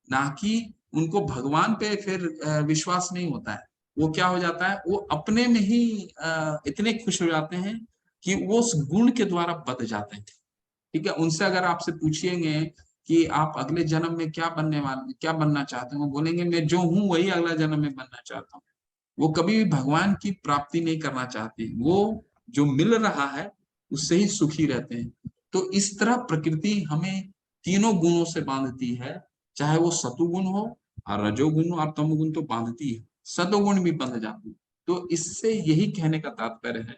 ना कि उनको भगवान पे फिर विश्वास नहीं होता है। वो क्या हो जाता है, वो अपने में ही इतने खुश हो जाते हैं कि वो उस गुण के द्वारा बंध जाते हैं। ठीक है, उनसे अगर आपसे पूछिएंगे कि आप अगले जन्म में क्या बनना चाहते हैं, वो बोलेंगे मैं जो हूं वही अगला जन्म में बनना चाहता हूँ। वो कभी भी भगवान की प्राप्ति नहीं करना चाहते, वो जो मिल रहा है उससे ही सुखी रहते हैं। तो इस तरह प्रकृति हमें तीनों गुणों से बांधती है, चाहे वो सतुगुण हो और रजोगुण और तमोगुण तो बांधती है, सतोगुण भी बंध जाती है। तो इससे यही कहने का तात्पर्य है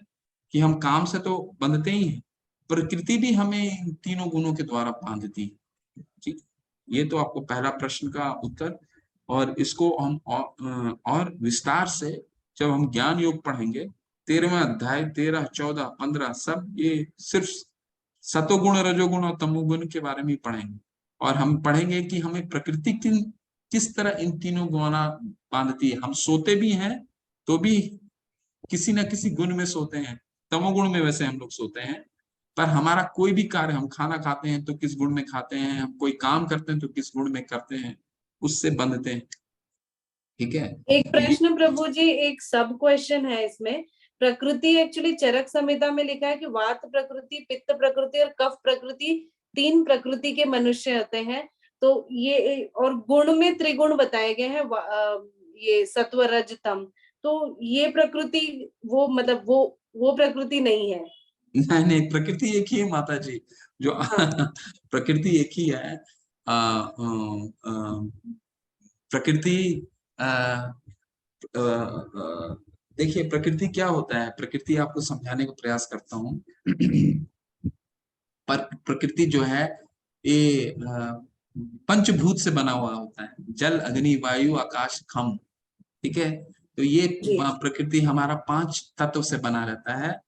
कि हम काम से तो बंधते ही हैं, प्रकृति भी हमें इन तीनों गुणों के द्वारा बांधती है। ठीक, ये तो आपको पहला प्रश्न का उत्तर। और इसको हम और विस्तार से जब हम ज्ञान योग पढ़ेंगे, 13वां अध्याय 13, 14, 15 सब ये सिर्फ सतोगुण, रजोगुण और तमोगुण के बारे में पढ़ेंगे। और हम पढ़ेंगे कि हमें प्रकृति किस तरह इन तीनों गुणा बांधती है। हम सोते भी हैं तो भी किसी न किसी गुण में सोते हैं, तमोगुण में वैसे हम लोग सोते हैं, पर हमारा कोई भी कार्य, हम खाना खाते हैं तो किस गुण में खाते हैं, हम कोई काम करते हैं तो किस गुण में करते हैं, उससे बंधते हैं। ठीक है, एक प्रश्न प्रभु जी, एक सब क्वेश्चन है इसमें। प्रकृति एक्चुअली चरक संहिता में लिखा है कि वात प्रकृति, पित्त प्रकृति और कफ प्रकृति 3 प्रकृति के मनुष्य होते हैं। तो ये और गुण में त्रिगुण बताए गए हैं, ये सत्व, रज, तम। तो ये प्रकृति वो मतलब वो प्रकृति नहीं है। नहीं, प्रकृति एक ही है माता जी, जो प्रकृति एक ही है। प्रकृति देखिए, प्रकृति क्या होता है, प्रकृति आपको समझाने का प्रयास करता हूँ। पर प्रकृति जो है ये पंचभूत से बना हुआ होता है, जल, अग्नि, वायु, आकाश, खम। ठीक है, तो ये प्रकृति हमारा 5 तत्व से बना रहता है।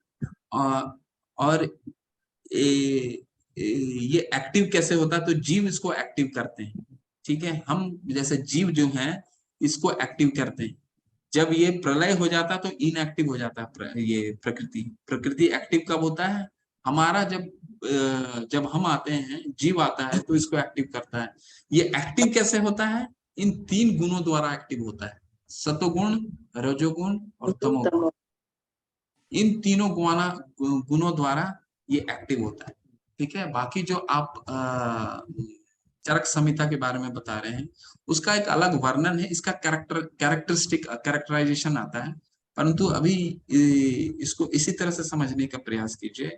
और ये एक्टिव कैसे होता है, तो जीव इसको एक्टिव करते हैं। ठीक है, हम जैसे जीव जो हैं इसको एक्टिव करते हैं। जब ये प्रलय हो जाता है तो इनएक्टिव हो जाता है ये प्रकृति एक्टिव कब होता है, हमारा जब हम आते हैं, जीव आता है तो इसको एक्टिव करता है। ये एक्टिव कैसे होता है, इन 3 गुणों द्वारा एक्टिव होता है, सतोगुण, रजोगुण और तमोगुण। इन तीनों गुणों द्वारा ये एक्टिव होता है। ठीक है, बाकी जो आप चरक संहिता के बारे में बता रहे हैं उसका एक अलग वर्णन है, इसका कैरेक्टराइजेशन आता है। परंतु अभी इसको इसी तरह से समझने का प्रयास कीजिए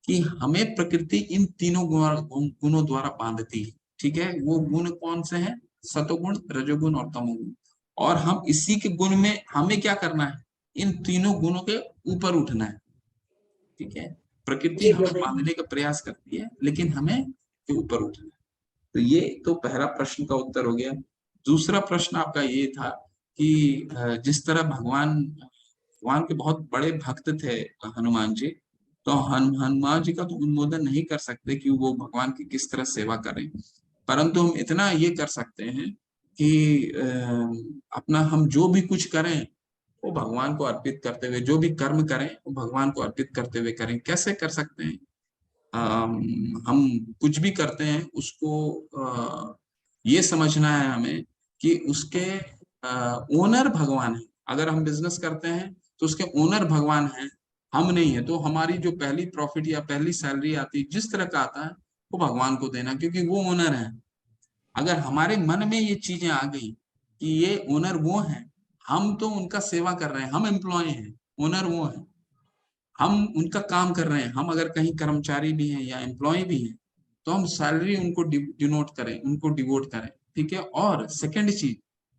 कि हमें प्रकृति इन तीनों गुणों द्वारा बांधती है। ठीक है, वो गुण कौन से हैं, सतोगुण, रजोगुण और तमोगुण। और हम इसी के गुण में हमें क्या करना है, इन तीनों गुणों के ऊपर उठना है। ठीक है, प्रकृति हमें बांधने का प्रयास करती है लेकिन हमें के ऊपर उठना है। तो ये तो पहला प्रश्न का उत्तर हो गया। दूसरा प्रश्न आपका ये था कि जिस तरह भगवान के बहुत बड़े भक्त थे हनुमान जी, तो हनुमान जी का तो अनुमोदन नहीं कर सकते कि वो भगवान की किस तरह सेवा करें, परंतु हम इतना ये कर सकते हैं कि अपना हम जो भी कुछ करें वो भगवान को अर्पित करते हुए, जो भी कर्म करें वो भगवान को अर्पित करते हुए करें। कैसे कर सकते हैं, हम कुछ भी करते हैं उसको ये समझना है हमें कि उसके ओनर भगवान है। अगर हम बिजनेस करते हैं तो उसके ओनर भगवान है, हम नहीं है। तो हमारी जो पहली प्रॉफिट या पहली सैलरी आती है जिस तरह का आता है वो भगवान को देना, क्योंकि वो ओनर है। अगर हमारे मन में ये चीजें आ गई कि ये ओनर वो है, हम तो उनका सेवा कर रहे हैं, हम एम्प्लॉय हैं, ओनर वो है, हम उनका काम कर रहे हैं। हम अगर कहीं कर्मचारी भी हैं या एम्प्लॉय भी हैं तो हम सैलरी उनको डिनोट करें, उनको डिवोट करें, ठीक है। और सेकंड चीज,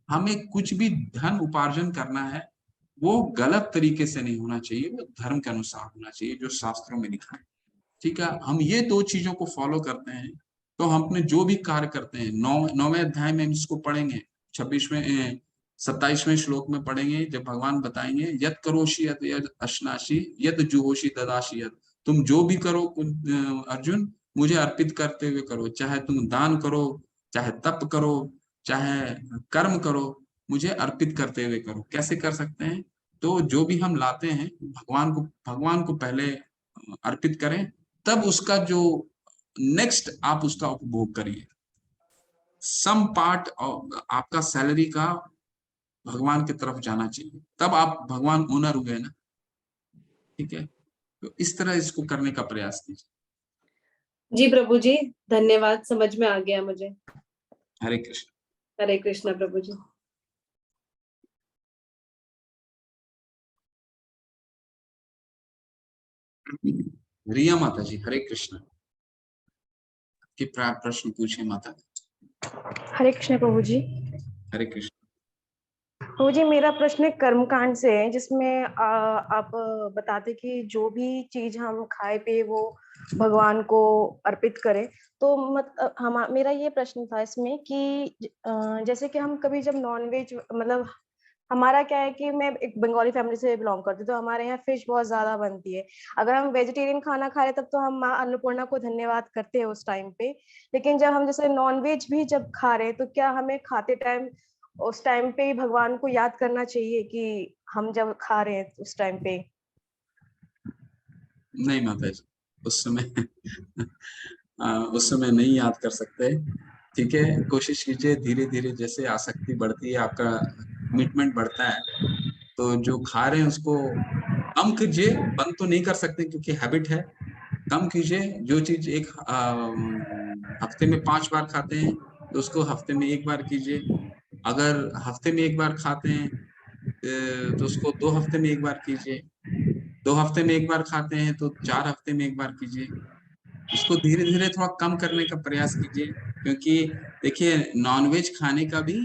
हमें कुछ भी धन उपार्जन करना है वो गलत तरीके से नहीं होना चाहिए, वो धर्म के अनुसार होना चाहिए जो शास्त्रों में लिखा है, ठीक है। हम ये दो चीजों को फॉलो करते हैं तो हम अपने जो भी कार्य करते हैं, 9वें अध्याय में हम इसको पढ़ेंगे, 26वें 27वें श्लोक में पढ़ेंगे, जब भगवान बताएंगे यत करोषि यत यद अश्नाशी यत जुहोषि ददाशी यत, तुम जो भी करो अर्जुन मुझे अर्पित करते हुए करो, चाहे तुम दान करो, चाहे तप करो, चाहे कर्म करो, मुझे अर्पित करते हुए करो। कैसे कर सकते हैं? तो जो भी हम लाते हैं भगवान को पहले अर्पित करें, तब उसका जो नेक्स्ट आप उसका उपभोग करिए। सम पार्ट आपका सैलरी का भगवान की तरफ जाना चाहिए, तब आप भगवान ओनर हुए ना, ठीक है। तो इस तरह इसको करने का प्रयास कीजिए। जी प्रभु जी, धन्यवाद, समझ में आ गया मुझे। हरे कृष्ण। हरे कृष्णा प्रभु जी। रिया माता जी, हरे कृष्ण। कि प्रश्न पूछे माता। हरे कृष्ण प्रभु जी। हरे कृष्ण प्रभु जी, मेरा प्रश्न कर्मकांड से है, जिसमें आप बताते कि जो भी चीज हम खाए पिए वो भगवान को अर्पित करें। तो मेरा ये प्रश्न था इसमें कि जैसे कि हम कभी जब नॉनवेज, मतलब हमारा क्या है कि मैं एक बंगाली फैमिली से बिलोंग करती हूँ, तो हमारे यहाँ फिश बहुत ज्यादा बनती है। अगर हम वेजिटेरियन खाना खा रहे तब तो हम माँ अन्नपूर्णा को धन्यवाद करते हैं उस टाइम पे। लेकिन जब हम जैसे नॉनवेज भी जब खा रहे हैं तो क्या हमें खाते टाइम उस टाइम पे भगवान को याद करना चाहिए कि हम जब खा रहे हैं उस टाइम पे? नहीं माता जी, उस समय नहीं याद कर सकते, ठीक है। कोशिश कीजिए, धीरे धीरे जैसे आसक्ति बढ़ती है, आपका कमिटमेंट बढ़ता है, तो जो खा रहे हैं उसको कम कीजिए। बंद तो नहीं कर सकते क्योंकि हैबिट है, कम कीजिए। जो चीज एक हफ्ते में 5 बार खाते हैं तो उसको हफ्ते में 1 बार कीजिए। अगर हफ्ते में 1 बार खाते हैं तो उसको 2 हफ्ते में 1 बार कीजिए। 2 हफ्ते में 1 बार खाते हैं तो 4 हफ्ते में 1 बार कीजिए। इसको धीरे धीरे थोड़ा कम करने का प्रयास कीजिए, क्योंकि देखिए नॉनवेज खाने का भी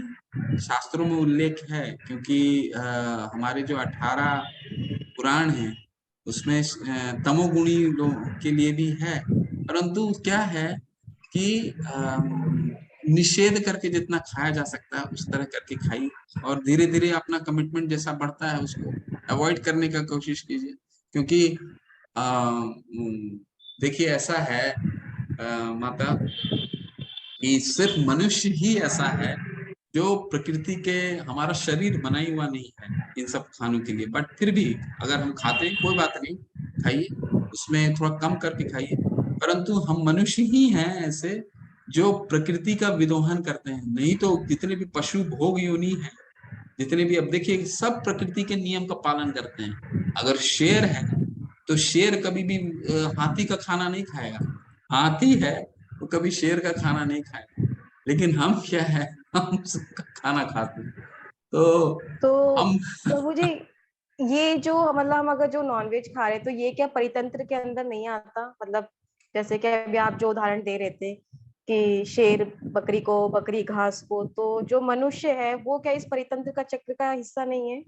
शास्त्रों में उल्लेख है, क्योंकि हमारे जो 18 पुराण हैं उसमें तमोगुणी लोगों के लिए भी है, परंतु क्या है कि निषेध करके जितना खाया जा सकता है उस तरह करके खाइए, और धीरे धीरे अपना कमिटमेंट जैसा बढ़ता है उसको अवॉइड करने का कोशिश कीजिए। क्योंकि देखिए ऐसा है माता कि सिर्फ मनुष्य ही ऐसा है जो प्रकृति के, हमारा शरीर बना ही हुआ नहीं है इन सब खानों के लिए, बट फिर भी अगर हम खाते हैं कोई बात नहीं, खाइए, उसमें थोड़ा कम करके खाइए। परंतु हम मनुष्य ही हैं ऐसे जो प्रकृति का विदोहन करते हैं, नहीं तो जितने भी पशु भोग योनि हैं, जितने भी, अब देखिए सब प्रकृति के नियम का पालन करते हैं। अगर शेर है तो शेर कभी भी हाथी का खाना नहीं खाएगा, हाथी है वो कभी शेर का खाना नहीं खाएगा। लेकिन हम क्या है, हम सबका खाना खाते हैं। तो हम प्रभु जी, ये जो मतलब हम अगर जो नॉनवेज खा रहे हैं तो ये क्या परितंत्र के अंदर नहीं आता? मतलब जैसे कि अभी आप जो उदाहरण दे रहे थे कि शेर बकरी को, बकरी घास को, तो जो मनुष्य है वो क्या इस परितंत्र का चक्र का हिस्सा नहीं है?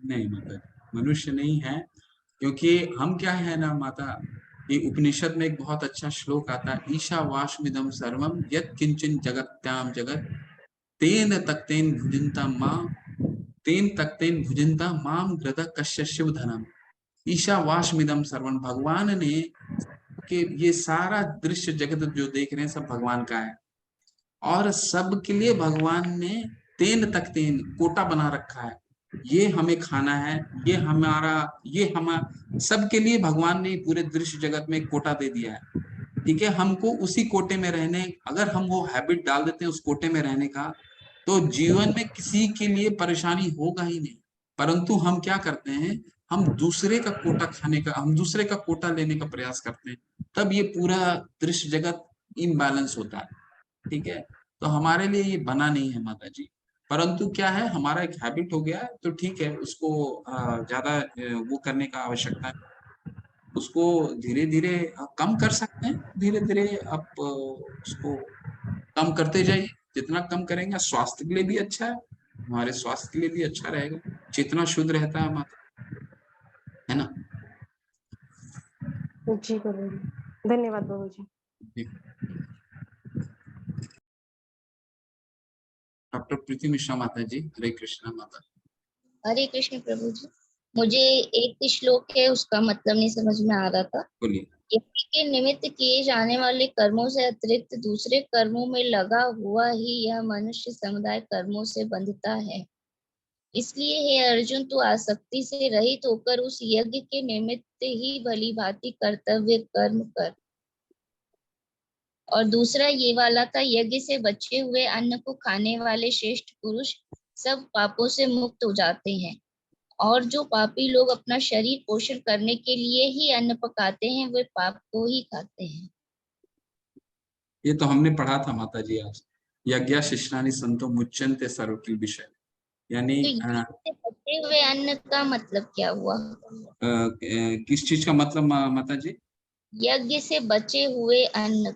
नहीं माता, मनुष्य नहीं है, क्योंकि हम क्या है ना माता, ये उपनिषद में एक बहुत अच्छा श्लोक आता है, ईशावास्मिदं सर्वम यत् किंचन जगत्याम जगत तेन तक्तेन भुजन्ता मां, तेन तक्तेन भुजन्ता माम गृध कश्य शिव धनम। ईशावास्मिदं सर्वम, भगवान ने कि ये सारा दृश्य जगत जो देख रहे हैं सब भगवान का है, और सबके लिए भगवान ने तेन तक्तेन कोटा बना रखा है, ये हमें खाना है, ये हमारा, ये हम सबके लिए भगवान ने पूरे दृश्य जगत में कोटा दे दिया है। ठीक है, हमको उसी कोटे में रहने, अगर हम वो हैबिट डाल देते हैं उस कोटे में रहने का, तो जीवन में किसी के लिए परेशानी होगा ही नहीं। परंतु हम क्या करते हैं, हम दूसरे का कोटा खाने का, हम दूसरे का कोटा लेने का प्रयास करते हैं, तब ये पूरा दृश्य जगत इम्बैलेंस होता है। ठीक है, तो हमारे लिए ये बना नहीं है माता जी। परंतु क्या है, हमारा एक हैबिट हो गया है, तो ठीक है, उसको ज्यादा वो करने का आवश्यकता है, उसको धीरे धीरे कम कर सकते हैं। धीरे धीरे आप उसको कम करते जाइए। जितना कम करेंगे स्वास्थ्य के लिए भी अच्छा है, हमारे स्वास्थ्य के लिए भी अच्छा रहेगा, चेतना शुद्ध रहता है माता, है ना। जी प्रभु जी, धन्यवाद प्रभु जी। डॉक्टर प्रीति मिश्रा माता जी, हरे कृष्णा माता। हरे कृष्ण प्रभु जी। मुझे एक श्लोक है, उसका मतलब नहीं समझ में आ रहा था। बोलिए। यज्ञ के निमित्त किए जाने वाले कर्मों से अतिरिक्त दूसरे कर्मों में लगा हुआ ही यह मनुष्य समुदाय कर्मों से बंधता है। इसलिए हे अर्जुन, तू आसक्ति से रहित होकर उस यज्ञ के निमित्त ही भली भांति कर्तव्य कर्म कर। और दूसरा ये वाला था, यज्ञ से बचे हुए अन्न को खाने वाले श्रेष्ठ पुरुष सब पापों से मुक्त हो जाते हैं, और जो पापी लोग अपना शरीर पोषण करने के लिए ही अन्न पकाते हैं, वे पाप को ही खाते हैं। ये तो हमने पढ़ा था माता जी आज, यज्ञ शिष्टानि संतो मुच्यन्ते सर्वकिल विषय, यानी तो यज्ञ से बचे हुए अन्न का मतलब क्या हुआ? किस चीज का मतलब माता जी? यज्ञ से बचे हुए अन्न।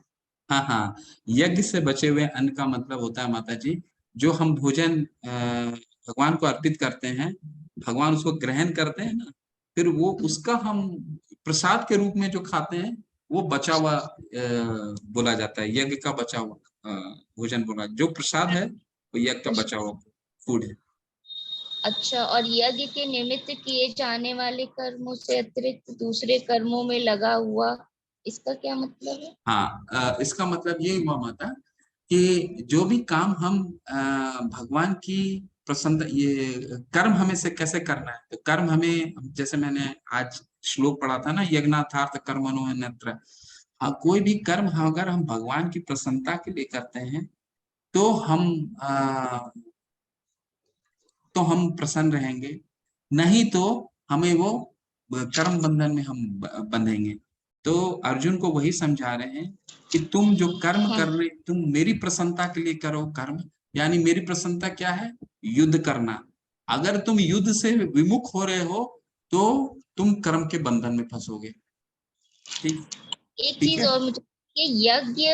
हाँ हाँ, यज्ञ से बचे हुए अन्न का मतलब होता है माता जी, जो हम भोजन भगवान को अर्पित करते हैं, भगवान उसको ग्रहण करते हैं ना, फिर वो उसका हम प्रसाद के रूप में जो खाते हैं, वो बचा हुआ बोला जाता है, यज्ञ का बचा हुआ भोजन बोला, जो प्रसाद है वो यज्ञ का बचा हुआ फूड है। अच्छा, और यज्ञ के निमित्त किए जाने वाले कर्मों से अतिरिक्त दूसरे कर्मों में लगा हुआ, इसका क्या मतलब है? हाँ, इसका मतलब ये हुआ माता कि जो भी काम हम भगवान की प्रसन्न, ये कर्म हमें से कैसे करना है, तो कर्म हमें, जैसे मैंने आज श्लोक पढ़ा था ना, यज्ञार्थार्थ कर्मणो अन्यत्र। हाँ, कोई भी कर्म अगर हम भगवान की प्रसन्नता के लिए करते हैं, तो हम प्रसन्न रहेंगे, नहीं तो हमें वो कर्म बंधन में हम बंधेंगे। तो अर्जुन को वही समझा रहे हैं कि तुम जो कर्म कर रहे, तुम मेरी प्रसन्नता के लिए करो कर्म, यानी मेरी प्रसन्नता क्या है, युद्ध करना। अगर तुम युद्ध से विमुख हो रहे हो, तो तुम कर्म के बंधन में फंसोगे। ठीक, एक चीज और मुझे, ये यज्ञ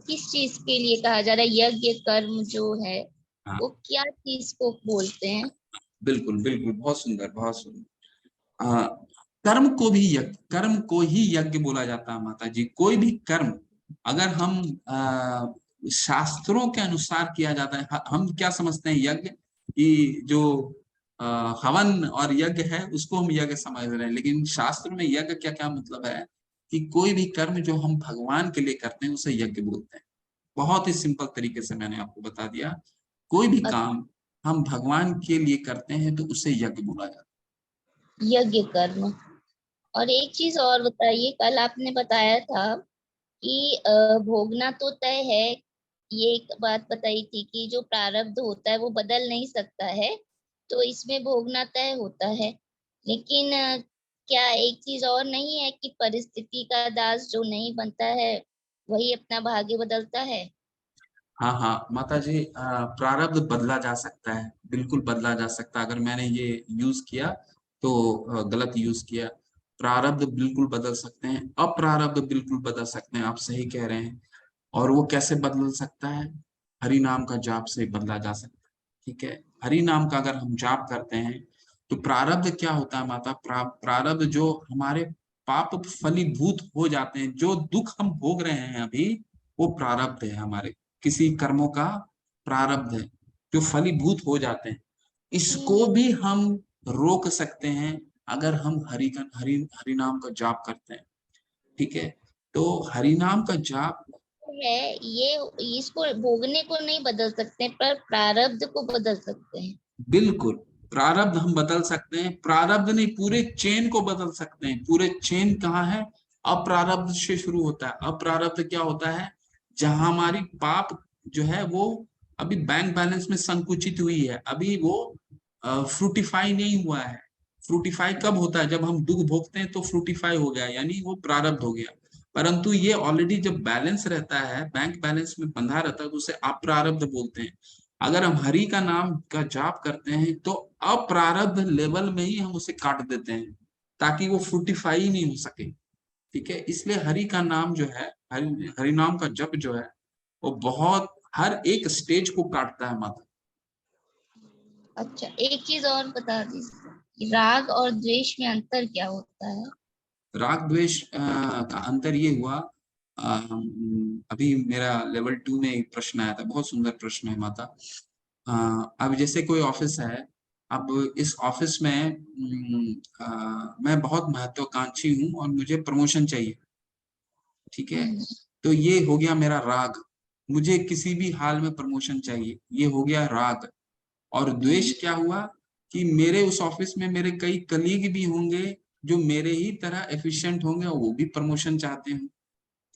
किस चीज के लिए कहा जा रहा है? यज्ञ कर्म जो है, हाँ, वो क्या चीज को बोलते हैं? बिल्कुल बिल्कुल, बहुत सुंदर बहुत सुंदर। कर्म को भी यज्ञ, कर्म को ही यज्ञ बोला जाता है माता जी। कोई भी कर्म अगर हम शास्त्रों के अनुसार किया जाता है, हम क्या समझते हैं यज्ञ, कि जो हवन और यज्ञ है उसको हम यज्ञ समझ रहे हैं, लेकिन शास्त्र में यज्ञ क्या क्या मतलब है, कि कोई भी कर्म जो हम भगवान के लिए करते हैं उसे यज्ञ बोलते हैं। बहुत ही सिंपल तरीके से मैंने आपको बता दिया, कोई भी काम हम भगवान के लिए करते हैं तो उसे यज्ञ बोला जाता है, यज्ञ कर्म। और एक चीज और बताइए, कल आपने बताया था कि भोगना तो तय है, ये एक बात बताई थी कि जो प्रारब्ध होता है वो बदल नहीं सकता है, तो इसमें भोगना तय होता है। लेकिन क्या एक चीज और नहीं है कि परिस्थिति का दास जो नहीं बनता है वही अपना भाग्य बदलता है? हाँ हाँ माता जी, प्रारब्ध बदला जा सकता है, बिल्कुल बदला जा सकता है। अगर मैंने ये यूज किया तो गलत यूज किया। प्रारब्ध बिल्कुल बदल सकते हैं, अप्रारब्ध बिल्कुल बदल सकते हैं, आप सही कह रहे हैं। और वो कैसे बदल सकता है, हरि नाम का जाप से बदला जा सकता है। ठीक है, हरि नाम का अगर हम जाप करते हैं तो प्रारब्ध क्या होता है माता, प्रारब्ध जो हमारे पाप फलीभूत हो जाते हैं, जो दुख हम भोग रहे हैं अभी, वो प्रारब्ध है, हमारे किसी कर्मों का प्रारब्ध है जो फलीभूत हो जाते हैं। इसको भी हम रोक सकते हैं अगर हम हरि नाम का जाप करते हैं। ठीक है, तो हरि नाम का जाप है ये, इसको भोगने को नहीं बदल सकते पर प्रारब्ध को बदल सकते हैं। बिल्कुल, प्रारब्ध हम बदल सकते हैं, प्रारब्ध नहीं पूरे चेन को बदल सकते हैं। पूरे चेन कहाँ है, अप्रारब्ध से शुरू होता है। अप्रारब्ध क्या होता है? जहां हमारी पाप जो है वो अभी बैंक बैलेंस में संकुचित हुई है, अभी वो फ्रूटिफाई नहीं हुआ है। फ्रूटिफाई कब होता है? जब हम दुख भोगते हैं तो फ्रूटिफाई हो गया, यानी वो प्रारब्ध हो गया। परंतु ये ऑलरेडी जब बैलेंस रहता है, बैंक बैलेंस में बंधा रहता है, तो उसे अप्रारब्ध बोलते हैं। अगर हम हरि का नाम का जाप करते हैं तो अप्रारब्ध लेवल में ही हम उसे काट देते हैं, ताकि वो फ्रूटिफाई ही नहीं हो सके। ठीक है, इसलिए हरि का नाम जो है, हरि नाम का जप जो है, वो बहुत हर एक स्टेज को काटता है माता। अच्छा, एक चीज और बता दीजिए, राग और द्वेष में अंतर क्या होता है? राग द्वेष का अंतर ये हुआ, अभी मेरा लेवल 2 में एक प्रश्न आया था, बहुत सुंदर प्रश्न है माता। अब जैसे कोई ऑफिस है, अब इस ऑफिस में मैं बहुत महत्वाकांक्षी हूँ और मुझे प्रमोशन चाहिए। ठीक है, तो ये हो गया मेरा राग, मुझे किसी भी हाल में प्रमोशन चाहिए, ये हो गया राग। और द्वेष क्या हुआ कि मेरे उस ऑफिस में मेरे कई कलीग भी होंगे जो मेरे ही तरह एफिशिएंट होंगे और वो भी प्रमोशन चाहते हैं।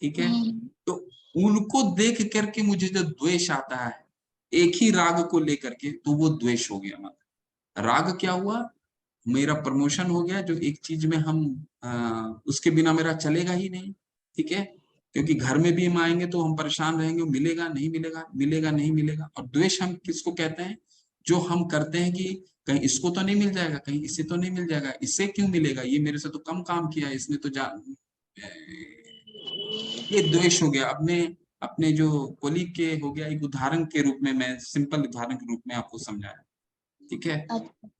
ठीक है, तो उनको देख करके मुझे जो द्वेष आता है एक ही राग को लेकर के, तो वो द्वेष हो गया। मतलब राग क्या हुआ, मेरा प्रमोशन हो गया, जो एक चीज में हम उसके बिना मेरा चलेगा ही नहीं। ठीक है, क्योंकि घर में भी हम आएंगे तो हम परेशान रहेंगे, मिलेगा नहीं मिलेगा, मिलेगा नहीं मिलेगा। और द्वेष हम किसको कहते हैं? जो हम करते हैं कि कहीं इसको तो नहीं मिल जाएगा, कहीं इससे तो नहीं मिल जाएगा, इससे क्यों मिलेगा, ये मेरे से तो कम काम किया, इसने तो ये द्वेष हो गया। अपने अपने जो कोलीग के हो गया, एक उदाहरण के रूप में, मैं सिंपल उदाहरण के रूप में आपको समझाया। ठीक है,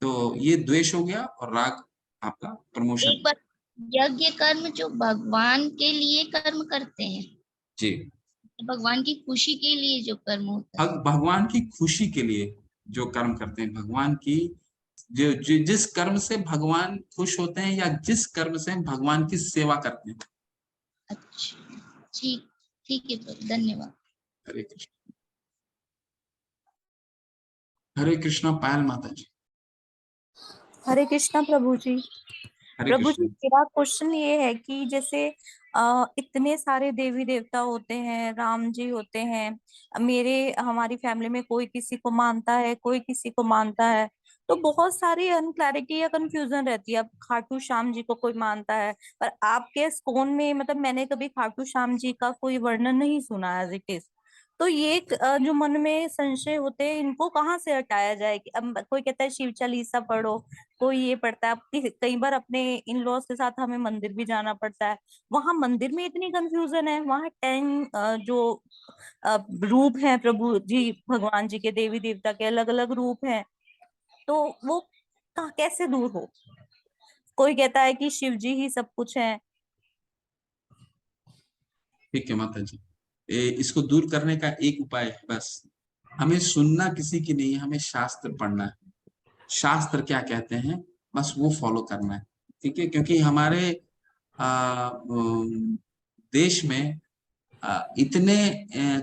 तो ये द्वेष हो गया और राग आपका प्रमोशन। एक बार, यज्ञ कर्म जो भगवान के लिए कर्म करते हैं जी, भगवान की खुशी के लिए जो कर्म होता है, भगवान की खुशी के लिए जो कर्म करते हैं, भगवान की जिस कर्म से भगवान खुश होते हैं या जिस कर्म से हम भगवान की सेवा करते हैं। अच्छा, ठीक ठीक है प्रभु, धन्यवाद। हरे कृष्ण। हरे कृष्णा पायल माता जी। हरे कृष्णा प्रभु जी। हरे प्रभु जी, कृष्ण। मेरा क्वेश्चन ये है कि जैसे इतने सारे देवी देवता होते हैं, राम जी होते हैं, हमारी फैमिली में कोई किसी को मानता है, कोई किसी को मानता है, तो बहुत सारी अनक्लैरिटी या कंफ्यूजन रहती है। अब खाटू श्याम जी को कोई मानता है, पर आपके स्कोन में मतलब मैंने कभी खाटू श्याम जी का कोई वर्णन नहीं सुना एज इट इज। तो ये जो मन में संशय होते हैं, इनको कहाँ से हटाया जाए? कि अब कोई कहता है शिव चालीसा पढ़ो, कोई ये पढ़ता है। कई बार अपने इन लॉज के साथ हमें मंदिर भी जाना पड़ता है, वहां मंदिर में इतनी कंफ्यूजन है, वहां 10 जो रूप हैं प्रभु जी, भगवान जी के, देवी देवता के अलग अलग रूप हैं, तो वो कैसे दूर हो? कोई कहता है कि शिव जी ही सब कुछ है। ठीक है माता जी, इसको दूर करने का एक उपाय है, बस हमें सुनना किसी की नहीं है, हमें शास्त्र पढ़ना है। शास्त्र क्या कहते हैं बस वो फॉलो करना है। ठीक है, क्योंकि हमारे देश में इतने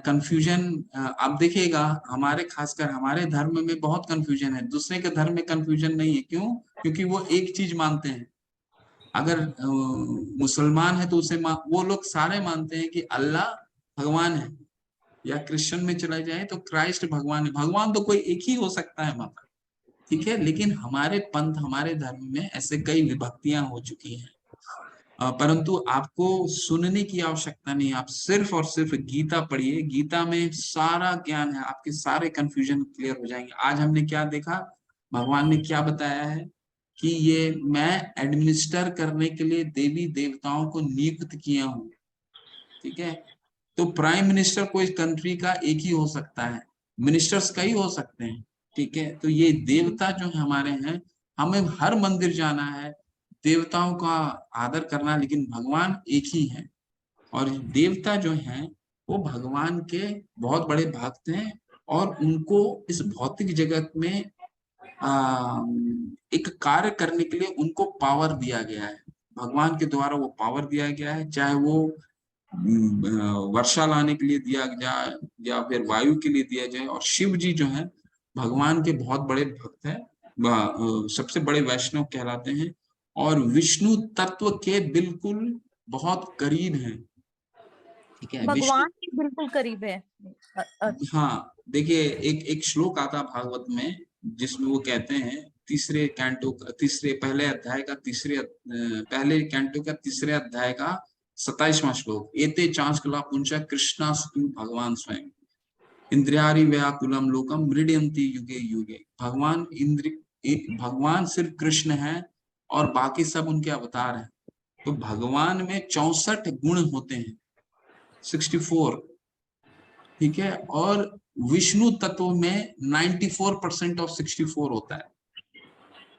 कंफ्यूजन आप देखिएगा, हमारे खासकर हमारे धर्म में बहुत कंफ्यूजन है, दूसरे के धर्म में कंफ्यूजन नहीं है। क्यों? क्योंकि वो एक चीज मानते हैं। अगर मुसलमान है तो उसे वो लोग सारे मानते हैं कि अल्लाह भगवान है, या क्रिश्चियन में चला जाए तो क्राइस्ट भगवान है। भगवान तो कोई एक ही हो सकता है माता। ठीक है, लेकिन हमारे पंथ, हमारे धर्म में ऐसे कई विभक्तियां हो चुकी हैं। परंतु आपको सुनने की आवश्यकता नहीं, आप सिर्फ और सिर्फ गीता पढ़िए। गीता में सारा ज्ञान है, आपके सारे कंफ्यूजन क्लियर हो जाएंगे। आज हमने क्या देखा, भगवान ने क्या बताया है कि ये मैं एडमिनिस्टर करने के लिए देवी देवताओं को नियुक्त किया हूँ। ठीक है, तो प्राइम मिनिस्टर कोई कंट्री का एक ही हो सकता है, मिनिस्टर्स कई हो सकते हैं। ठीक है, तो ये देवता जो हमारे हैं, हमें हर मंदिर जाना है, देवताओं का आदर करना, लेकिन भगवान एक ही है। और देवता जो हैं वो भगवान के बहुत बड़े भक्त हैं, और उनको इस भौतिक जगत में एक कार्य करने के लिए उनको पावर दिया गया है। भगवान के द्वारा वो पावर दिया गया है, चाहे वो वर्षा लाने के लिए दिया जाए या फिर वायु के लिए दिया जाए। और शिव जी जो है भगवान के बहुत बड़े भक्त हैं, सबसे बड़े वैष्णव कहलाते हैं, और विष्णु तत्व के बिल्कुल बहुत करीब हैं, ठीक है। विष्णु, भगवान के बिल्कुल करीब है। हाँ देखिए, एक श्लोक आता भागवत में जिसमें वो कहते हैं तीसरे कैंटो का पहले अध्याय का पहले कैंटो का तीसरे अध्याय का 27वां श्लोक, एते चांचकला पुंच कृष्णास्तु भगवान स्वयं इंद्रियारि व्याकुलम लोकम मृडयन्ति युगे युगे। भगवान सिर्फ कृष्ण है और बाकी सब उनके अवतार हैं। तो भगवान में 64 गुण होते हैं, 64, ठीक है। और विष्णु तत्व में 94% ऑफ 64 होता है।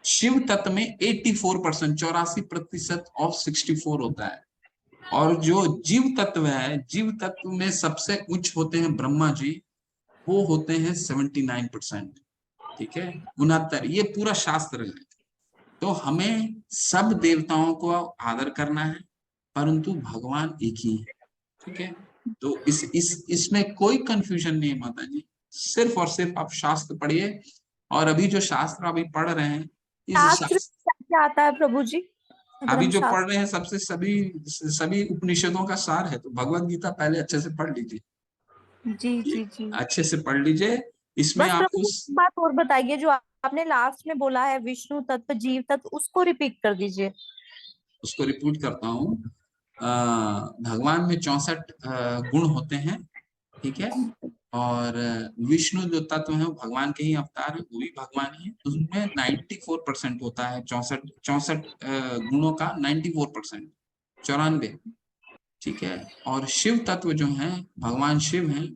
शिव तत्व में 84%, 84% ऑफ 64 होता है। और जो जीव तत्व है, जीव तत्व में सबसे उच्च होते हैं ब्रह्मा जी, वो होते हैं 79%, ठीक है, 69। ये पूरा शास्त्र है। तो हमें सब देवताओं को आदर करना है, परंतु भगवान एक ही है, ठीक है। तो इसमें कोई कंफ्यूजन नहीं है माता जी, सिर्फ और सिर्फ आप शास्त्र पढ़िए। और अभी जो शास्त्र अभी पढ़ रहे हैं, इस शास्त्र क्या आता है प्रभु जी? अभी जो पढ़ रहे हैं सबसे सभी उपनिषदों का सार है। तो भगवत गीता पहले अच्छे से पढ़ लीजिए, जी जी जी, अच्छे से पढ़ लीजिए। इसमें बस आपको प्रभु एक बात और बताइए, जो आपने लास्ट में बोला है विष्णु तत्व जीव तत्व, उसको रिपीट कर दीजिए। उसको रिपीट करता हूँ। भगवान में 64 गुण होते हैं, ठीक है। और विष्णु जो तत्व है वो भगवान के ही अवतार है, वो भी भगवान ही है। उसमें 94% होता है, 64 गुणों का 94%, 94, ठीक है। और शिव तत्व जो है, भगवान शिव हैं,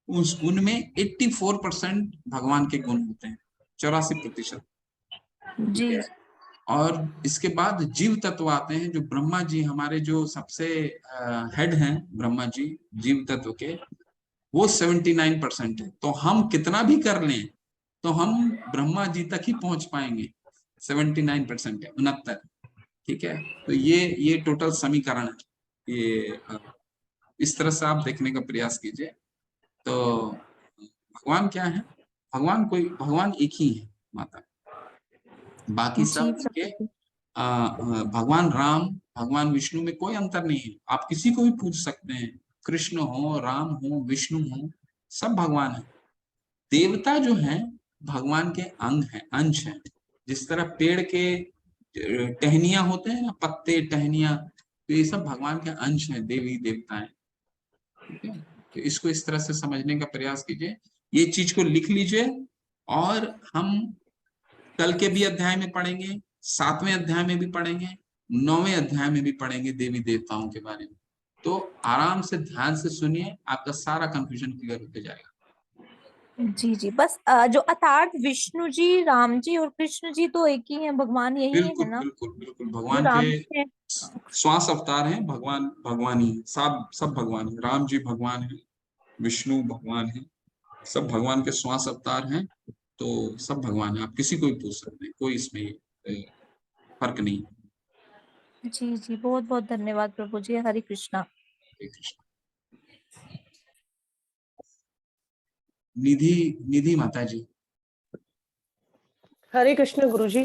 उनमें 84% भगवान के गुण होते हैं, 84%, ठीक जी है। और इसके बाद जीव तत्व आते हैं, जो ब्रह्मा जी हमारे जो सबसे हेड हैं, ब्रह्मा जी जीव तत्व के, वो 79% है। तो हम कितना भी कर लें तो हम ब्रह्मा जी तक ही पहुंच पाएंगे, 79% है, 69, ठीक है। तो ये टोटल समीकरण है। ये इस तरह से आप देखने का प्रयास कीजिए। तो भगवान क्या है? भगवान एक ही है माता, बाकी सब जी उनके प्रभु जी। भगवान राम, भगवान विष्णु में कोई अंतर नहीं है। आप किसी को भी पूछ सकते हैं, कृष्ण हो, राम हो, विष्णु हो, सब भगवान है। देवता जो है भगवान के अंग है, अंश है। जिस तरह पेड़ के टहनियां होते हैं ना, पत्ते टहनियां, तो ये सब भगवान के अंश हैं, देवी देवताएं, ठीक है। तो इसको इस तरह से समझने का प्रयास कीजिए, ये चीज को लिख लीजिए। और हम कल के भी अध्याय में पढ़ेंगे, 7वें अध्याय में भी पढ़ेंगे, 9वें अध्याय में भी पढ़ेंगे देवी देवताओं के बारे में। तो आराम से ध्यान से सुनिए, आपका सारा कंफ्यूजन क्लियर होते जाएगा। जी जी, बस जो अर्थात विष्णु जी, राम जी और कृष्ण जी तो एक ही हैं, भगवान यही बिल्कुल है ना? बिल्कुल बिल्कुल, जो भगवान राम के जी है। श्वास अवतार हैं, भगवान ही, सब भगवान है। राम जी भगवान है, विष्णु भगवान है, सब भगवान के श्वास अवतार हैं। तो सब भगवान है, आप किसी को भी पूछ सकते हैं, कोई इसमें फर्क नहीं। जी जी, बहुत बहुत धन्यवाद प्रभु जी। हरे कृष्णा। हरे कृष्ण। निधि माता जी। हरे कृष्ण गुरुजी।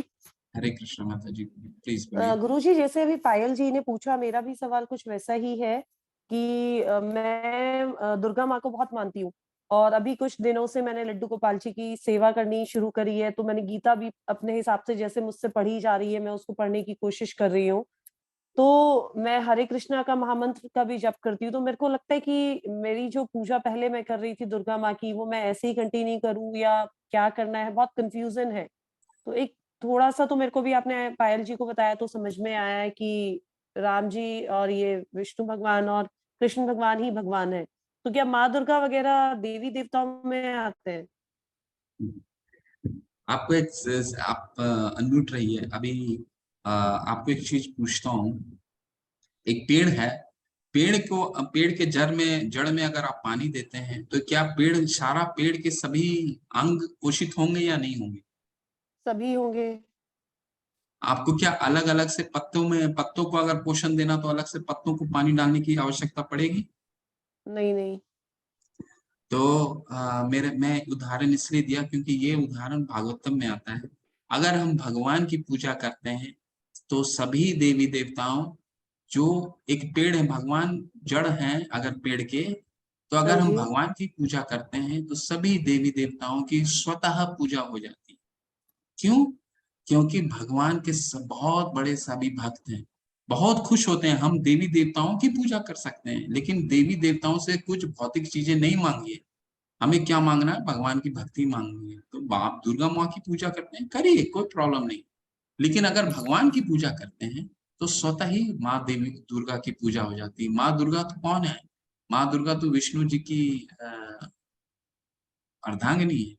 हरे कृष्ण माता जी, प्लीज। गुरुजी, जैसे अभी पायल जी ने पूछा, मेरा भी सवाल कुछ वैसा ही है कि मैं दुर्गा माँ को बहुत मानती हूँ, और अभी कुछ दिनों से मैंने लड्डू गोपाल जी की सेवा करनी शुरू करी है। तो मैंने गीता भी अपने हिसाब से जैसे मुझसे पढ़ी जा रही है, मैं उसको पढ़ने की कोशिश कर रही हूँ। तो मैं हरे कृष्णा का महामंत्र का भी जप करती हूँ। तो मेरे को लगता है कि मेरी जो पूजा पहले मैं कर रही थी दुर्गा माँ की, वो मैं ऐसे ही कंटिन्यू करूँ या क्या करना है, बहुत कंफ्यूजन है। तो एक थोड़ा सा तो मेरे को भी आपने पायल जी को बताया तो समझ में आया है कि राम जी और ये विष्णु भगवान और कृष्ण भगवान ही भगवान है। तो क्या माँ दुर्गा वगैरह देवी देवताओं में आते हैं? आपको आप अनम्यूट रहिए अभी। आपको एक चीज पूछता हूँ। एक पेड़ है, पेड़ के जड़ में अगर आप पानी देते हैं तो क्या सारा पेड़ के सभी अंग पोषित होंगे या नहीं होंगे? सभी होंगे। आपको क्या अलग अलग से पत्तों को अगर पोषण देना तो अलग से पत्तों को पानी डालने की आवश्यकता पड़ेगी? नहीं नहीं। तो मैं उदाहरण इसलिए दिया क्योंकि ये उदाहरण भागवतम में आता है। अगर हम भगवान की पूजा करते हैं तो सभी देवी देवताओं जो एक पेड़ है, भगवान जड़ हैं अगर पेड़ के, तो अगर हाँ हम जी। भगवान की पूजा करते हैं तो सभी देवी देवताओं की स्वतः पूजा हो जाती है। क्यों? क्योंकि भगवान के बहुत बड़े सभी भक्त हैं, बहुत खुश होते हैं। हम देवी देवताओं की पूजा कर सकते हैं, लेकिन देवी देवताओं से कुछ भौतिक चीजें नहीं मांगिए। हमें क्या मांगना है? भगवान की भक्ति मांगनी है। तो आप दुर्गा माँ की पूजा करते हैं, करिए, कोई प्रॉब्लम नहीं। लेकिन अगर भगवान की पूजा करते हैं तो स्वतः ही माँ देवी दुर्गा की पूजा हो जाती है। माँ दुर्गा तो कौन है? माँ दुर्गा तो विष्णु जी की अर्धांगिनी है।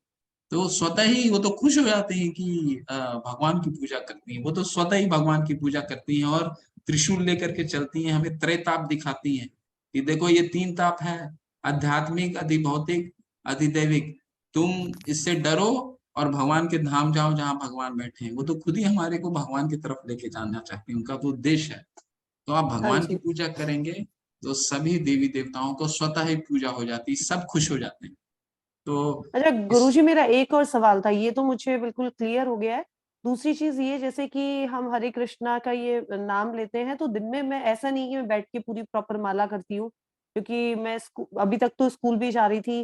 तो स्वतः ही वो तो खुश हो जाते हैं कि भगवान की पूजा करती हैं। वो तो स्वतः ही भगवान की पूजा करती हैं और त्रिशूल लेकर के चलती हैं, हमें त्रैताप दिखाती हैं कि देखो ये 3 ताप है, आध्यात्मिक, अधिभौतिक, अधिदैविक। तुम इससे डरो और भगवान के धाम जाओ जहाँ भगवान बैठे हैं। वो तो खुद ही हमारे को भगवान की तरफ लेके जाना चाहते हैं, उनका तो उद्देश्य है। तो आप हाँ भगवान की जी। पूजा करेंगे तो सभी देवी देवताओं को स्वतः ही पूजा हो जाती है, सब खुश हो जाते हैं। तो अच्छा इस गुरुजी, मेरा एक और सवाल था, ये तो मुझे बिल्कुल क्लियर हो गया है। दूसरी चीज ये, जैसे कि हम हरे कृष्णा का ये नाम लेते हैं, तो दिन में मैं ऐसा नहीं कि मैं बैठ के पूरी प्रॉपर माला करती हूँ, क्योंकि मैं अभी तक तो स्कूल भी जा रही थी,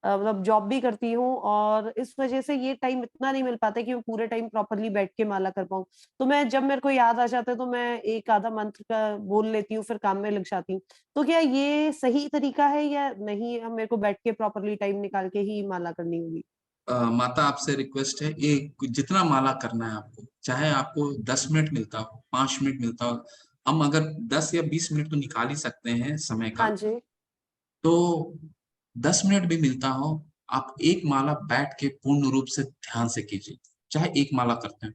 मतलब जॉब भी करती हूँ, और इस वजह से ये टाइम इतना नहीं मिल पाता कि मैं पूरे टाइम प्रॉपरली बैठ के माला कर पाऊँ। तो मैं, जब मेरे को याद आ जाता है, तो मैं एक आधा मंत्र का बोल लेती हूँ, फिर काम में लग जाती हूँ। तो क्या ये सही तरीका है या नहीं, हम मेरे को बैठ के प्रॉपरली टाइम निकाल के ही माला करनी होगी? माता आपसे रिक्वेस्ट है, ये जितना माला करना है आपको, चाहे आपको 10 मिनट मिलता हो, 5 मिनट मिलता हो, हम अगर 10 या 20 मिनट तो निकाल ही सकते हैं समय का, हाँ जी। तो 10 मिनट भी मिलता हो, आप एक माला बैठ के पूर्ण रूप से ध्यान से कीजिए। चाहे एक माला करते हैं,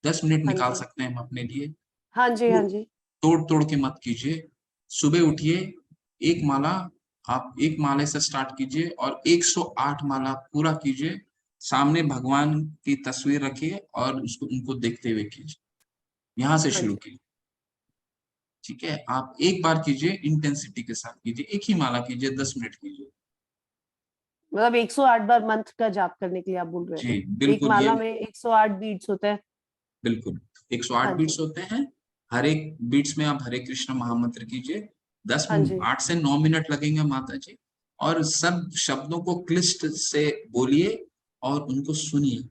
10 मिनट हाँ निकाल जी। सकते हैं हम अपने लिए। हाँ जी। तो हाँ जी। तोड़ तोड़ के मत कीजिए। सुबह उठिए, एक माला, आप एक माले से स्टार्ट कीजिए और 108 माला पूरा कीजिए। सामने भगवान की तस्वीर रखिए और उसको, उनको देखते हुए कीजिए। यहाँ से हाँ शुरू जी। कीजिए, ठीक है? आप एक बार कीजिए, इंटेंसिटी के साथ कीजिए, एक ही माला कीजिए, 10 मिनट कीजिए। मतलब 108 बार मंत्र का जाप करने के लिए आप बोल रहे जी हैं? एक बिल्कुल, ये माला में 108 बीट्स होते हैं? बिल्कुल 108 हाँ बीट्स जी। होते हैं। हर एक बीट्स में आप हरे कृष्ण महामंत्र कीजिए। 10 हाँ जी। 8 से 9 मिनट लगेंगे माता जी। और सब शब्दों को क्लिष्ट से बोलिए और उनको सुनिए,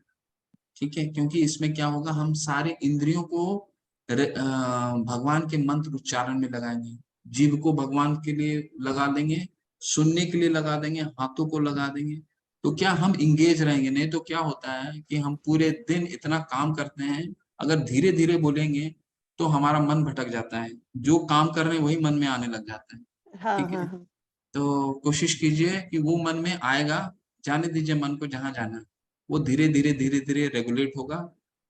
ठीक है? क्योंकि इसमें क्या होगा, हम सारे इंद्रियों को भगवान के मंत्र उच्चारण में लगाएंगे। जीभ को भगवान के लिए लगा देंगे, सुनने के लिए लगा देंगे, हाथों को लगा देंगे। तो क्या हम इंगेज रहेंगे? नहीं तो क्या होता है कि हम पूरे दिन इतना काम करते हैं, अगर धीरे धीरे बोलेंगे तो हमारा मन भटक जाता है, जो काम कर रहे हैं वही मन में आने लग जाता है, हाँ ठीक हाँ है? हाँ। तो कोशिश कीजिए कि वो मन में आएगा, जाने दीजिए मन को जहां जाना है। वो धीरे धीरे धीरे रेगुलेट होगा।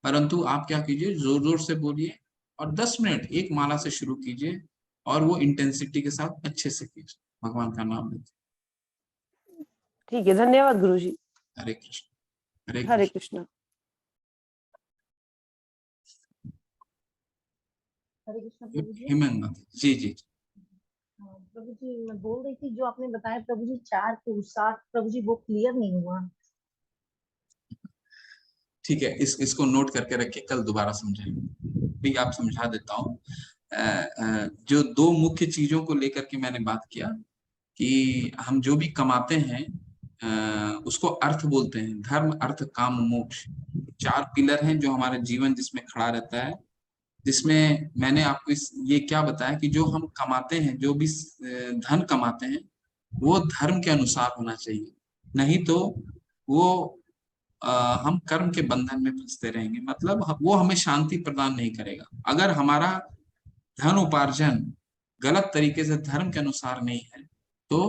परंतु आप क्या कीजिए, जोर जोर से बोलिए और 10 मिनट एक माला से शुरू कीजिए और वो इंटेंसिटी के साथ अच्छे से कीजिए, भगवान का नाम लेते। ठीक है, धन्यवाद गुरुजी। हरे कृष्ण, हरे हरे कृष्ण। कृष्णा। हरे कृष्ण प्रभु जी। हेमंत जी जी। प्रभु जी, मैं बोल रही थी, जो आपने बताया प्रभु जी 4 पुरुषार्थ, प्रभु जी वो क्लियर नहीं हुआ। ठीक है, इसको नोट करके रखिए, कल दोबारा समझाएंगे। भी आप समझा देता हूँ। जो 2 मुख्य चीजों को लेकर के मैंने बात किया कि हम जो भी कमाते हैं उसको अर्थ बोलते हैं, धर्म अर्थ काम मोक्ष। 4 पिलर हैं जो हमारे जीवन जिसमें खड़ा रहता है, जिसमें मैंने आपको ये क्या बताया कि जो हम कमाते हैं, जो भी धन कमाते हैं, वो धर्म के अनुसार होना चाहिए। नहीं तो वो हम कर्म के बंधन में फंसते रहेंगे, मतलब वो हमें शांति प्रदान नहीं करेगा। अगर हमारा धन उपार्जन गलत तरीके से धर्म के अनुसार नहीं है तो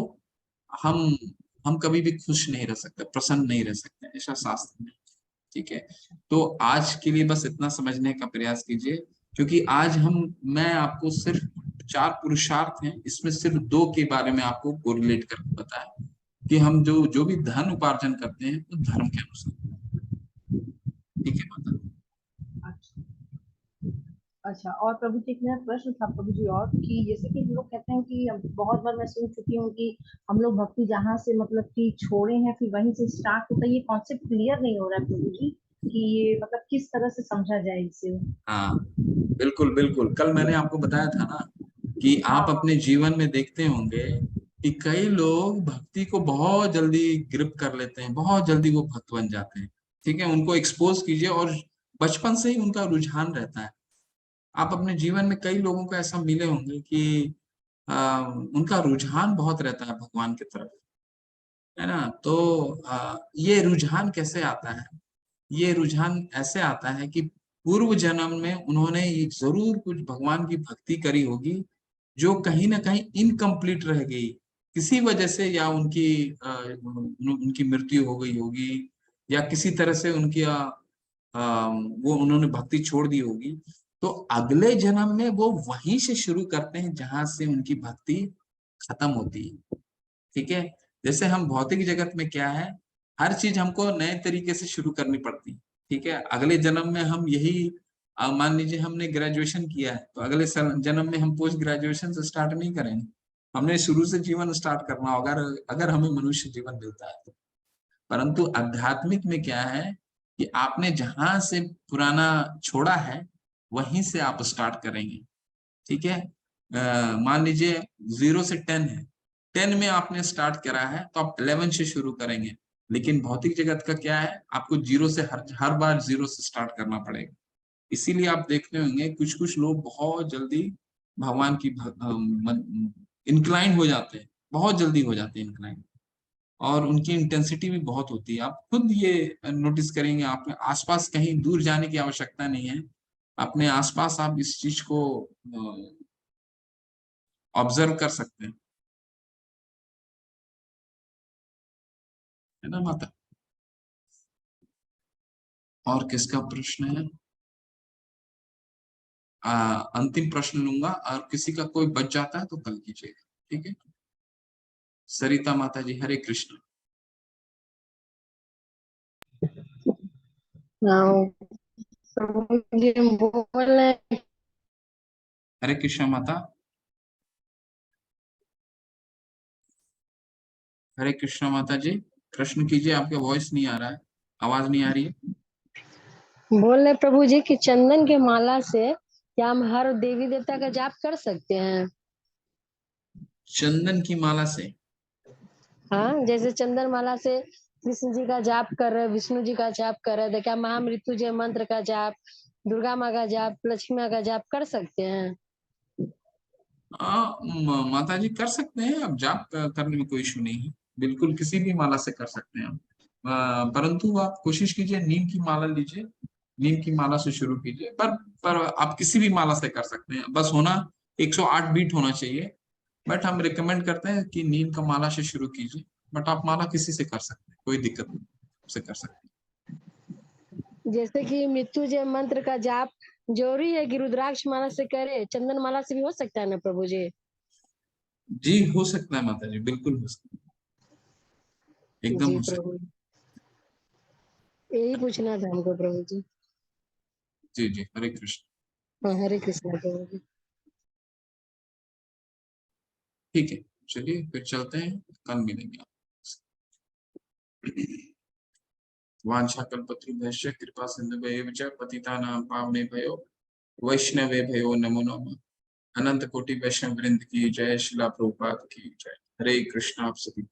हम हम कभी भी खुश नहीं रह सकते, प्रसन्न नहीं रह सकते, ऐसा शास्त्र में, ठीक है? तो आज के लिए बस इतना समझने का प्रयास कीजिए, क्योंकि आज मैं आपको सिर्फ 4 पुरुषार्थ हैं, इसमें सिर्फ 2 के बारे में आपको कोरिलेट करके बताया कि हम जो भी धन उपार्जन करते हैं वो धर्म के अनुसार, ठीक है माता? अच्छा, और प्रभु जी एक मेरा प्रश्न था प्रभु जी, और कि जैसे कि हम लोग कहते हैं कि बहुत बार मैं सुन चुकी हूँ कि हम लोग भक्ति जहाँ से मतलब कि छोड़े हैं फिर वहीं से स्टार्ट होता है। ये कॉन्सेप्ट क्लियर नहीं हो रहा है प्रभु जी कि ये मतलब किस तरह से समझा जाए इसे। हाँ बिल्कुल बिल्कुल, कल मैंने आपको बताया था ना कि आप अपने जीवन में देखते होंगे कि कई लोग भक्ति को बहुत जल्दी ग्रिप कर लेते हैं, बहुत जल्दी वो भक्त बन जाते हैं। ठीक है, उनको एक्सपोज कीजिए और बचपन से ही उनका रुझान रहता है। आप अपने जीवन में कई लोगों को ऐसा मिले होंगे कि उनका रुझान बहुत रहता है भगवान की तरफ, है ना। तो ये रुझान कैसे आता है? ये रुझान ऐसे आता है कि पूर्व जन्म में उन्होंने जरूर कुछ भगवान की भक्ति करी होगी जो कहीं ना कहीं इनकम्प्लीट रह गई किसी वजह से, या उनकी मृत्यु हो गई होगी, या किसी तरह से वो उन्होंने भक्ति छोड़ दी होगी। तो अगले जन्म में वो वहीं से शुरू करते हैं जहां से उनकी भक्ति खत्म होती है। ठीक है, जैसे हम भौतिक जगत में क्या है, हर चीज हमको नए तरीके से शुरू करनी पड़ती है। ठीक है, अगले जन्म में हम यही मान लीजिए हमने ग्रेजुएशन किया है, तो अगले जन्म में हम पोस्ट ग्रेजुएशन से स्टार्ट नहीं करेंगे, हमने शुरू से जीवन स्टार्ट करना होगा अगर हमें मनुष्य जीवन मिलता है तो। परंतु आध्यात्मिक में क्या है कि आपने जहां से पुराना छोड़ा है वहीं से आप स्टार्ट करेंगे। ठीक है, मान लीजिए 0 से 10 है, 10 में आपने स्टार्ट करा है तो आप 11 से शुरू करेंगे। लेकिन भौतिक जगत का क्या है, आपको 0 से हर बार 0 से स्टार्ट करना पड़ेगा। इसीलिए आप देखते होंगे कुछ कुछ लोग बहुत जल्दी भगवान की इंक्लाइन हो जाते हैं, बहुत जल्दी हो जाते हैं इंक्लाइन, और उनकी इंटेंसिटी भी बहुत होती है। आप खुद ये नोटिस करेंगे, आप आसपास कहीं दूर जाने की आवश्यकता नहीं है, अपने आसपास आप इस चीज को ऑब्जर्व कर सकते हैं, है ना माता। और किसका प्रश्न है? अंतिम प्रश्न लूंगा, और किसी का कोई बच जाता है तो कल कीजिएगा। ठीक है, सरिता माता जी, हरे कृष्ण। हरे कृष्ण माता, हरे कृष्ण माता जी, प्रश्न कीजिए। आपका वॉइस नहीं आ रहा है, आवाज नहीं आ रही है। बोल रहे प्रभु जी कि चंदन के माला से क्या हम हर देवी देवता का जाप कर सकते हैं? चंदन की माला से? हाँ, जैसे चंदन माला से कृष्ण जी का जाप कर रहे, विष्णु जी का जाप कर रहे, तो क्या महामृत्युंजय मंत्र का जाप, दुर्गा माँ का जाप, लक्ष्मी माँ का जाप कर सकते हैं? माता जी कर सकते हैं, अब जाप करने में कोई इशू नहीं है, बिल्कुल किसी भी माला से कर सकते हैं आप। परंतु आप कोशिश कीजिए नीम की माला लीजिए, नीम की माला से शुरू कीजिए। पर आप किसी भी माला से कर सकते हैं, बस होना 108 बीट होना चाहिए। बट हम रिकमेंड करते हैं कि नीम का माला से शुरू कीजिए, बट आप माला किसी से कर सकते हैं, कोई दिक्कत नहीं, से कर सकते हैं। जैसे कि मृत्युंजय मंत्र का जाप जरूरी है कि रुद्राक्ष माला से करे, चंदन माला से भी हो सकता है ना प्रभु जी? जी हो सकता है माता जी, बिल्कुल हो सकता है, एकदम जी हो सकता प्रभु, यही पूछना था हमको प्रभु जी। जी जी, हरे कृष्ण। हाँ, हरे कृष्णा प्रभु जी। ठीक है, चलिए फिर चलते हैं, कल मिलेंगे आपसे। वाञ्छाकल्पतरुभ्यश्च कृपा सिन्धुभ्येव च पतितानां पावनेभ्यो वैष्णवेभ्यो नमो नमः। अनंत कोटि वैष्णव वृंद की जय, शिला प्रभुपाद की जय। हरे कृष्ण। आप सभी